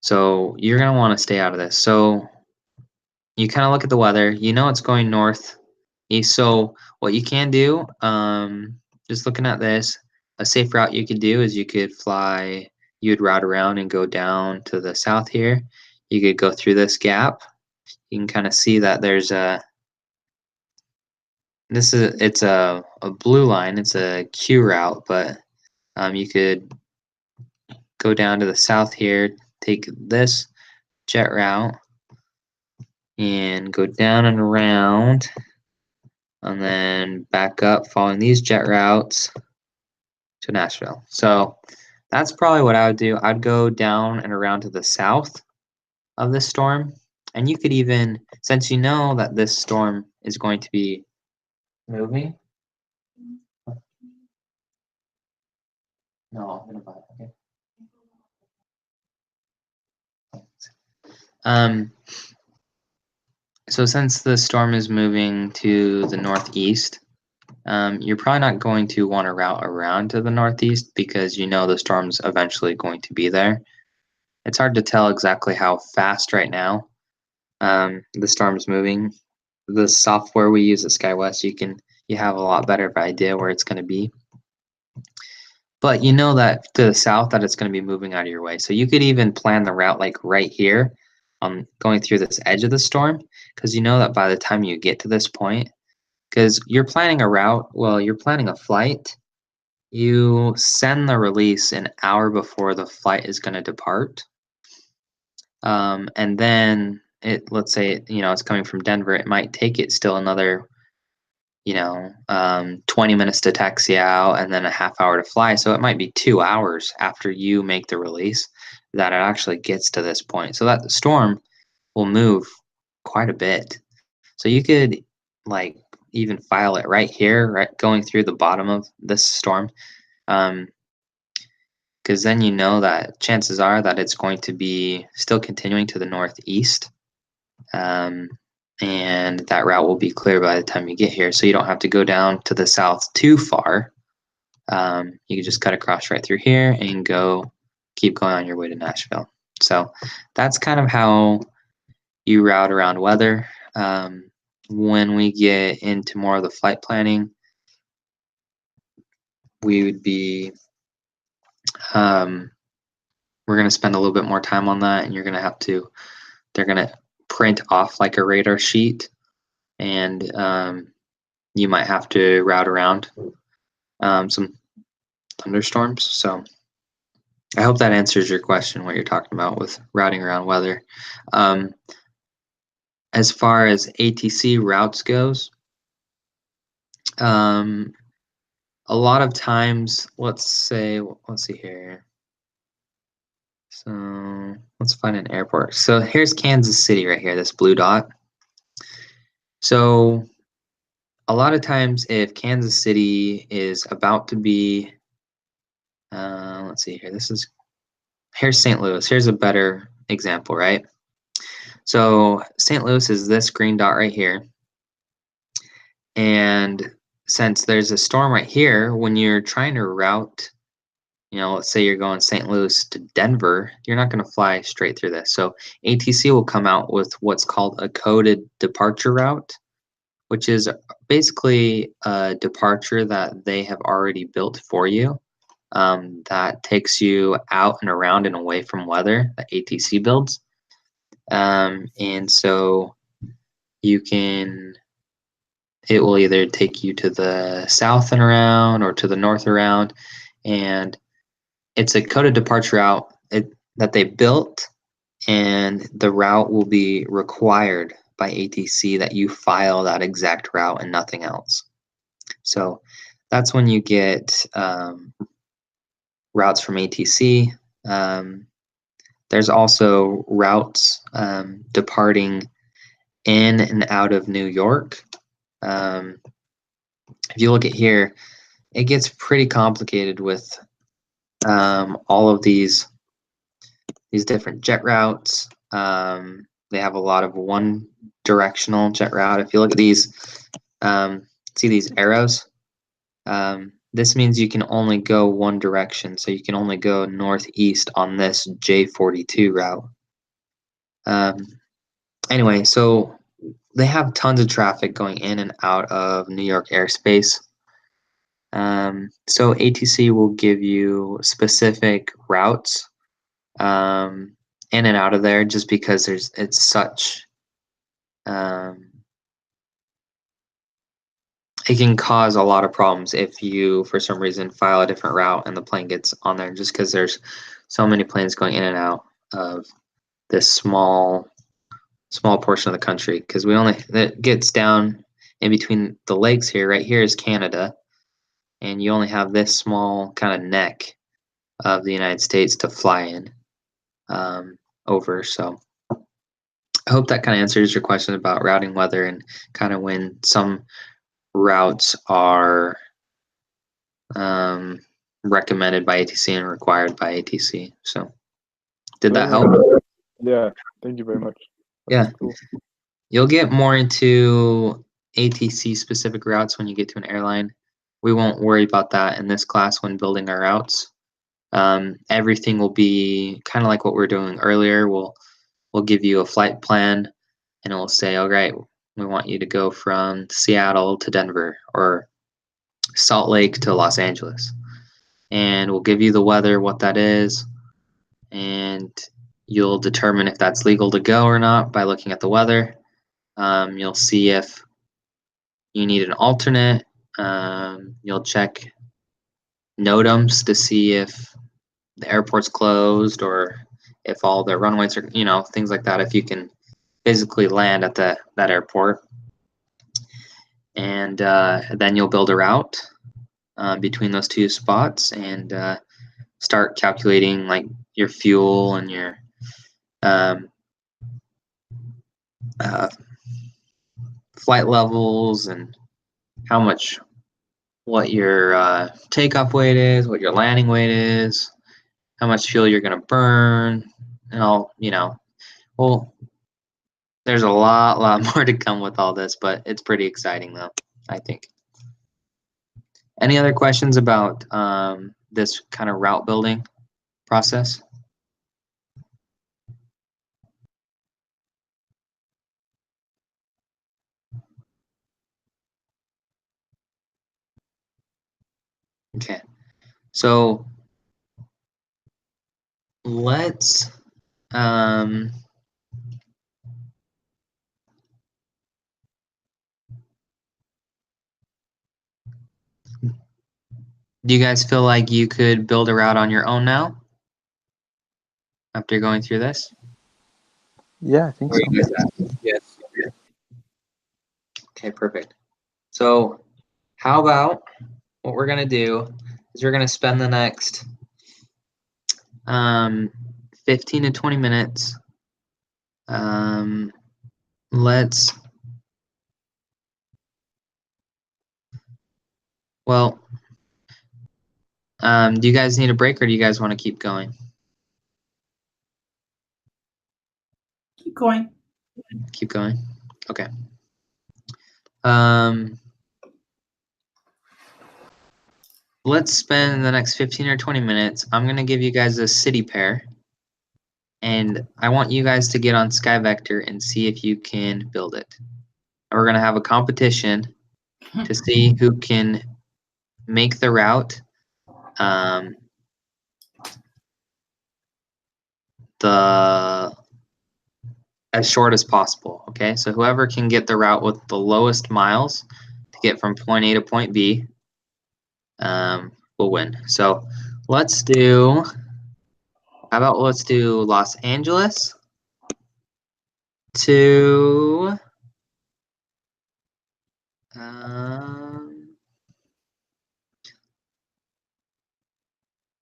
So you're going to want to stay out of this. So you kind of look at the weather, it's going north east. So what you can do, just looking at this, a safe route you could do is you'd route around and go down to the south here. You could go through this gap. You can kind of see that there's it's a blue line. It's a Q route, but you could go down to the south here, take this jet route, and go down and around, and then back up following these jet routes to Nashville. So that's probably what I would do. I'd go down and around to the south of this storm. And you could even, since you know that this storm is going to be moving. No, I'm gonna buy it. Okay. So since the storm is moving to the northeast, you're probably not going to want to route around to the northeast because the storm's eventually going to be there. It's hard to tell exactly how fast right now the storm's moving. The software we use at SkyWest, you have a lot better of an idea where it's going to be. But you know that to the south that it's going to be moving out of your way. So you could even plan the route like right here, going through this edge of the storm, because you know that by the time you get to this point, because you're planning a route, you're planning a flight, you send the release an hour before the flight is going to depart. And then let's say, it's coming from Denver, it might take it still another, 20 minutes to taxi out and then a half hour to fly. So it might be 2 hours after you make the release that it actually gets to this point. So that the storm will move quite a bit. So you could even file it right here, right going through the bottom of this storm. Because then that chances are that it's going to be still continuing to the northeast. And that route will be clear by the time you get here. So you don't have to go down to the south too far. You can just cut across right through here and keep going on your way to Nashville. So that's kind of how you route around weather. when we get into more of the flight planning, we would be we're going to spend a little bit more time on that, and you're going to have to, they're going to print off like a radar sheet, and you might have to route around some thunderstorms. So I hope that answers your question, what you're talking about with routing around weather. As far as ATC routes goes, a lot of times, let's see here. So let's find an airport. So here's Kansas City right here, this blue dot. So a lot of times if Kansas City is about to be, let's see here, here's St. Louis. Here's a better example, right? So St. Louis is this green dot right here. And since there's a storm right here, when you're trying to route, let's say you're going St. Louis to Denver, you're not going to fly straight through this. So ATC will come out with what's called a coded departure route, which is basically a departure that they have already built for you, that takes you out and around and away from weather that ATC builds. And so it will either take you to the south and around or to the north around, and it's a coded departure route that they built, and the route will be required by ATC that you file that exact route and nothing else. So that's when you get routes from ATC. There's also routes departing in and out of New York. If you look at here, it gets pretty complicated with all of these different jet routes. They have a lot of one directional jet route. If you look at these, see these arrows? This means you can only go one direction. So you can only go northeast on this J42 route. Anyway, so they have tons of traffic going in and out of New York airspace. So ATC will give you specific routes in and out of there, just because it's such it can cause a lot of problems if you for some reason file a different route and the plane gets on there, just because there's so many planes going in and out of this small portion of the country, because it gets down in between the lakes here. Right here is Canada, and you only have this small kind of neck of the United States to fly in over. So I hope that kind of answers your question about routing weather and kind of when some routes are recommended by ATC and required by ATC. So did that help? Yeah, thank you very much. Yeah. Cool. You'll get more into ATC specific routes when you get to an airline. We won't worry about that in this class when building our routes. Everything will be kind of like what we were doing earlier. We'll give you a flight plan, and it will say, all right, we want you to go from Seattle to Denver or Salt Lake to Los Angeles. And we'll give you the weather, what that is, and you'll determine if that's legal to go or not by looking at the weather. You'll see if you need an alternate. You'll check NOTAMs to see if the airport's closed or if all the runways are, things like that, if you can physically land at that airport. And then you'll build a route between those two spots and start calculating like your fuel and your flight levels and what your takeoff weight is, what your landing weight is, how much fuel you're going to burn, and all, well, there's a lot more to come with all this, but it's pretty exciting though, I think. Any other questions about this kind of route building process? Okay. So let's do you guys feel like you could build a route on your own now after going through this? Yeah, I think Where so. are you guys at? Yes. Okay, perfect. So how about what we're gonna do is we're gonna spend the next 15 to 20 minutes. Let's well, do you guys need a break or do you guys want to keep going? Keep going. Keep going. Okay. Um, let's spend the next 15 or 20 minutes. I'm going to give you guys a city pair. And I want you guys to get on SkyVector and see if you can build it. We're going to have a competition to see who can make the route the as short as possible. Okay, so whoever can get the route with the lowest miles to get from point A to point B will win. So let's do. How about let's do Los Angeles to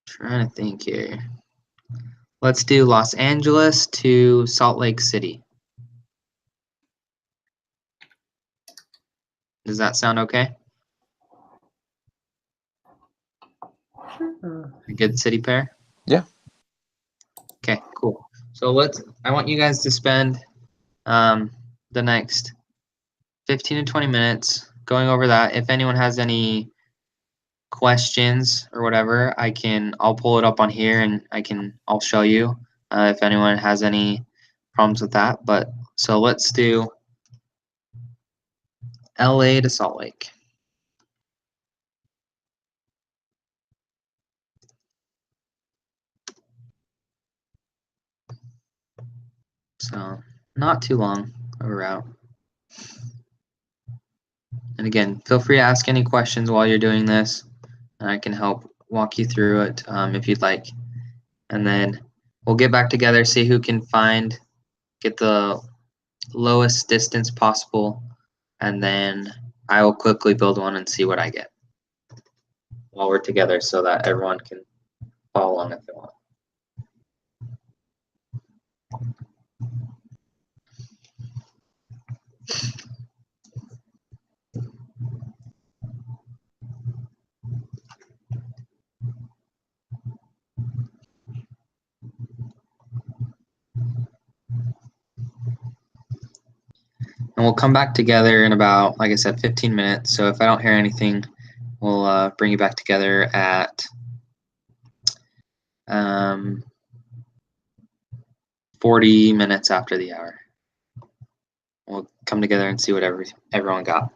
trying to think here. Let's do Los Angeles to Salt Lake City. Does that sound okay? Sure. A good city pair? Yeah. Okay, cool. So I want you guys to spend the next 15 to 20 minutes going over that. If anyone has any questions or whatever, I'll pull it up on here and I'll show you if anyone has any problems with that. But so let's do LA to Salt Lake. So not too long of a route. And again, feel free to ask any questions while you're doing this, and I can help walk you through it if you'd like. And then we'll get back together, see who can get the lowest distance possible, and then I will quickly build one and see what I get while we're together so that everyone can follow along if they want. And we'll come back together in about, like I said, 15 minutes. So if I don't hear anything, we'll bring you back together at 40 minutes after the hour. We'll come together and see what everyone got.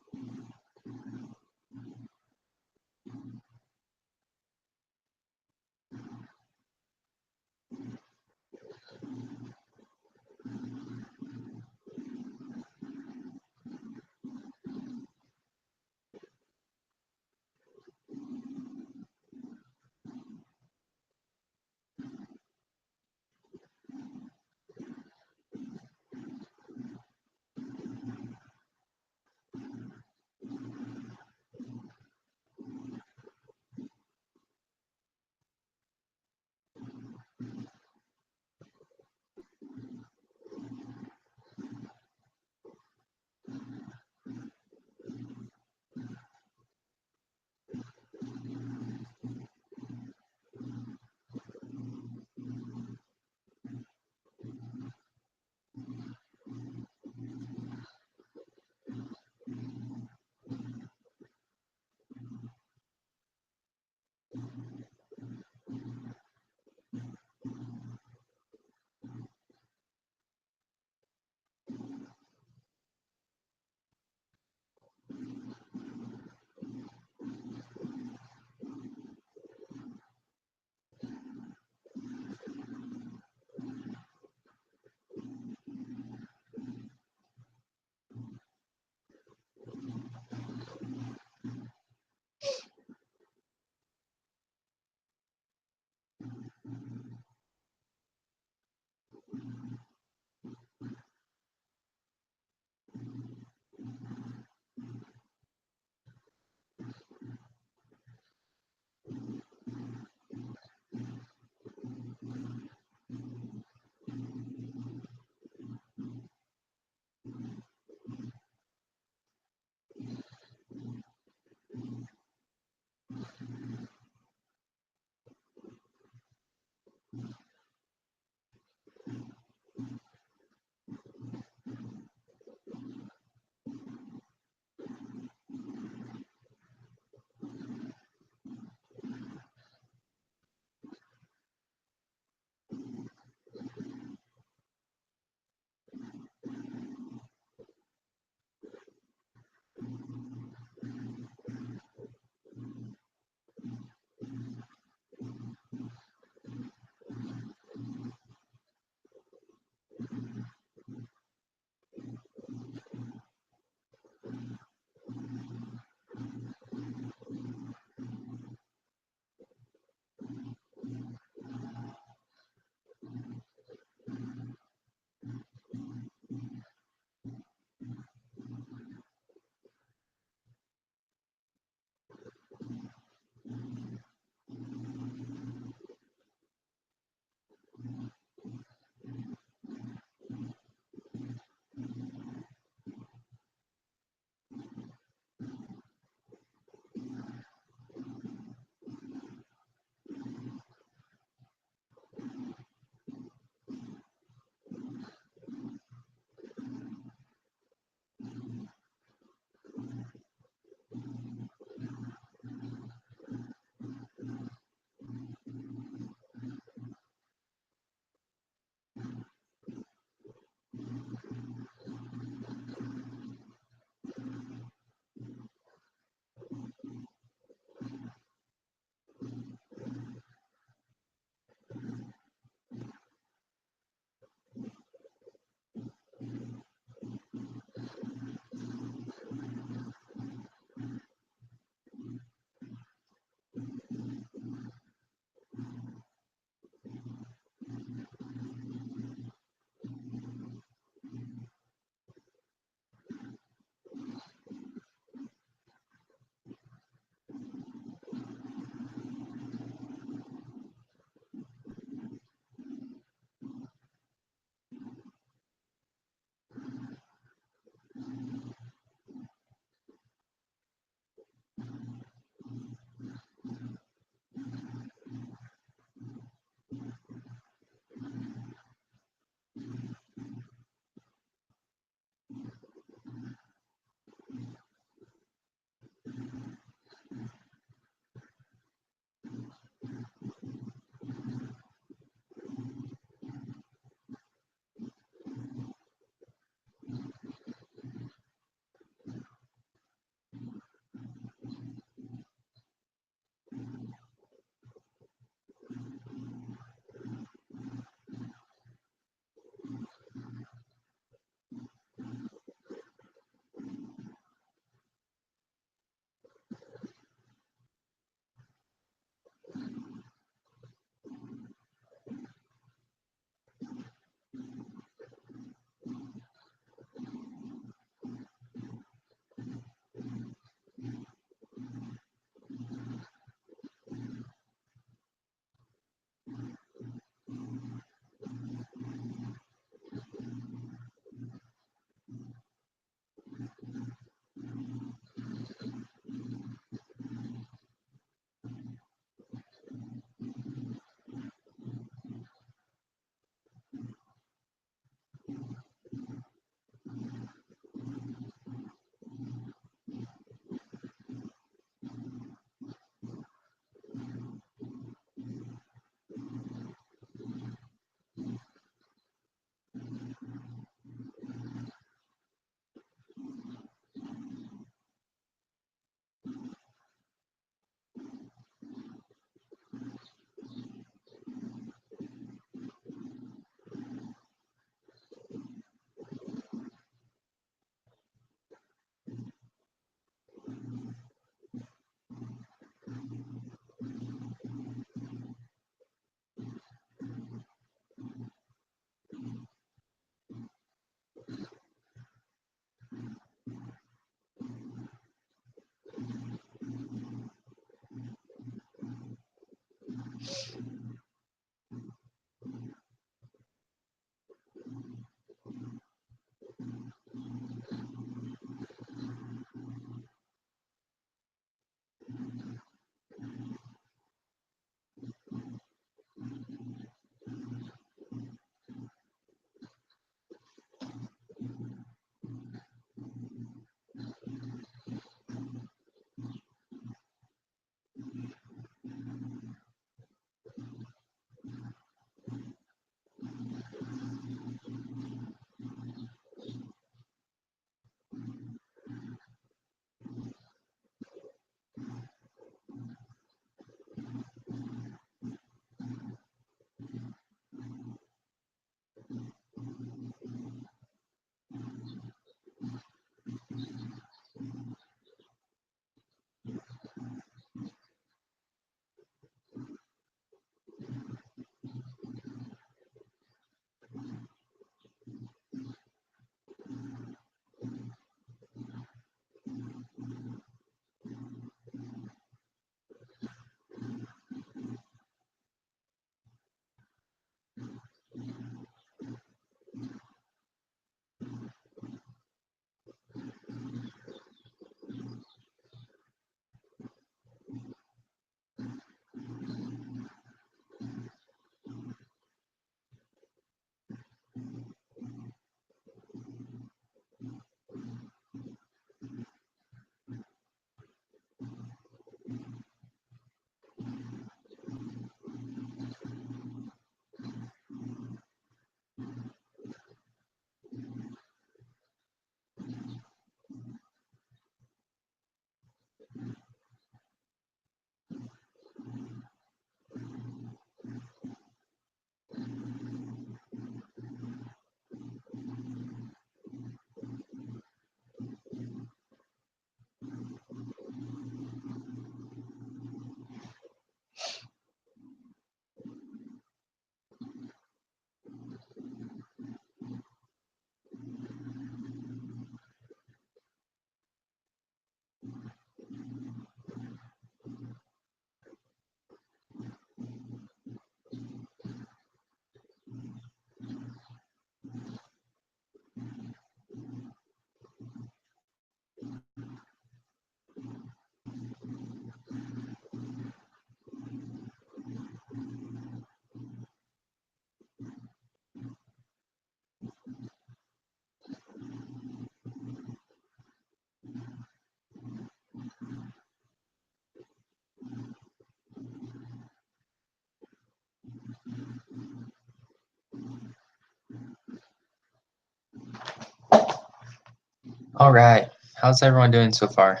All right. How's everyone doing so far?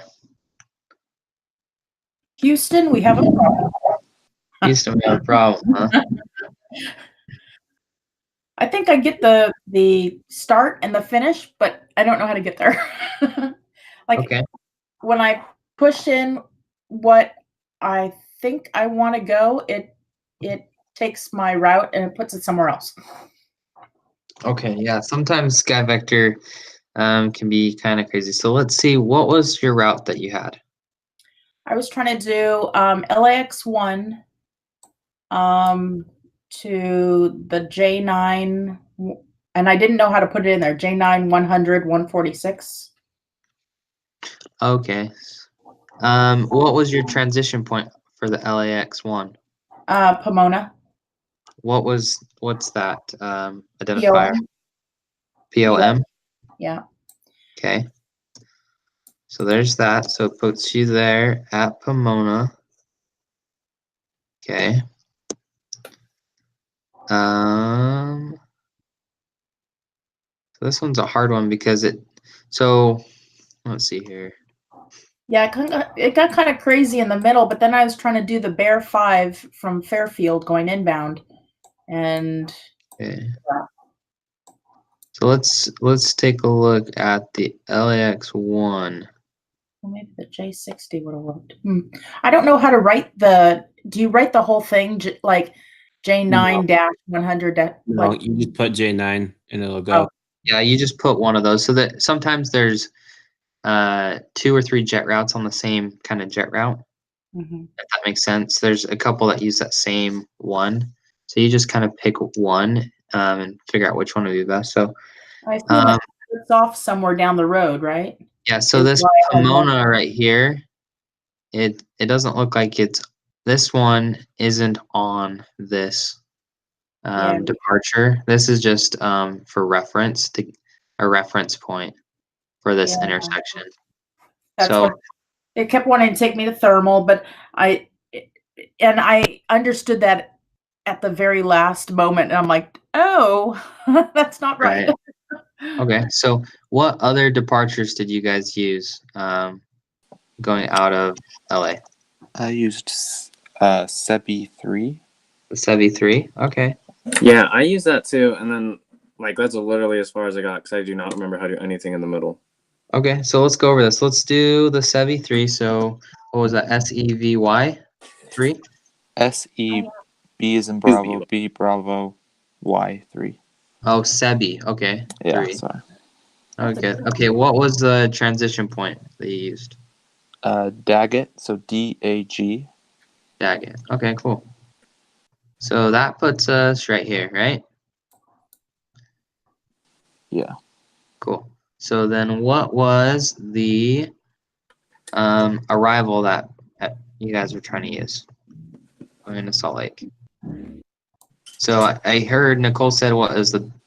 Houston, we have a problem. Houston, we have a problem, huh? I think I get the start and the finish, but I don't know how to get there. Like Okay. when I push in what I think I want to go, it takes my route and it puts it somewhere else. Okay. Yeah. Sometimes SkyVector can be kind of crazy. So let's see. What was your route that you had? I was trying to do LAX1 to the J9, and I didn't know how to put it in there. J9 100 146. Okay. What was your transition point for the LAX1? Pomona. What's that identifier? POM? Yeah. Okay. So there's that. So it puts you there at Pomona. Okay. So this one's a hard one because so let's see here. Yeah, it got kind of crazy in the middle, but then I was trying to do the Bear 5 from Fairfield going inbound. And Okay. So let's take a look at the LAX1. well, maybe the J60 would have worked. I don't know how to write do you write the whole thing like J9-100? No, you just put J9 and it'll go. Oh. Yeah, you just put one of those so that sometimes there's 2 or 3 jet routes on the same kind of jet route. Mhm. If that makes sense. There's a couple that use that same one. So you just kind of pick one and figure out which one would be best. So I assume it's off somewhere down the road, right? yeah, so Is this why I had Pomona right here, it doesn't look like this one isn't on this Yeah. departure. This is just for reference, a reference point for this Yeah. intersection. That's So what it kept wanting to take me to thermal, but I understood that at the very last moment, and I'm like, oh, that's not right. Right. Okay, so what other departures did you guys use going out of LA? I used Sebi 3. The Sevi 3? Okay. Yeah, I use that too, and then like that's literally as far as I got because I do not remember how to do anything in the middle. Okay, so let's go over this. Let's do the Sevi 3. So what was that? SEVY 3? SEB is in Bravo, B Bravo, Y 3. Oh, Sebi. Okay. Yeah, 3. sorry. Okay. Okay, what was the transition point that you used? Daggett, so DAG. Daggett. Okay, cool. So that puts us right here, right? Yeah. Cool. So then what was the arrival that you guys were trying to use going to Salt Lake? So I heard Nicole said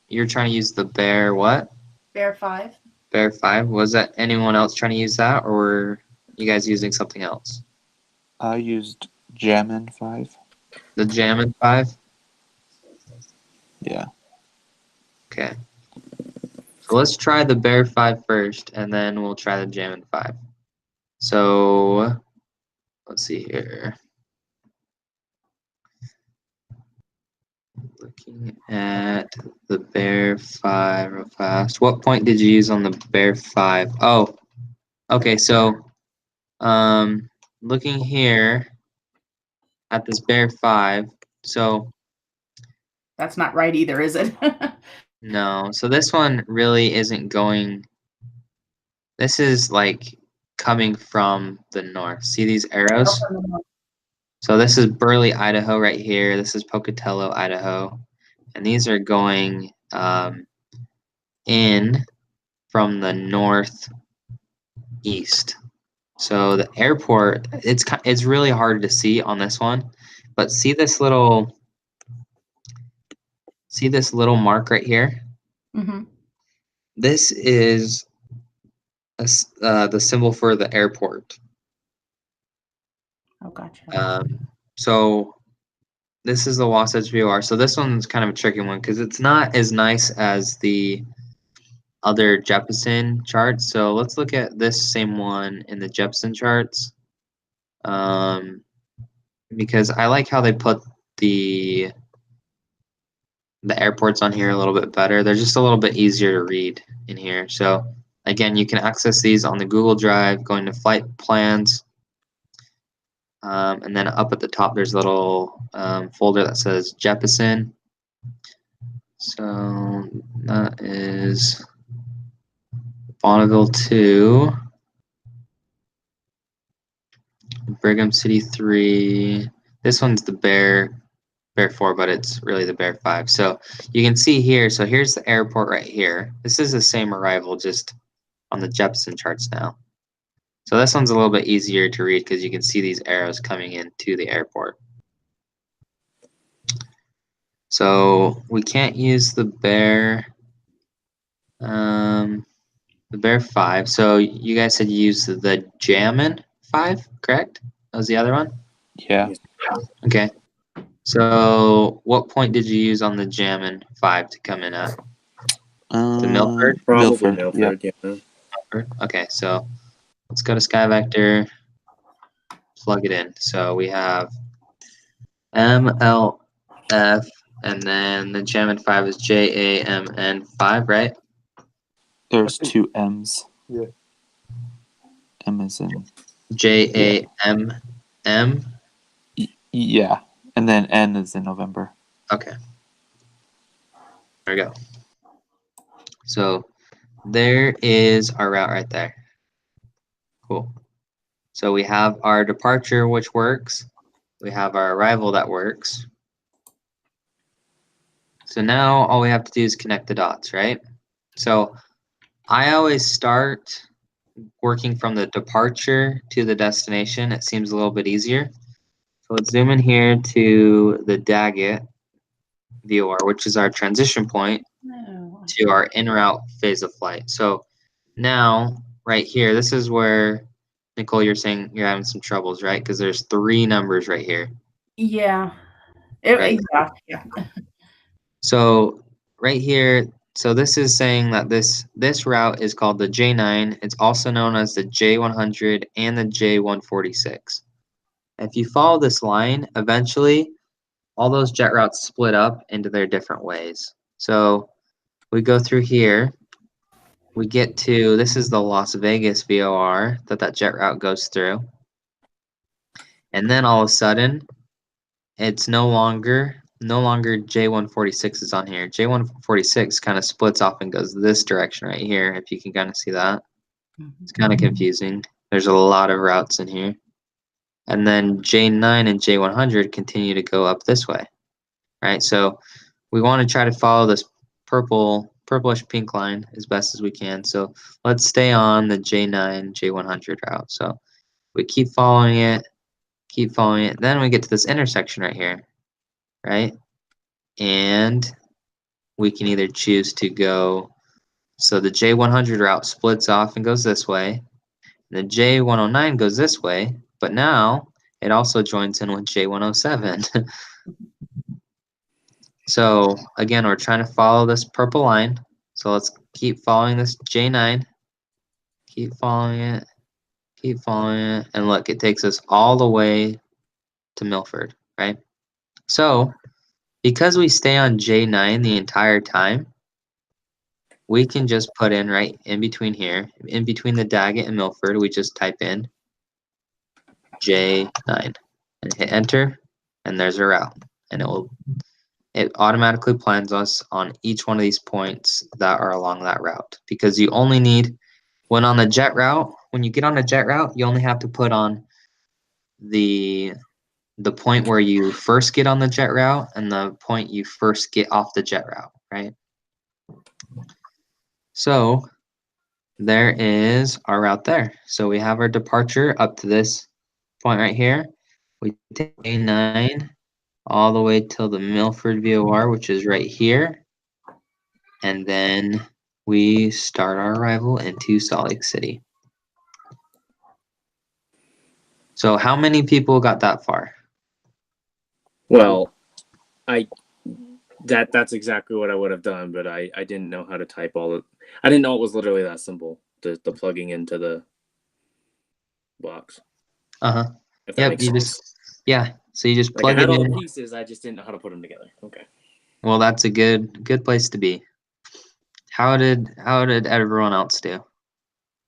you're trying to use the Bear what? Bear 5. Bear 5. Was that anyone else trying to use that, or were you guys using something else? I used Jammin 5. The Jammin 5? Yeah. Okay. So let's try the Bear 5 first, and then we'll try the Jammin 5. So let's see here. Looking at the Bear 5 real fast. What point did you use on the Bear 5? Oh, okay. So looking here at this Bear 5. So That's not right either, is it? no. So this one really isn't going. This is like coming from the north. See these arrows? So this is Burley, Idaho right here. This is Pocatello, Idaho. And these are going in from the northeast. So the airport, it's really hard to see on this one, but see this little mark right here? Mm-hmm. This is the symbol for the airport. Oh, gotcha. So this is the Wasatch VOR. So this one's kind of a tricky one because it's not as nice as the other Jeppesen charts. So let's look at this same one in the Jeppesen charts. Because I like how they put the airports on here a little bit better. They're just a little bit easier to read in here. So again, you can access these on the Google Drive, going to flight plans. And then up at the top, there's a little folder that says Jeppesen. So that is Bonneville 2, Brigham City 3. This one's the Bear 4, but it's really the Bear 5. So you can see here, so here's the airport right here. This is the same arrival, just on the Jeppesen charts now. So this one's a little bit easier to read because you can see these arrows coming into the airport. So we can't use the Bear 5. So you guys said you used the Jammin 5, correct? That was the other one? Yeah. Okay. So what point did you use on the Jammin 5 to come in at? To Milford? Probably Milford, Milford, yeah. yeah. Okay, so let's go to SkyVector, plug it in. So we have MLF, and then the Jammin 5 is JAMN 5, right? There's two M's. Yeah. M is in. JAMM? Yeah. And then N is in November. Okay. There we go. So there is our route right there. Cool. So we have our departure, which works. We have our arrival that works. So now all we have to do is connect the dots, right? So I always start working from the departure to the destination. It seems a little bit easier. So let's zoom in here to the Daggett VOR, which is our transition point to our en route phase of flight. So now, right here, this is where, Nicole, you're saying you're having some troubles, right? Because there's 3 numbers right here. Yeah. Right. Yeah. So right here, so this is saying that this route is called the J9. It's also known as the J100 and the J146. If you follow this line, eventually all those jet routes split up into their different ways. So we go through here, we get to, this is the Las Vegas VOR that jet route goes through. And then all of a sudden, it's no longer J146 is on here. J146 kind of splits off and goes this direction right here, if you can kind of see that. It's kind of confusing. There's a lot of routes in here. And then J9 and J100 continue to go up this way, right? So we want to try to follow this purplish pink line as best as we can. So let's stay on the J9, J100 route. So we keep following it. Then we get to this intersection right here, right? And we can either choose to go, so the J100 route splits off and goes this way. The J109 goes this way, but now it also joins in with J107. So again, we're trying to follow this purple line. So let's keep following this J9. Keep following it. And look, it takes us all the way to Milford, right? So because we stay on J9 the entire time, we can just put in right in between here, in between the Daggett and Milford, we just type in J9 and hit enter, and there's a route. And it automatically plans us on each one of these points that are along that route, because you only need, when on the jet route, when you get on a jet route, you only have to put on the point where you first get on the jet route and the point you first get off the jet route, right? So there is our route there. So we have our departure up to this point right here. We take A9 all the way till the Milford VOR, which is right here. And then we start our arrival into Salt Lake City. So how many people got that far? Well, That's exactly what I would have done, but I didn't know how to type all of. I didn't know it was literally that simple. The plugging into the box. Uh-huh. If that Yep, makes you sense. just so you just Like I plug had it all in. the pieces, I just didn't know how to put them together. Okay. Well, that's a good place to be. How did everyone else do?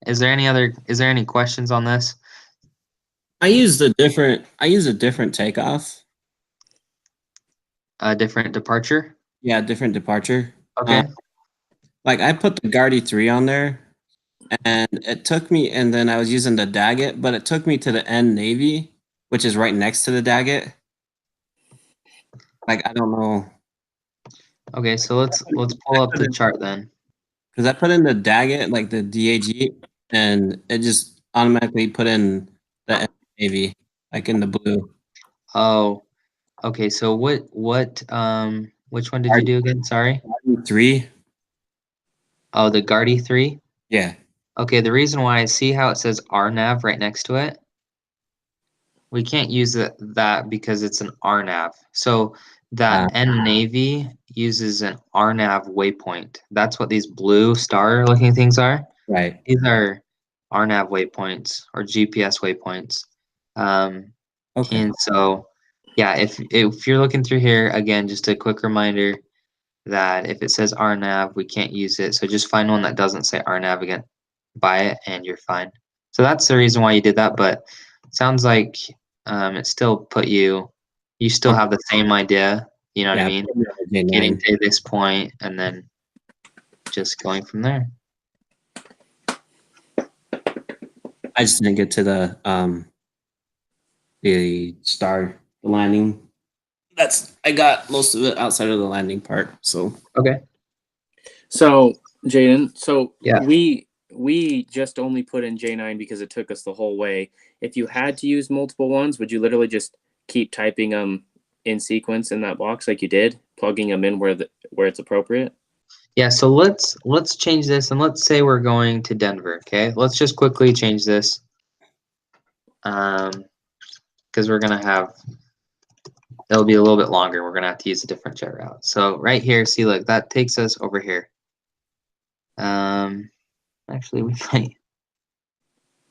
Is there any questions on this? I used a different takeoff. A different departure? Yeah, different departure. Okay. Like I put the Guardy 3 on there, and it took me, and then I was using the Daggett, but it took me to the N Navy, which is right next to the Daggett. Like I don't know, Okay, so let's pull up the chart then. because I put in the Daggett, like the DAG, and it just automatically put in the N Navy, like in the blue. Oh, okay. So which one did you do again? Sorry. Guardy 3. Oh, the Guardy 3? Yeah. Okay, the reason why I see how it says RNAV right next to it, we can't use that because it's an RNAV. So that N Navy uses an RNAV waypoint. That's what these blue star looking things are. Right. These are RNAV waypoints or GPS waypoints. Okay. And so, yeah, if you're looking through here, again, just a quick reminder that if it says RNAV, we can't use it. So just find one that doesn't say RNAV again, buy it, and you're fine. So that's the reason why you did that. But it sounds like it still put you still have the same idea. You know what I mean? Getting to this point and then just going from there. I just didn't get to the star, the landing. I got most of it outside of the landing part. So Okay. So Jaden, Yeah. we just only put in J9 because it took us the whole way. If you had to use multiple ones, would you literally just keep typing them in sequence in that box like you did, plugging them in where it's appropriate? Yeah, so let's change this and let's say we're going to Denver, okay? Let's just quickly change this. Because we're gonna have it'll be a little bit longer. We're gonna have to use a different jet route. So right here, see, look, that takes us over here. Actually, we might.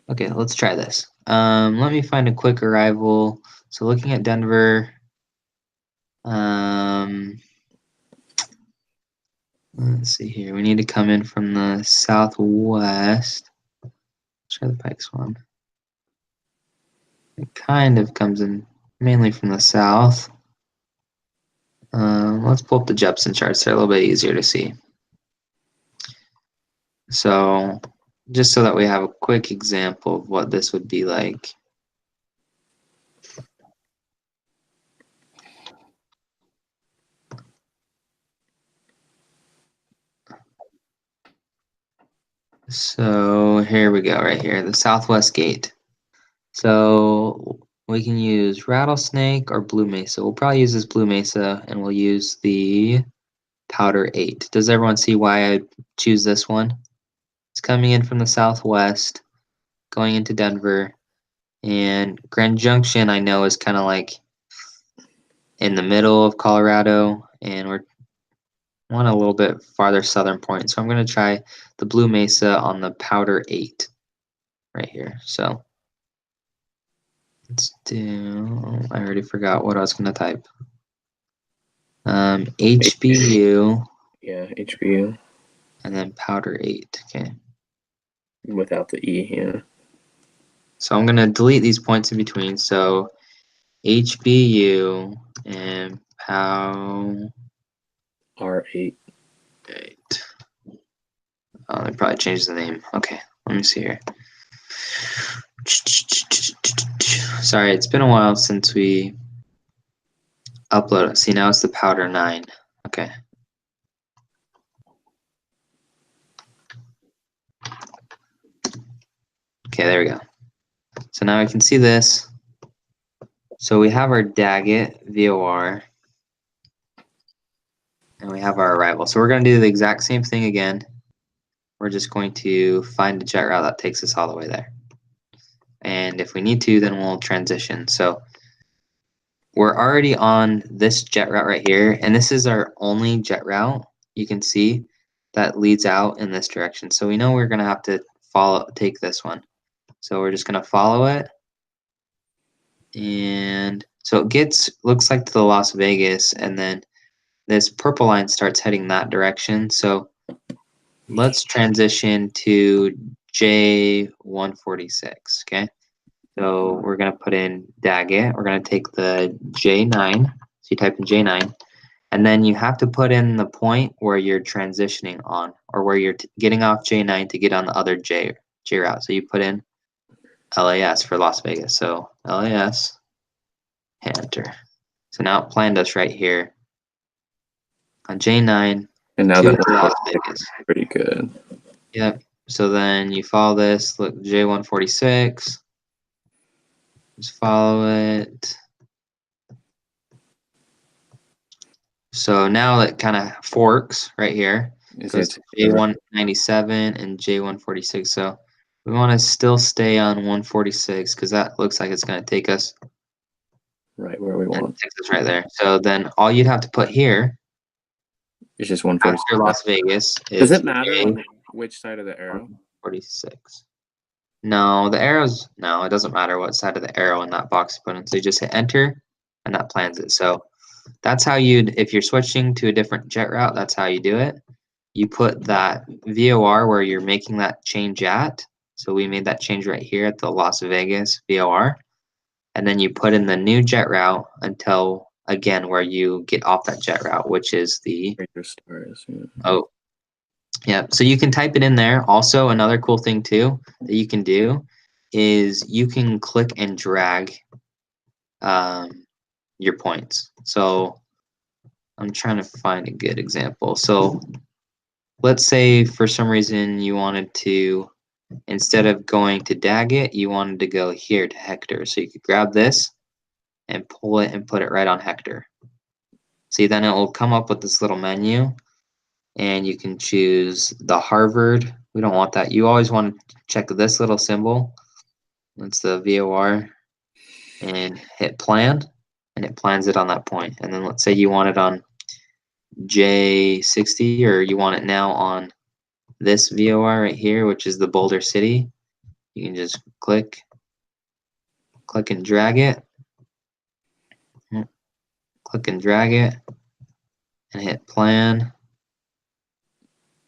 Okay, let's try this. Let me find a quick arrival. So looking at Denver, let's see here. We need to come in from the southwest. Let's try the Pikes one. It kind of comes in mainly from the south. Let's pull up the Jepson charts. They're a little bit easier to see. So just so that we have a quick example of what this would be like. So here we go, right here, the Southwest Gate. So we can use Rattlesnake or Blue Mesa. We'll probably use this Blue Mesa, and we'll use the Powder 8. Does everyone see why I choose this one? It's coming in from the southwest, going into Denver, and Grand Junction I know is kind of like in the middle of Colorado, and we're want a little bit farther southern point. So I'm going to try the Blue Mesa on the Powder 8 right here. So let's do, I already forgot what I was going to type. HBU. Yeah, HBU. And then Powder 8. Okay. Without the E, yeah. So I'm going to delete these points in between. So HBU and POW R8. 8. Oh, they probably changed the name. Okay, let me see here. Sorry, it's been a while since we uploaded. See, now it's the Powder 9. Okay. Okay, there we go. So now I can see this. So we have our Daggett VOR. And we have our arrival. So we're going to do the exact same thing again. We're just going to find a jet route that takes us all the way there. And if we need to, then we'll transition. So we're already on this jet route right here, and this is our only jet route you can see that leads out in this direction. So we know we're gonna have to take this one. So we're just gonna follow it. And so it looks like to the Las Vegas, and then this purple line starts heading that direction. So let's transition to J146, okay? So we're gonna put in Daggett. We're gonna take the J9. So you type in J9, and then you have to put in the point where you're transitioning on, or where you're getting off J9 to get on the other J route. So you put in LAS for Las Vegas. So LAS, hit enter. So now it planned us right here on J9 And now to that Las looks Vegas. pretty good. Yep. So then you follow this. Look, J146. Just follow it. So now it kind of forks right here. Goes to J197 and J146. So we want to still stay on 146 because that looks like it's going to take us right where we want. It takes us right there. So then all you'd have to put here It's just 146. after Las Vegas is Does it matter on which side of the arrow? 46. No, it doesn't matter what side of the arrow in that box you put in. So you just hit enter and that plans it. So that's how if you're switching to a different jet route, that's how you do it. You put that VOR where you're making that change at. So we made that change right here at the Las Vegas VOR. And then you put in the new jet route until, again, where you get off that jet route, which is the... Oh, yeah. So you can type it in there. Also, another cool thing, too, that you can do is you can click and drag your points. So I'm trying to find a good example. So let's say for some reason you wanted to, instead of going to Daggett, you wanted to go here to Hector. So you could grab this and pull it and put it right on Hector. See, then it will come up with this little menu and you can choose the Harvard. We don't want that. You always want to check this little symbol. That's the VOR and hit plan, and it plans it on that point. And then let's say you want it on J60, or you want it now on this VOR right here, which is the Boulder City. You can just click and drag it. Click and drag it and hit plan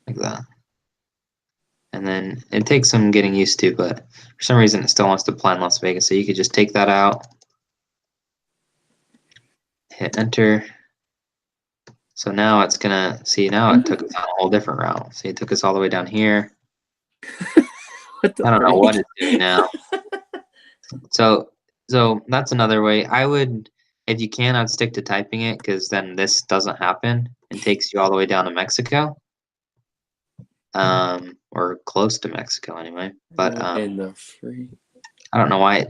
like that. And then it takes some getting used to, but for some reason it still wants to plan Las Vegas. So you could just take that out, hit enter. So now it's gonna see, now it took us on a whole different route. See, it took us all the way down here. I don't know what it's doing now. So that's another way. I would, if you can, I'd stick to typing it, because then this doesn't happen and takes you all the way down to Mexico. Or close to Mexico anyway. But in the free. I don't know why it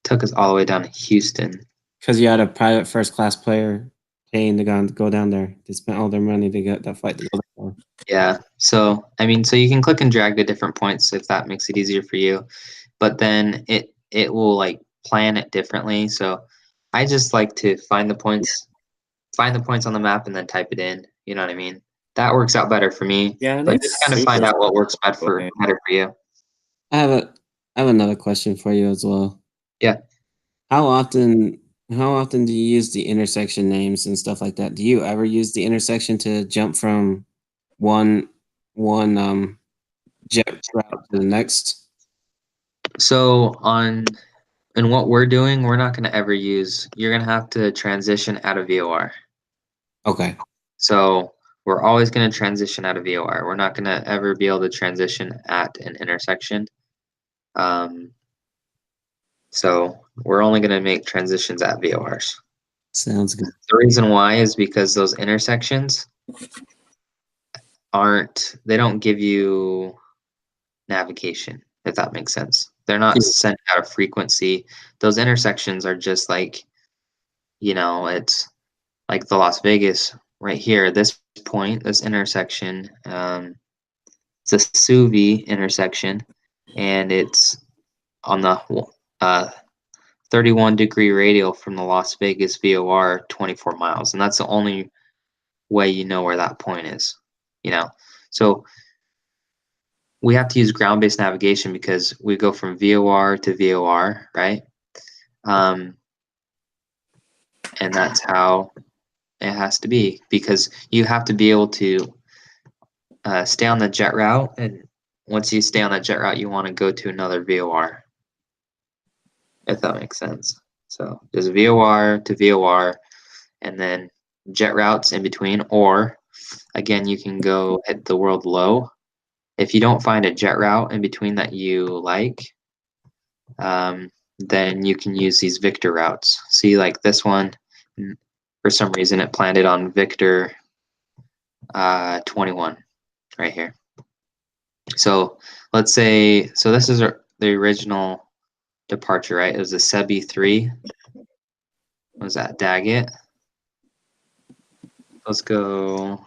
took us all the way down to Houston. Because you had a private first class player paying to go down there. They spent all their money to get that flight to go there. Yeah. So I mean, so you can click and drag to different points if that makes it easier for you. But then it will like plan it differently. So I just like to find the points on the map and then type it in. You know what I mean? That works out better for me. Yeah, but just kind of find out what works better for you. I have another question for you as well. Yeah. How often do you use the intersection names and stuff like that? Do you ever use the intersection to jump from one jet route to the next? So in what we're doing, we're not going to ever use. You're going to have to transition out of VOR. Okay. So we're always going to transition out of VOR. We're not going to ever be able to transition at an intersection. So we're only going to make transitions at VORs. Sounds good. The reason why is because those intersections they don't give you navigation, if that makes sense. They're not sent out of frequency. Those intersections are just like, it's like the Las Vegas right here, this point, this intersection, it's a Suvi intersection, and it's on the 31-degree radial from the Las Vegas VOR 24 miles, and that's the only way you know where that point is, you know. So we have to use ground-based navigation because we go from VOR to VOR, right? And that's how it has to be, because you have to be able to stay on the jet route, and once you stay on that jet route, you want to go to another VOR, if that makes sense. So there's VOR to VOR, and then jet routes in between, or again, you can go hit the world low. If you don't find a jet route in between that you like, then you can use these Victor routes. See, like this one, for some reason, it planted on Victor 21 right here. So let's say, so this is the original departure, right? It was a Sebi 3. What was that, Daggett? Let's go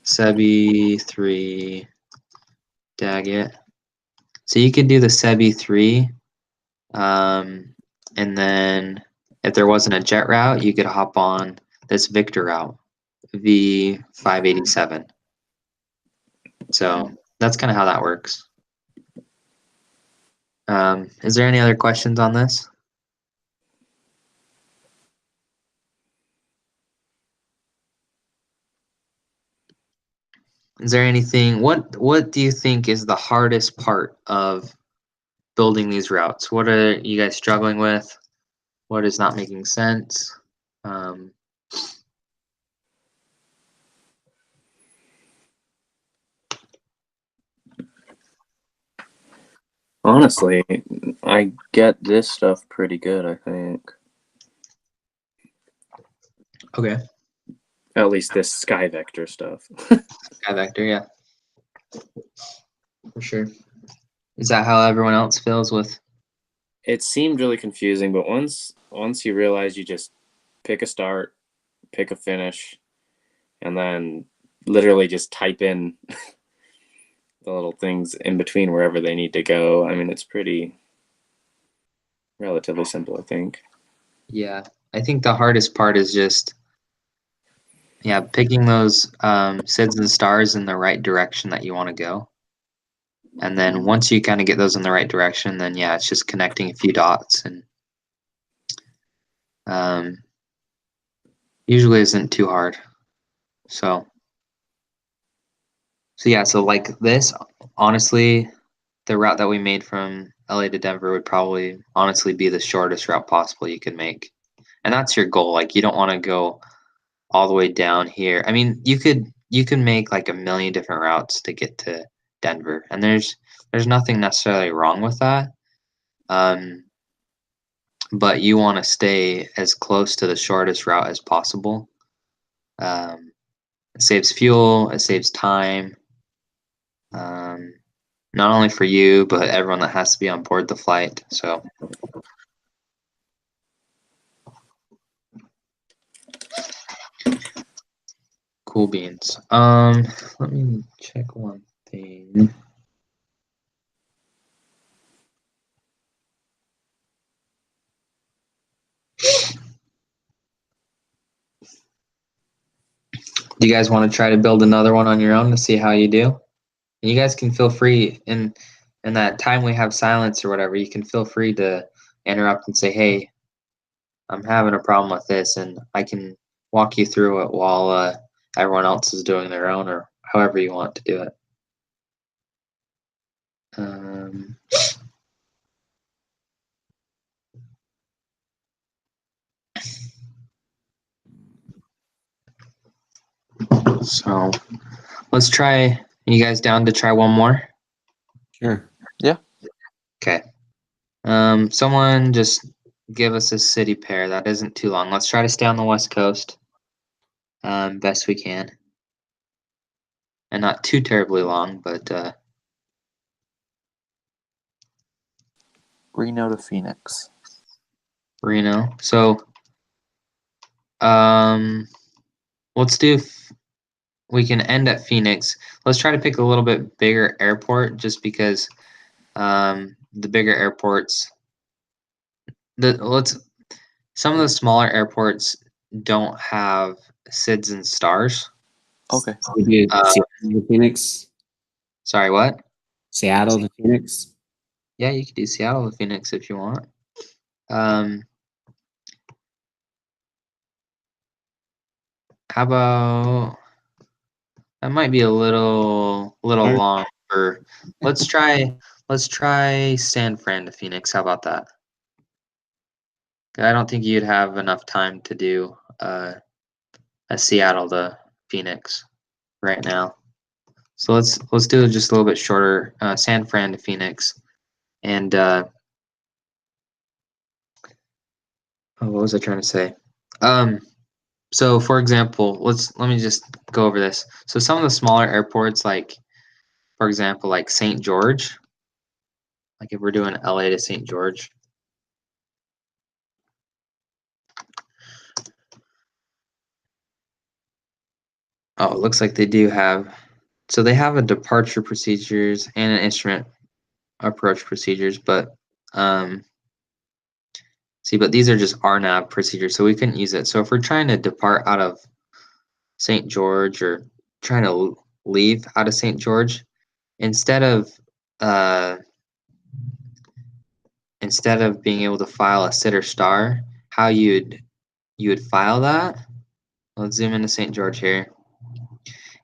Sebi 3, Daggett. So you could do the Sebi 3, and then if there wasn't a jet route, you could hop on this Victor route, V587. So that's kind of how that works. Is there any other questions on this? Is there anything, what do you think is the hardest part of building these routes? What are you guys struggling with? What is not making sense? Honestly, I get this stuff pretty good, I think. Okay. At least this Sky Vector stuff. Sky Vector, yeah. For sure. Is that how everyone else feels with? It seemed really confusing, but once you realize you just pick a start, pick a finish, and then literally just type in the little things in between wherever they need to go. I mean, it's pretty relatively simple, I think. Yeah, I think the hardest part is just, yeah, picking those SIDS and stars in the right direction that you want to go. And then once you kind of get those in the right direction, then yeah, it's just connecting a few dots, and usually isn't too hard. So yeah, so like this, honestly, the route that we made from LA to Denver would probably honestly be the shortest route possible you could make. And that's your goal. Like, you don't want to go all the way down here. I mean, you can make like a million different routes to get to Denver, and there's nothing necessarily wrong with that. But you want to stay as close to the shortest route as possible. It saves fuel, it saves time. Not only for you, but everyone that has to be on board the flight. So cool beans. Let me check one thing. Do you guys want to try to build another one on your own to see how you do? And you guys can feel free in that time we have silence or whatever, you can feel free to interrupt and say, hey, I'm having a problem with this, and I can walk you through it while everyone else is doing their own, or however you want to do it. So let's try. You guys down to try one more? Sure. Yeah. Okay. Someone just give us a city pair that isn't too long. Let's try to stay on the West Coast best we can. And not too terribly long, but Reno to Phoenix. Reno. So let's do, we can end at Phoenix. Let's try to pick a little bit bigger airport, just because the bigger airports some of the smaller airports don't have SIDS and stars. Okay. We do Uh, Seattle to Phoenix. Sorry, what? Seattle to Phoenix. Yeah, you could do Seattle to Phoenix if you want. How about that might be a little Alright. long for let's try San Fran to Phoenix. How about that? I don't think you'd have enough time to do a Seattle to Phoenix right now. So let's do it just a little bit shorter. San Fran to Phoenix, and what was I trying to say? So for example, let me just go over this. So some of the smaller airports, like for example, like St. George, like if we're doing LA to St. George. Oh, it looks like they do have, so they have a departure procedures and an instrument approach procedures, but see, but these are just RNAV procedures, so we couldn't use it. So if we're trying to depart out of St. George or trying to leave out of St. George, instead of being able to file a SID or star, how you would file that, let's zoom into St. George here,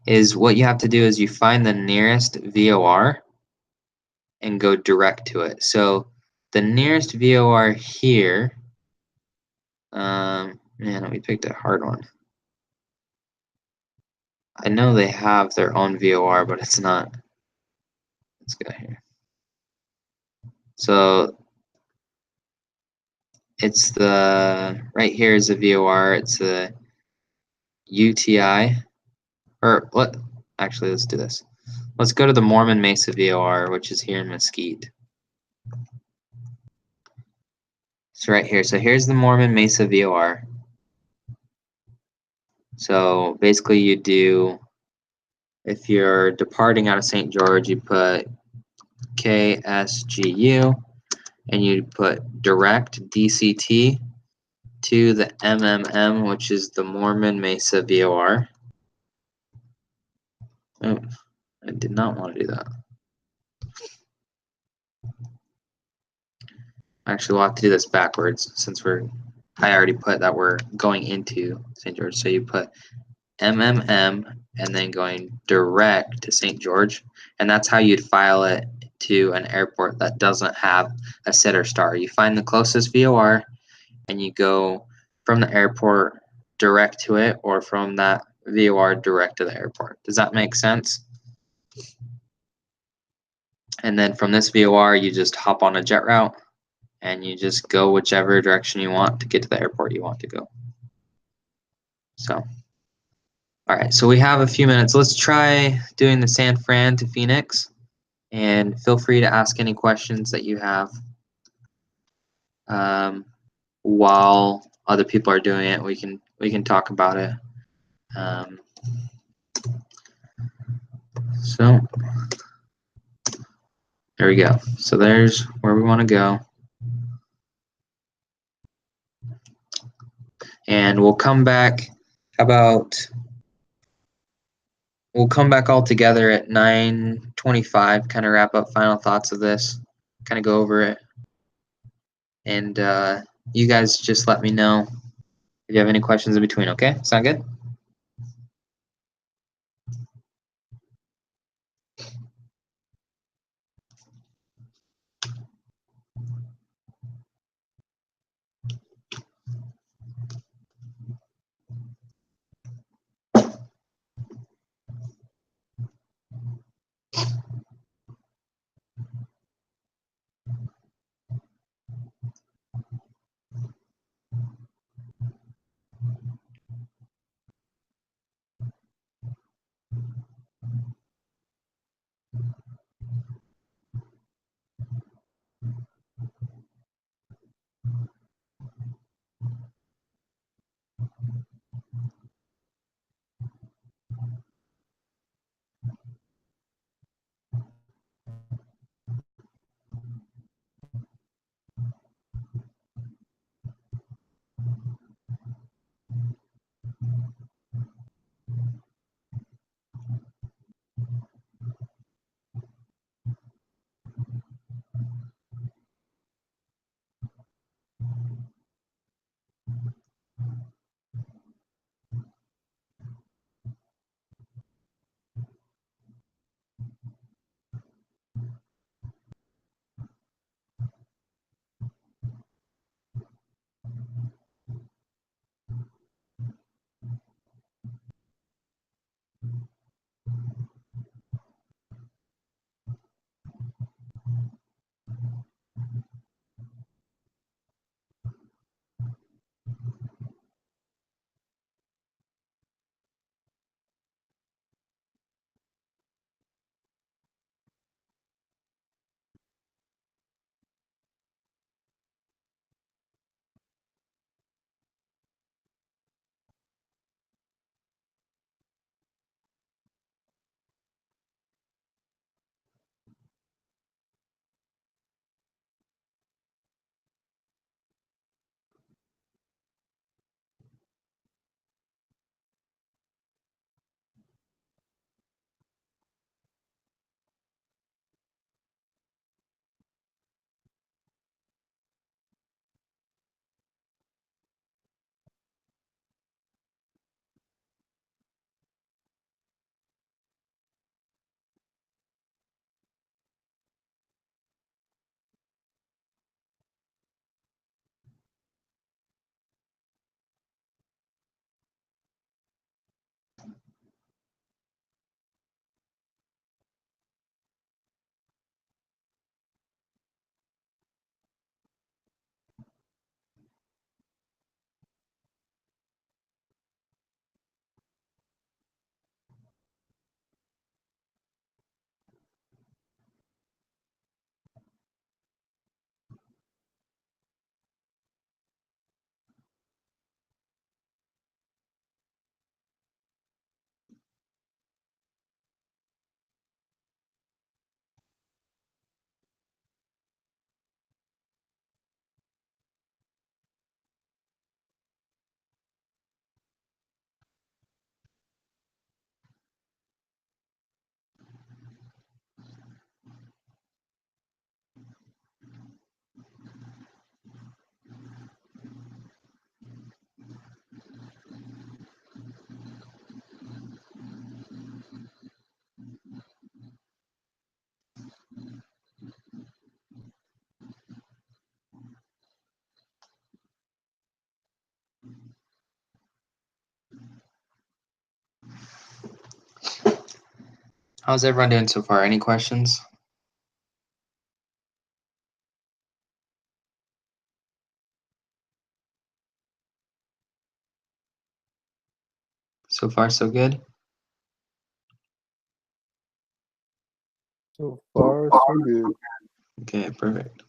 is what you have to do is you find the nearest VOR and go direct to it. So the nearest VOR here, man, we picked a hard one. I know they have their own VOR, but it's not. Let's go here. So it's right here is the VOR. It's the UTI, or what? Actually, let's do this. Let's go to the Mormon Mesa VOR, which is here in Mesquite. So right here. So here's the Mormon Mesa VOR. So basically you do, if you're departing out of St. George, you put KSGU and you put direct DCT to the MMM, which is the Mormon Mesa VOR. Oh, I did not want to do that. Actually, we'll have to do this backwards since I already put that we're going into St. George. So you put MMM and then going direct to St. George. And that's how you'd file it to an airport that doesn't have a SID or star. You find the closest VOR and you go from the airport direct to it, or from that VOR direct to the airport. Does that make sense? And then from this VOR, you just hop on a jet route and you just go whichever direction you want to get to the airport you want to go. So, all right, so we have a few minutes. Let's try doing the San Fran to Phoenix, and feel free to ask any questions that you have while other people are doing it. We can talk about it. So there we go. So there's where we want to go. And we'll come back we'll come back all together at 9:25, kind of wrap up final thoughts of this, kind of go over it. And you guys just let me know if you have any questions in between, okay? Sound good? How's everyone doing so far? Any questions? So far, so good? So far, so good. Okay, perfect.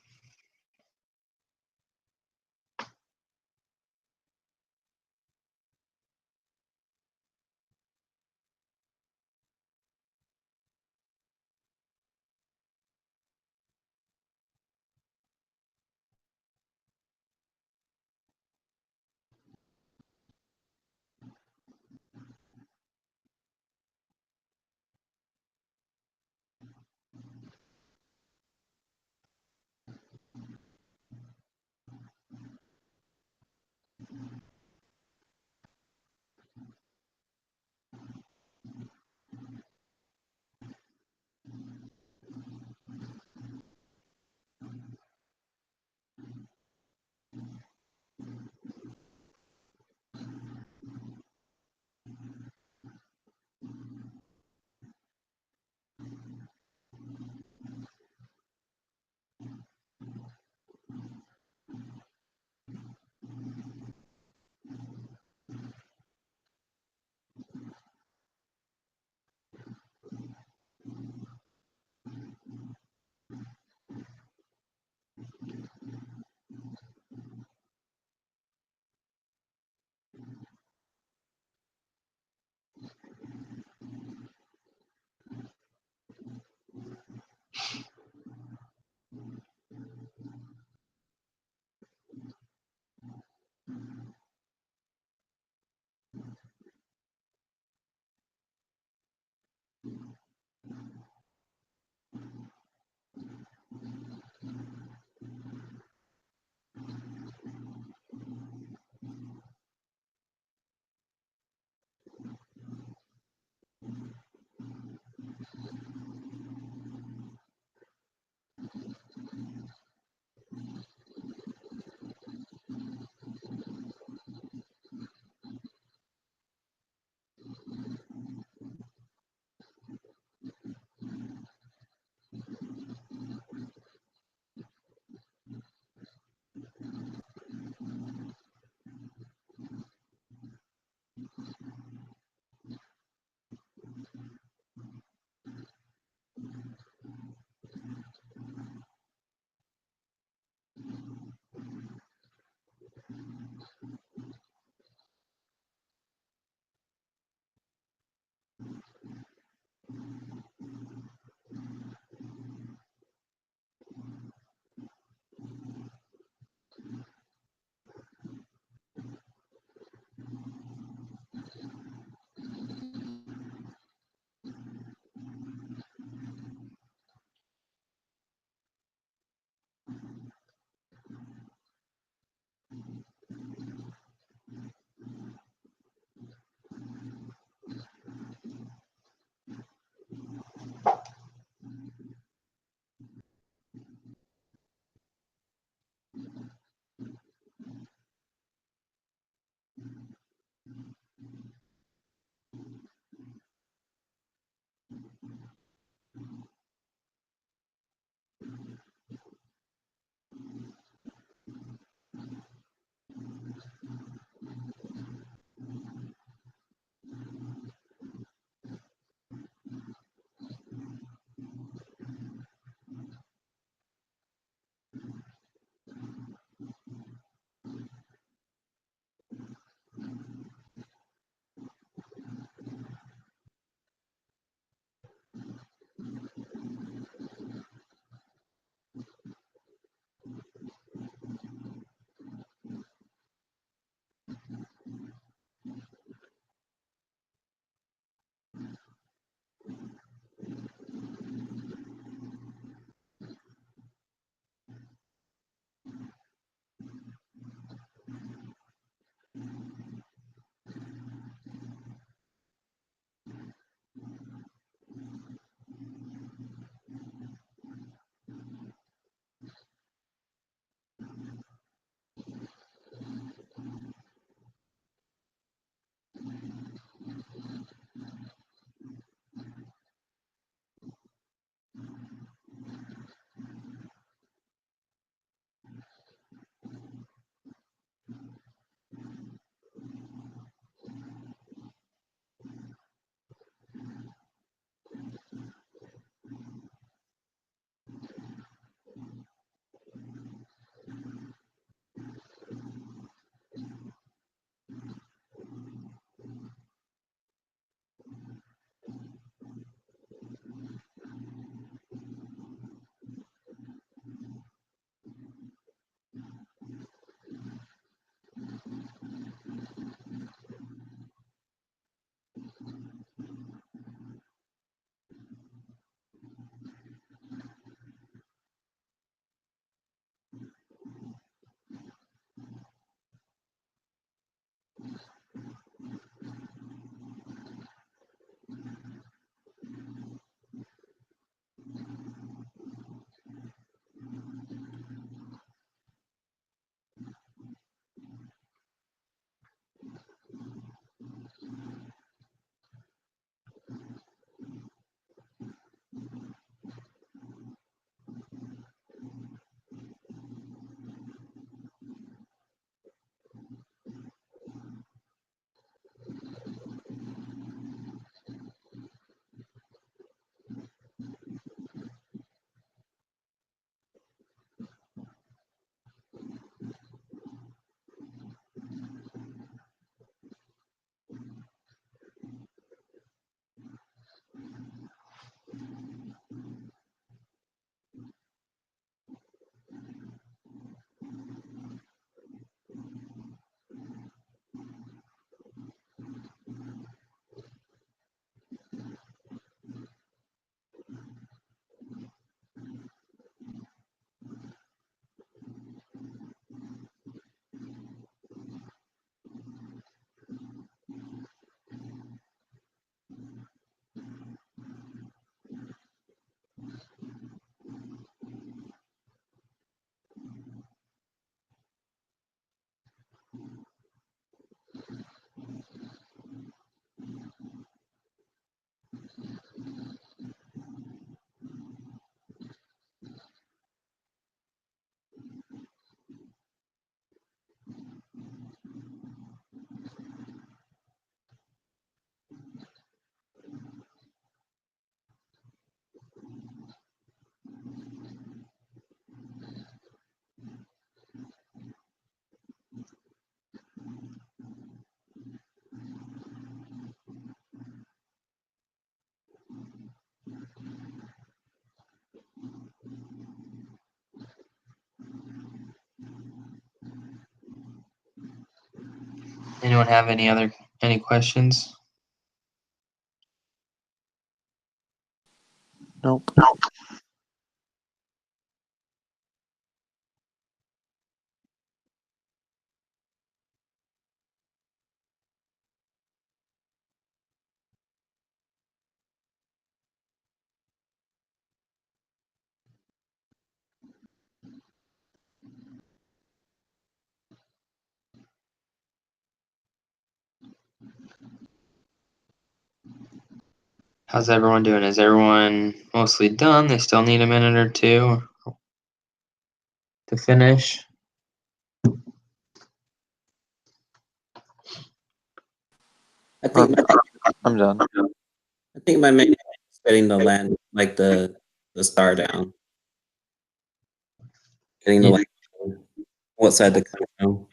Anyone have any questions? Nope. How's everyone doing? Is everyone mostly done? They still need a minute or two to finish. I think I'm done. I think my main thing is getting the land, like the star down. Getting the Yeah. land, what side to come from.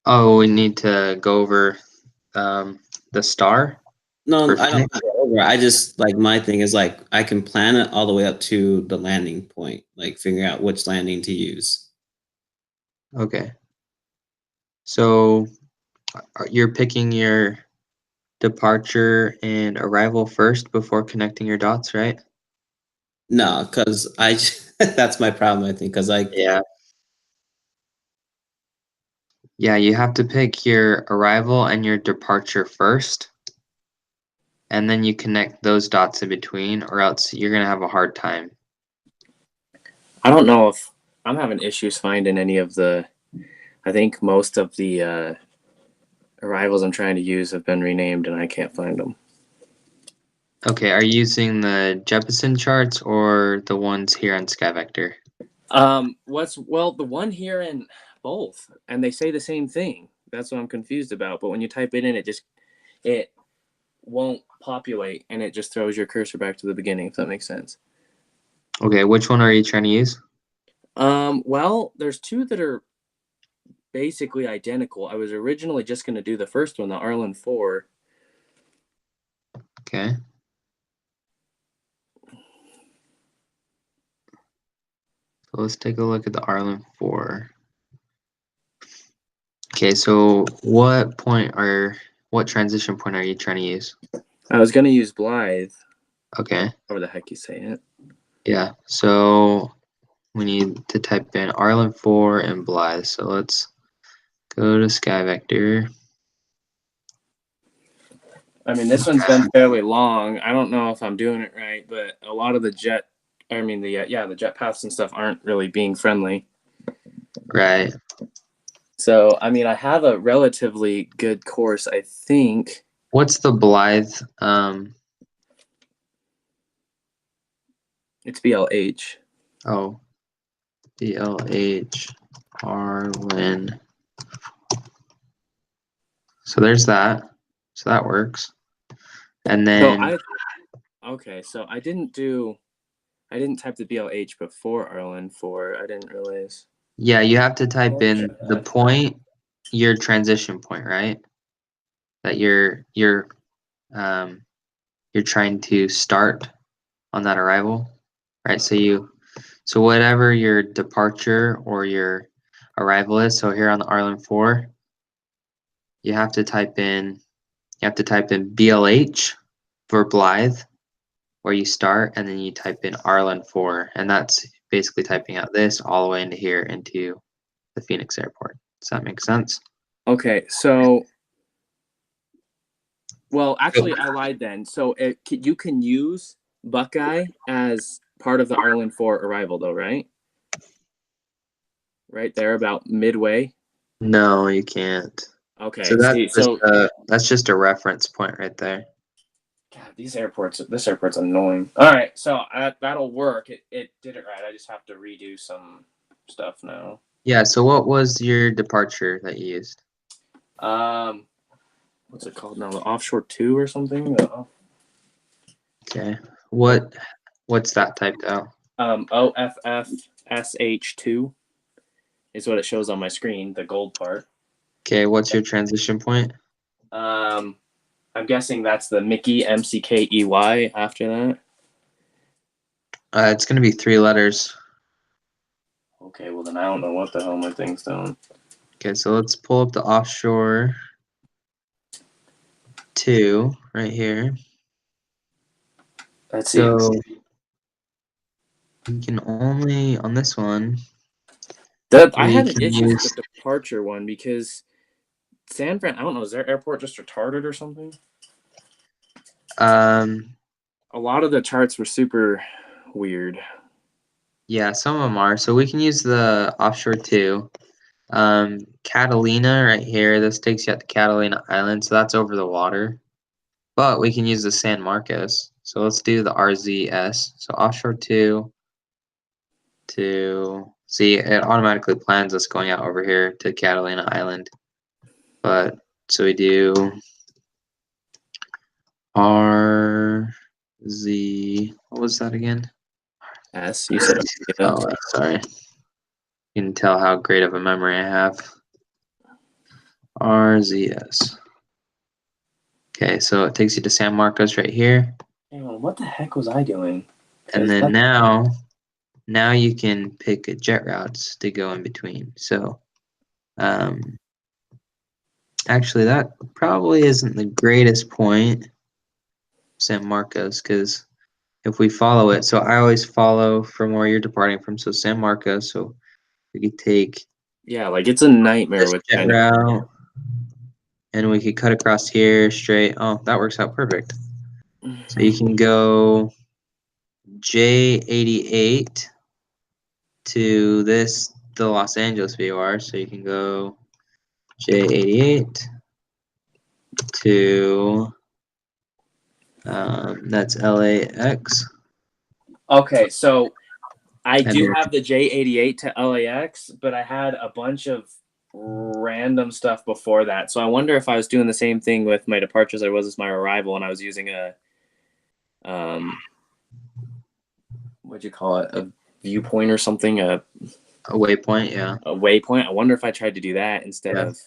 Oh, we need to go over the star. No, For I don't Phoenix? have it over. I just like my thing is like I can plan it all the way up to the landing point, like figuring out which landing to use. Okay. So you're picking your departure and arrival first before connecting your dots, right? No, because that's my problem. I think because Yeah. Yeah, you have to pick your arrival and your departure first, and then you connect those dots in between, or else you're gonna have a hard time. I don't know if I'm having issues finding any of the. I think most of the arrivals I'm trying to use have been renamed, and I can't find them. Okay, are you using the Jeppesen charts or the ones here on SkyVector? The one here in both, and they say the same thing. That's what I'm confused about. But when you type it in, it won't populate, and it just throws your cursor back to the beginning. If that makes sense. Okay, which one are you trying to use? Well, there's two that are basically identical. I was originally just going to do the first one, the Arlen 4. Okay. So let's take a look at the Arlen 4. Okay, so what transition point are you trying to use? I was going to use Blythe. Okay. However the heck you say it. Yeah, so we need to type in Arlen 4 and Blythe. So let's go to SkyVector. I mean, this one's been fairly long. I don't know if I'm doing it right, but a lot of the jet paths and stuff aren't really being friendly. Right. So, I mean, I have a relatively good course, I think. What's the Blythe? It's BLH. Oh, BLH Arlen. So there's that. So that works. And then So I didn't type the BLH before Arlen 4. I didn't realize. yeah, you have to type in the point, your transition point, right? That you're trying to start on that arrival, right? So whatever your departure or your arrival is, so here on the Arlen 4, you have to type in BLH for Blythe, where you start, and then you type in Arlen 4, and that's basically typing out this all the way into here into the Phoenix airport. Does that make sense? Okay, so well, actually, I lied then. So you can use Buckeye as part of the Arlen 4 arrival, though, right? Right there, about midway. No, you can't. Okay. So that's just a reference point right there. God, this airport's annoying. All right, so that'll work. It did it right. I just have to redo some stuff now. Yeah. So what was your departure that you used? What's it called now? The Offshore 2 or something? Okay. What's that typed out? OFFSH2 is what it shows on my screen, the gold part. Okay. What's your transition point? I'm guessing that's the Mickey MCKEY after that. It's going to be 3 letters. Okay, well then I don't know what the hell my thing's doing. Okay, so let's pull up the offshore 2 right here. Let's see. So you can only on this one. I we had an can issue with use- the departure one because San Fran, I don't know, is their airport just retarded or something? A lot of the charts were super weird. Yeah, some of them are. So we can use the offshore 2. Catalina right here. This takes you out to Catalina Island, so that's over the water. But we can use the San Marcos. So let's do the RZS. So offshore 2 to see it automatically plans us going out over here to Catalina Island. But so we do RZ. What was that again? S, you said. Oh, sorry. You can tell how great of a memory I have. RZS. Okay, so it takes you to San Marcos right here. Hang on, what the heck was I doing? And then now you can pick jet routes to go in between. So actually that probably isn't the greatest point, San Marcos, because if we follow it, so I always follow from where you're departing from. So San Marcos, so we could take like it's a nightmare this with jet kind of route, and we could cut across here straight. Oh, that works out perfect. So you can go J88 to the Los Angeles VOR. So you can go J88 to that's LAX. Okay, so I And do then- have the J88 to LAX, but I had a bunch of random stuff before that. So I wonder if I was doing the same thing with my departures as I was with my arrival, and I was using a what'd you call it? A viewpoint or something? A waypoint, yeah. A waypoint. I wonder if I tried to do that instead Yeah. of.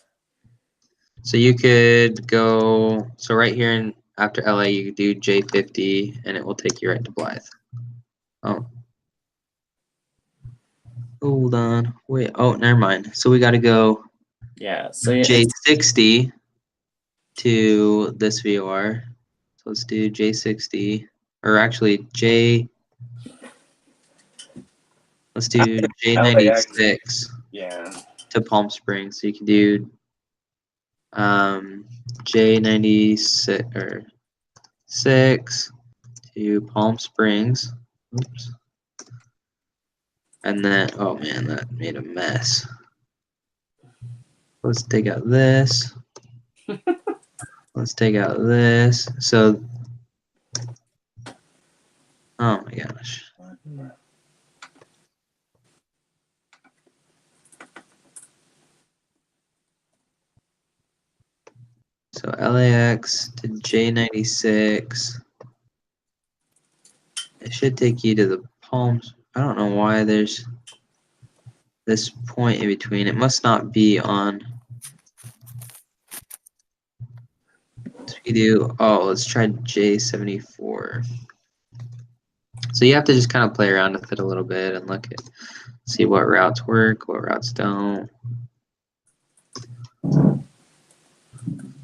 So you could go. So right here in after LA, you could do J50, and it will take you right to Blythe. Oh. Hold on. Wait. Oh, never mind. So we got to go Yeah. So yeah, J60 to this VOR. So let's do J60, or actually let's do J96 yeah. to Palm Springs. So you can do J96 or 6 to Palm Springs. Oops. And then, oh man, that made a mess. Let's take out this. Let's take out this. So, oh my gosh. So LAX to J96. It should take you to the Palms. I don't know why there's this point in between. It must not be on. So we do. Oh, let's try J74. So you have to just kind of play around with it a little bit and look at, see what routes work, what routes don't.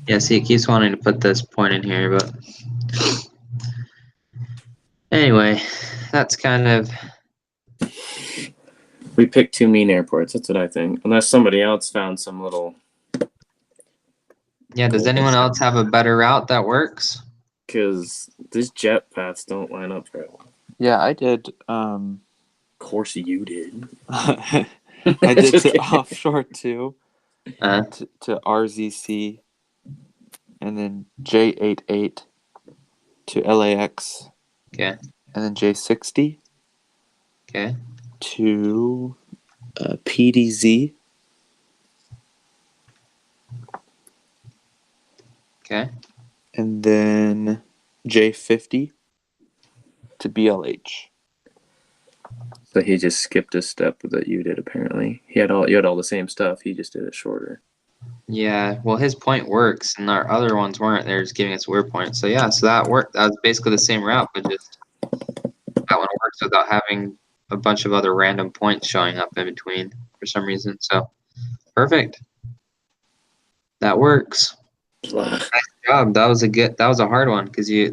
Yeah, see, it keeps wanting to put this point in here, but anyway, that's kind of. We picked two mean airports. That's what I think. Unless somebody else found some little. Yeah, does anyone else have a better route that works? Because these jet paths don't line up very well. Yeah, I did. Of course you did. I did Just to kidding. offshore too, to RZC, and then J88 to LAX, Okay. and then J60 Okay. to PDZ, Okay. and then J50 to BLH. So he just skipped a step that you did. Apparently, you had all the same stuff. He just did it shorter. Yeah, well, his point works, and our other ones weren't. They're just giving us weird points. So yeah, so that worked. That was basically the same route, but just that one works without having a bunch of other random points showing up in between for some reason. So perfect. That works. Ugh. Nice job. That was a hard one because you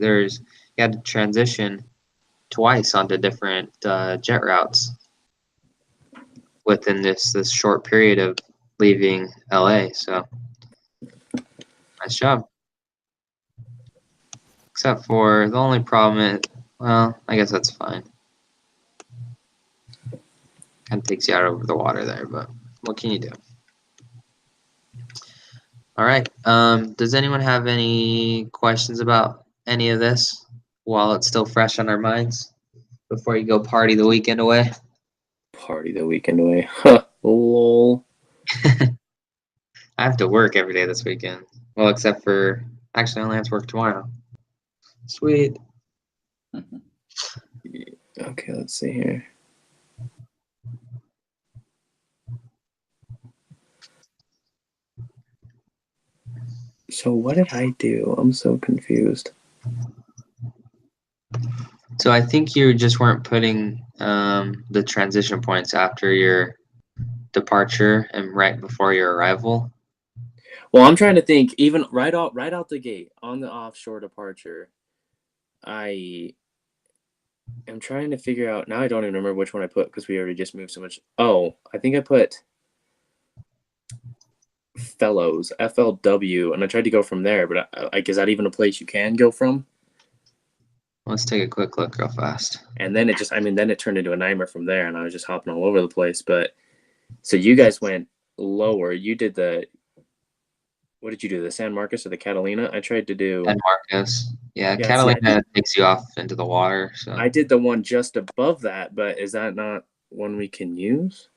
had to transition twice onto different jet routes within this short period of leaving LA. So nice job. Except for the only problem well, I guess that's fine. Kind of takes you out over the water there, but what can you do? All right. Does anyone have any questions about any of this while it's still fresh on our minds before you go party the weekend away? Party the weekend away. Huh. Lol. I have to work every day this weekend. Well, except for actually, I only have to work tomorrow. Sweet. Okay, let's see here. So what did I do? I'm so confused. So I think you just weren't putting the transition points after your departure and right before your arrival. Well, I'm trying to think. Even right out the gate on the offshore departure, I am trying to figure out. Now I don't even remember which one I put because we already just moved so much. Oh, I think I put Fellows, FLW, and I tried to go from there. But like, is that even a place you can go from? Let's take a quick look real fast. And then then it turned into a nightmare from there, and I was just hopping all over the place. But so you guys went lower. You did what did you do? The San Marcos or the Catalina? I tried to do. San Marcos. Yeah, Yeah, Catalina takes you off into the water. So I did the one just above that, but is that not one we can use?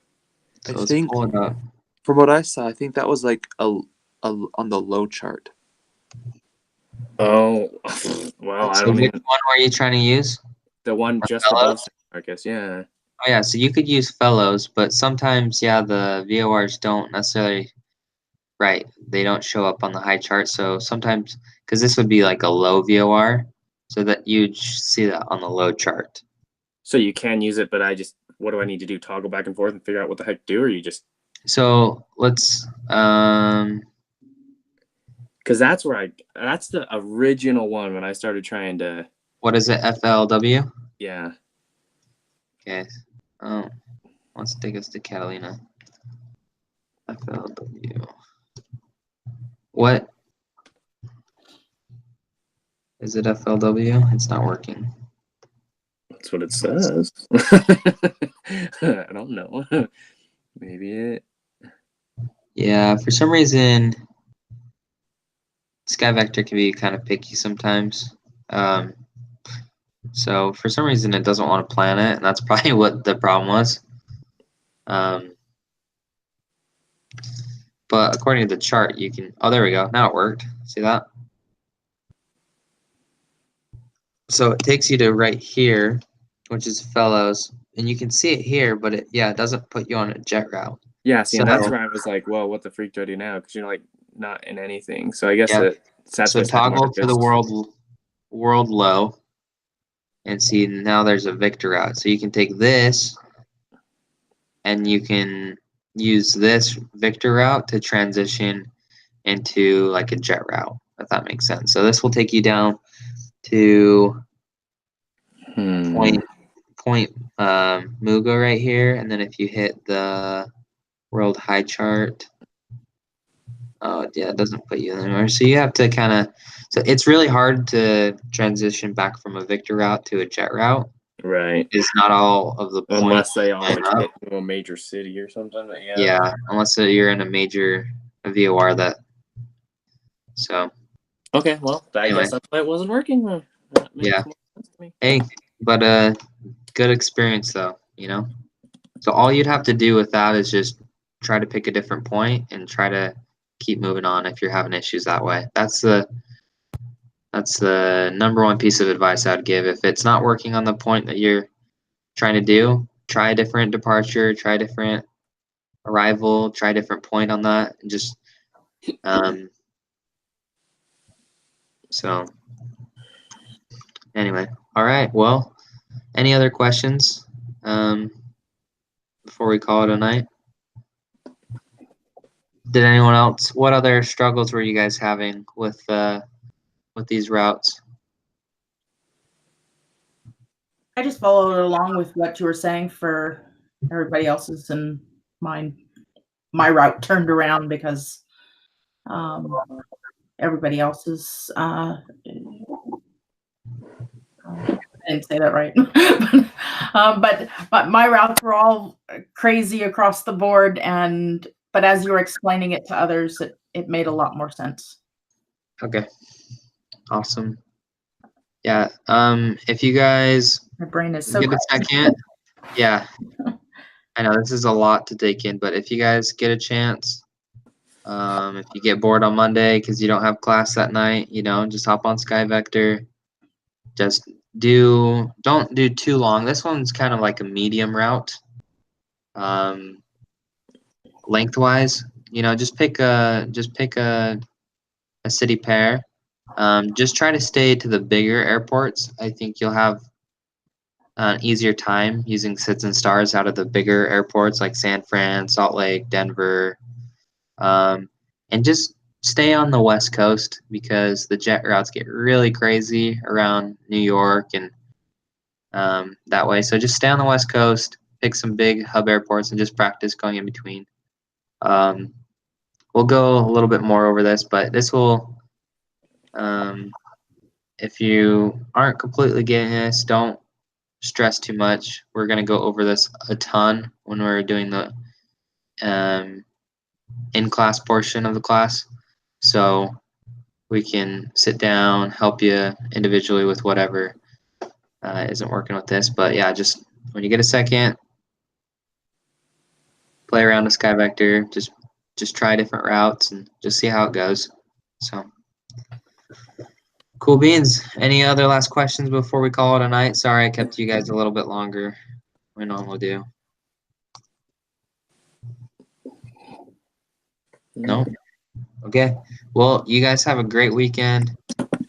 So I let's think pull it up. from what I saw, I think that was like a on the low chart. Oh, well, I So don't which even. one were you trying to use? The one just Fellows? above San Marcos, yeah. Oh yeah, so you could use Fellows, but sometimes the VORs don't necessarily. Right, they don't show up on the high chart. So sometimes, because this would be like a low VOR, so that you'd see that on the low chart. So you can use it, but what do I need to do? Toggle back and forth and figure out what the heck to do, or you just. So let's Because that's the original one when I started trying to. what is it? FLW? Yeah. Okay. Let's take us to Catalina. FLW. What? Is it FLW? It's not working. That's what it says. I don't know. Maybe it. Yeah, for some reason, SkyVector can be kind of picky sometimes. So for some reason, it doesn't want to plan it, and that's probably what the problem was. But according to the chart, you can. Oh, there we go. Now it worked. See that? So it takes you to right here, which is Fellows, and you can see it here, but it doesn't put you on a jet route. Yeah, see, and So- that's where I was like, well, what the freak do I do now? Because you're like not in anything. So I guess Yeah. that's So what San toggle to the Marcos- world low, and see now there's a Victor route. So you can take this, and you can use this Victor route to transition into like a jet route, if that makes sense. So this will take you down to point Muga right here, and then if you hit the world high chart, it doesn't put you anywhere. So you have to so it's really hard to transition back from a Victor route to a jet route. Right. It's not all of the points Unless they all line up. hit to a major city or something. But Yeah, unless you're in a major VOR that. So Okay, well, I Anyway. guess that's why it wasn't working. That makes Yeah. more sense to me. hey, but good experience though, So all you'd have to do with that is just try to pick a different point and try to keep moving on if you're having issues that way. That's the number one piece of advice I'd give. If it's not working on the point that you're trying to do, try a different departure, try a different arrival, try a different point on that, and just so anyway, all right. Well, any other questions before we call it a night? Did anyone else? What other struggles were you guys having with these routes? I just followed along with what you were saying for everybody else's, and mine. My route turned around because everybody else's. I didn't say that right. but my routes were all crazy across the board, but as you were explaining it to others, it made a lot more sense. Okay, awesome. Yeah. If you guys My brain is so get a second, yeah. I know this is a lot to take in, but if you guys get a chance, if you get bored on Monday because you don't have class that night, just hop on SkyVector. Just don't do too long. This one's kind of like a medium route. Lengthwise, just pick a city pair. Just try to stay to the bigger airports. I think you'll have an easier time using sits and stars out of the bigger airports like San Fran, Salt Lake, Denver, and just stay on the West Coast because the jet routes get really crazy around New York and that way. So just stay on the West Coast, pick some big hub airports, and just practice going in between. We'll go a little bit more over this, but this will, if you aren't completely getting this, don't stress too much. We're going to go over this a ton when we're doing the in-class portion of the class. So we can sit down, help you individually with whatever isn't working with this. But yeah, just when you get a second, play around with SkyVector. Just try different routes and just see how it goes. So cool beans. Any other last questions before we call it a night? Sorry I kept you guys a little bit longer than we normally do. No? Okay. Well, you guys have a great weekend.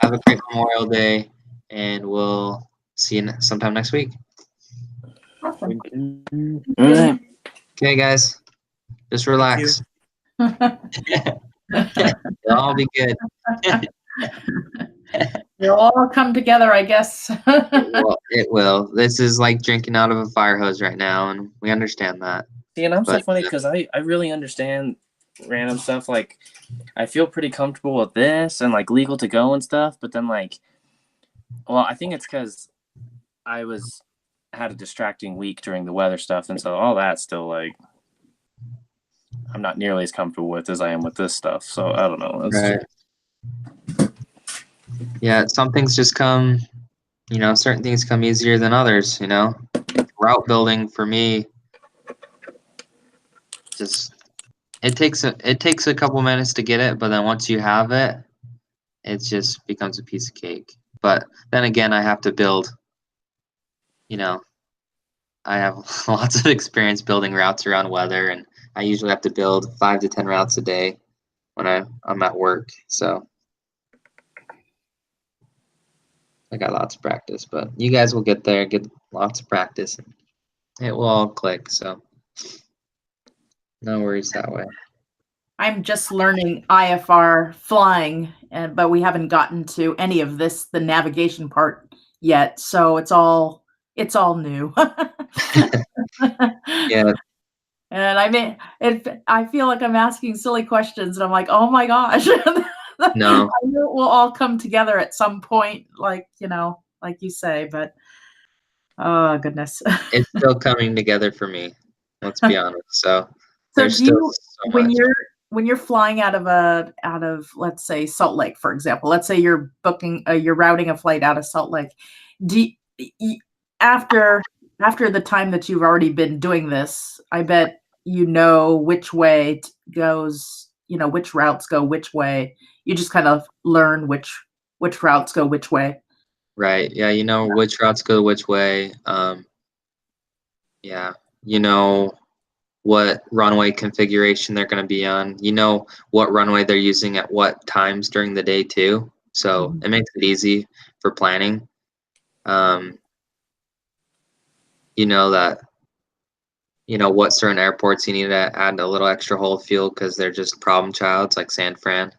Have a great Memorial Day, and we'll see you sometime next week. Awesome. Thank you. All right. Okay, guys. Just relax. It'll all be good. They'll all come together, I guess. It will. This is like drinking out of a fire hose right now, and we understand that. See, and I'm so But- funny because I really understand random stuff. Like, I feel pretty comfortable with this and like legal to go and stuff. But then like, well, I think it's because I had a distracting week during the weather stuff, and so all that's still like I'm not nearly as comfortable with as I am with this stuff. So I don't know. Right. Yeah, some things just come, certain things come easier than others, Route building for me, just it takes a couple minutes to get it, but then once you have it, it just becomes a piece of cake. But then again, I have to build, I have lots of experience building routes around weather, and I usually have to build 5 to 10 routes a day when I'm at work. So I got lots of practice, but you guys will get there, get lots of practice, and it will all click. So no worries that way. I'm just learning IFR flying, but we haven't gotten to any of the navigation part yet. So it's all new. Yeah. And I feel like I'm asking silly questions, and I'm like, oh my gosh. No. I know it will all come together at some point, like you say, but oh goodness. It's still coming together for me. Let's be honest. So there's do still you, so when much. you're flying out of let's say Salt Lake, for example, let's say you're routing a flight out of Salt Lake, after the time that you've already been doing this, I bet which way goes, which routes go which way. You just kind of learn which routes go which way. Right. Yeah, which routes go which way. Yeah. What runway configuration they're going to be on. What runway they're using at what times during the day too. So it makes it easy for planning. That what certain airports you need to add a little extra hold fuel because they're just problem childs like San Fran.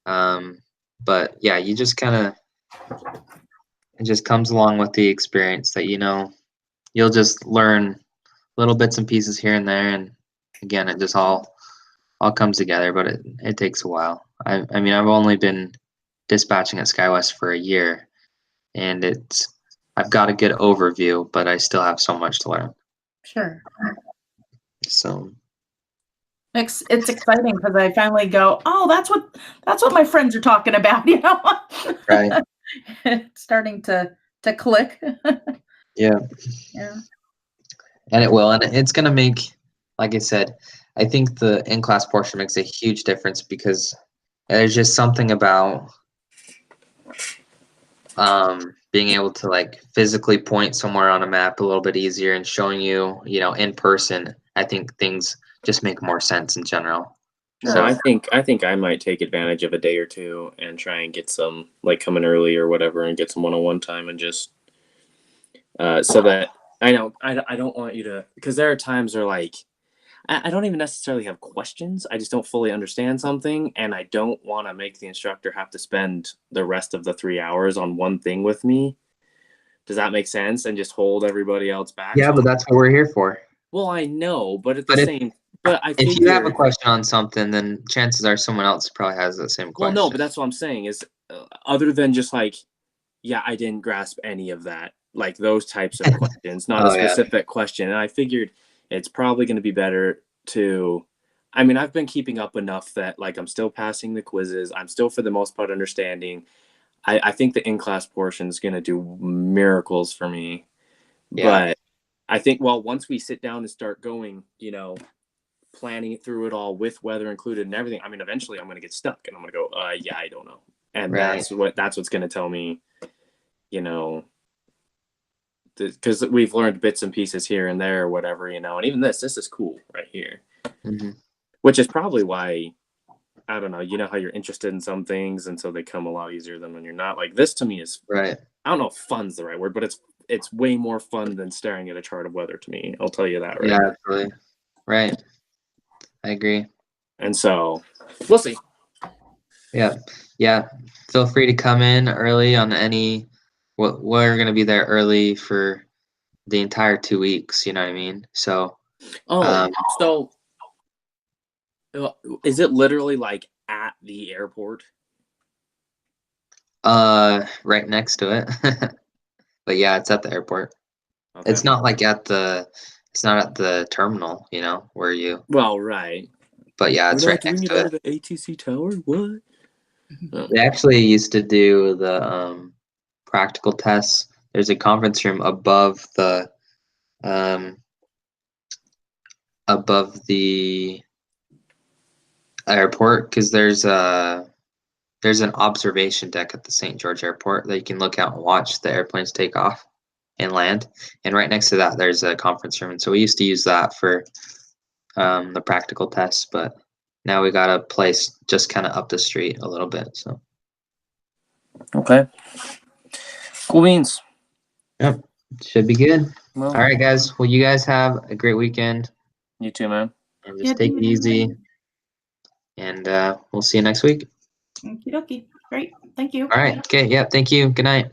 But yeah, you just kind of, it just comes along with the experience that, you'll just learn little bits and pieces here and there. And again, it just all comes together, but it takes a while. I mean, I've only been dispatching at SkyWest for a year, and I've got a good overview, but I still have so much to learn. Sure. So It's exciting because I finally go, oh, that's what my friends are talking about, right. It's starting to click. Yeah. Yeah. And it will, and it's gonna make, like I said, I think the in-class portion makes a huge difference because there's just something about being able to like physically point somewhere on a map a little bit easier and showing you, in person. I think things just make more sense in general. So So I think I might take advantage of a day or two and try and get some like coming early or whatever and get some one-on-one time and just so that I know I don't want you to, because there are times where like I don't even necessarily have questions. I just don't fully understand something, and I don't want to make the instructor have to spend the rest of the 3 hours on one thing with me. Does that make sense? And just hold everybody else back. yeah, So but that's what we're here for. well, I know, but at the But same, but I If you have a figure. question on something, then chances are someone else probably has the same Well, question. no, but that's what I'm saying is other than just like, yeah, I didn't grasp any of that, like those types of questions, not a Oh, yeah. specific question. And I figured it's probably going to be better to, I mean, I've been keeping up enough that like I'm still passing the quizzes. I'm still for the most part understanding. I think the in-class portion is going to do miracles for me. Yeah. But I think, well, once we sit down and start going, planning through it all with weather included and everything, I mean, eventually I'm going to get stuck and I'm going to go, yeah, I don't know. And Right. that's what's going to tell me, because we've learned bits and pieces here and there or whatever, and even this is cool right here, Mhm. which is probably why, I don't know, how you're interested in some things. And so they come a lot easier than when you're not. Like this to me is, Right. I don't know if fun's the right word, but it's way more fun than staring at a chart of weather to me. I'll tell you that. Right. Yeah, absolutely. Right. I agree. And so we'll see. Yeah. Yeah. Feel free to come in early on any. We're going to be there early for the entire 2 weeks. You know what I mean? So. So is it literally like at the airport? Right next to it. But yeah, it's at the airport. Okay. It's not like it's not at the terminal, where you. Well, right. But yeah, it's right next to it. The ATC tower? What? Oh. They actually used to do the practical tests. There's a conference room above the airport because there's an observation deck at the St. George Airport that you can look out and watch the airplanes take off and land. And right next to that, there's a conference room. And so we used to use that for the practical tests, but now we got a place just kind of up the street a little bit. So. Okay. Cool beans. Yep. Should be good. Well, all right, guys. Well, you guys have a great weekend. You too, man. And just take it easy. And we'll see you next week. Okie dokie. Great. Thank you. All right. Okay. Yeah. Thank you. Good night.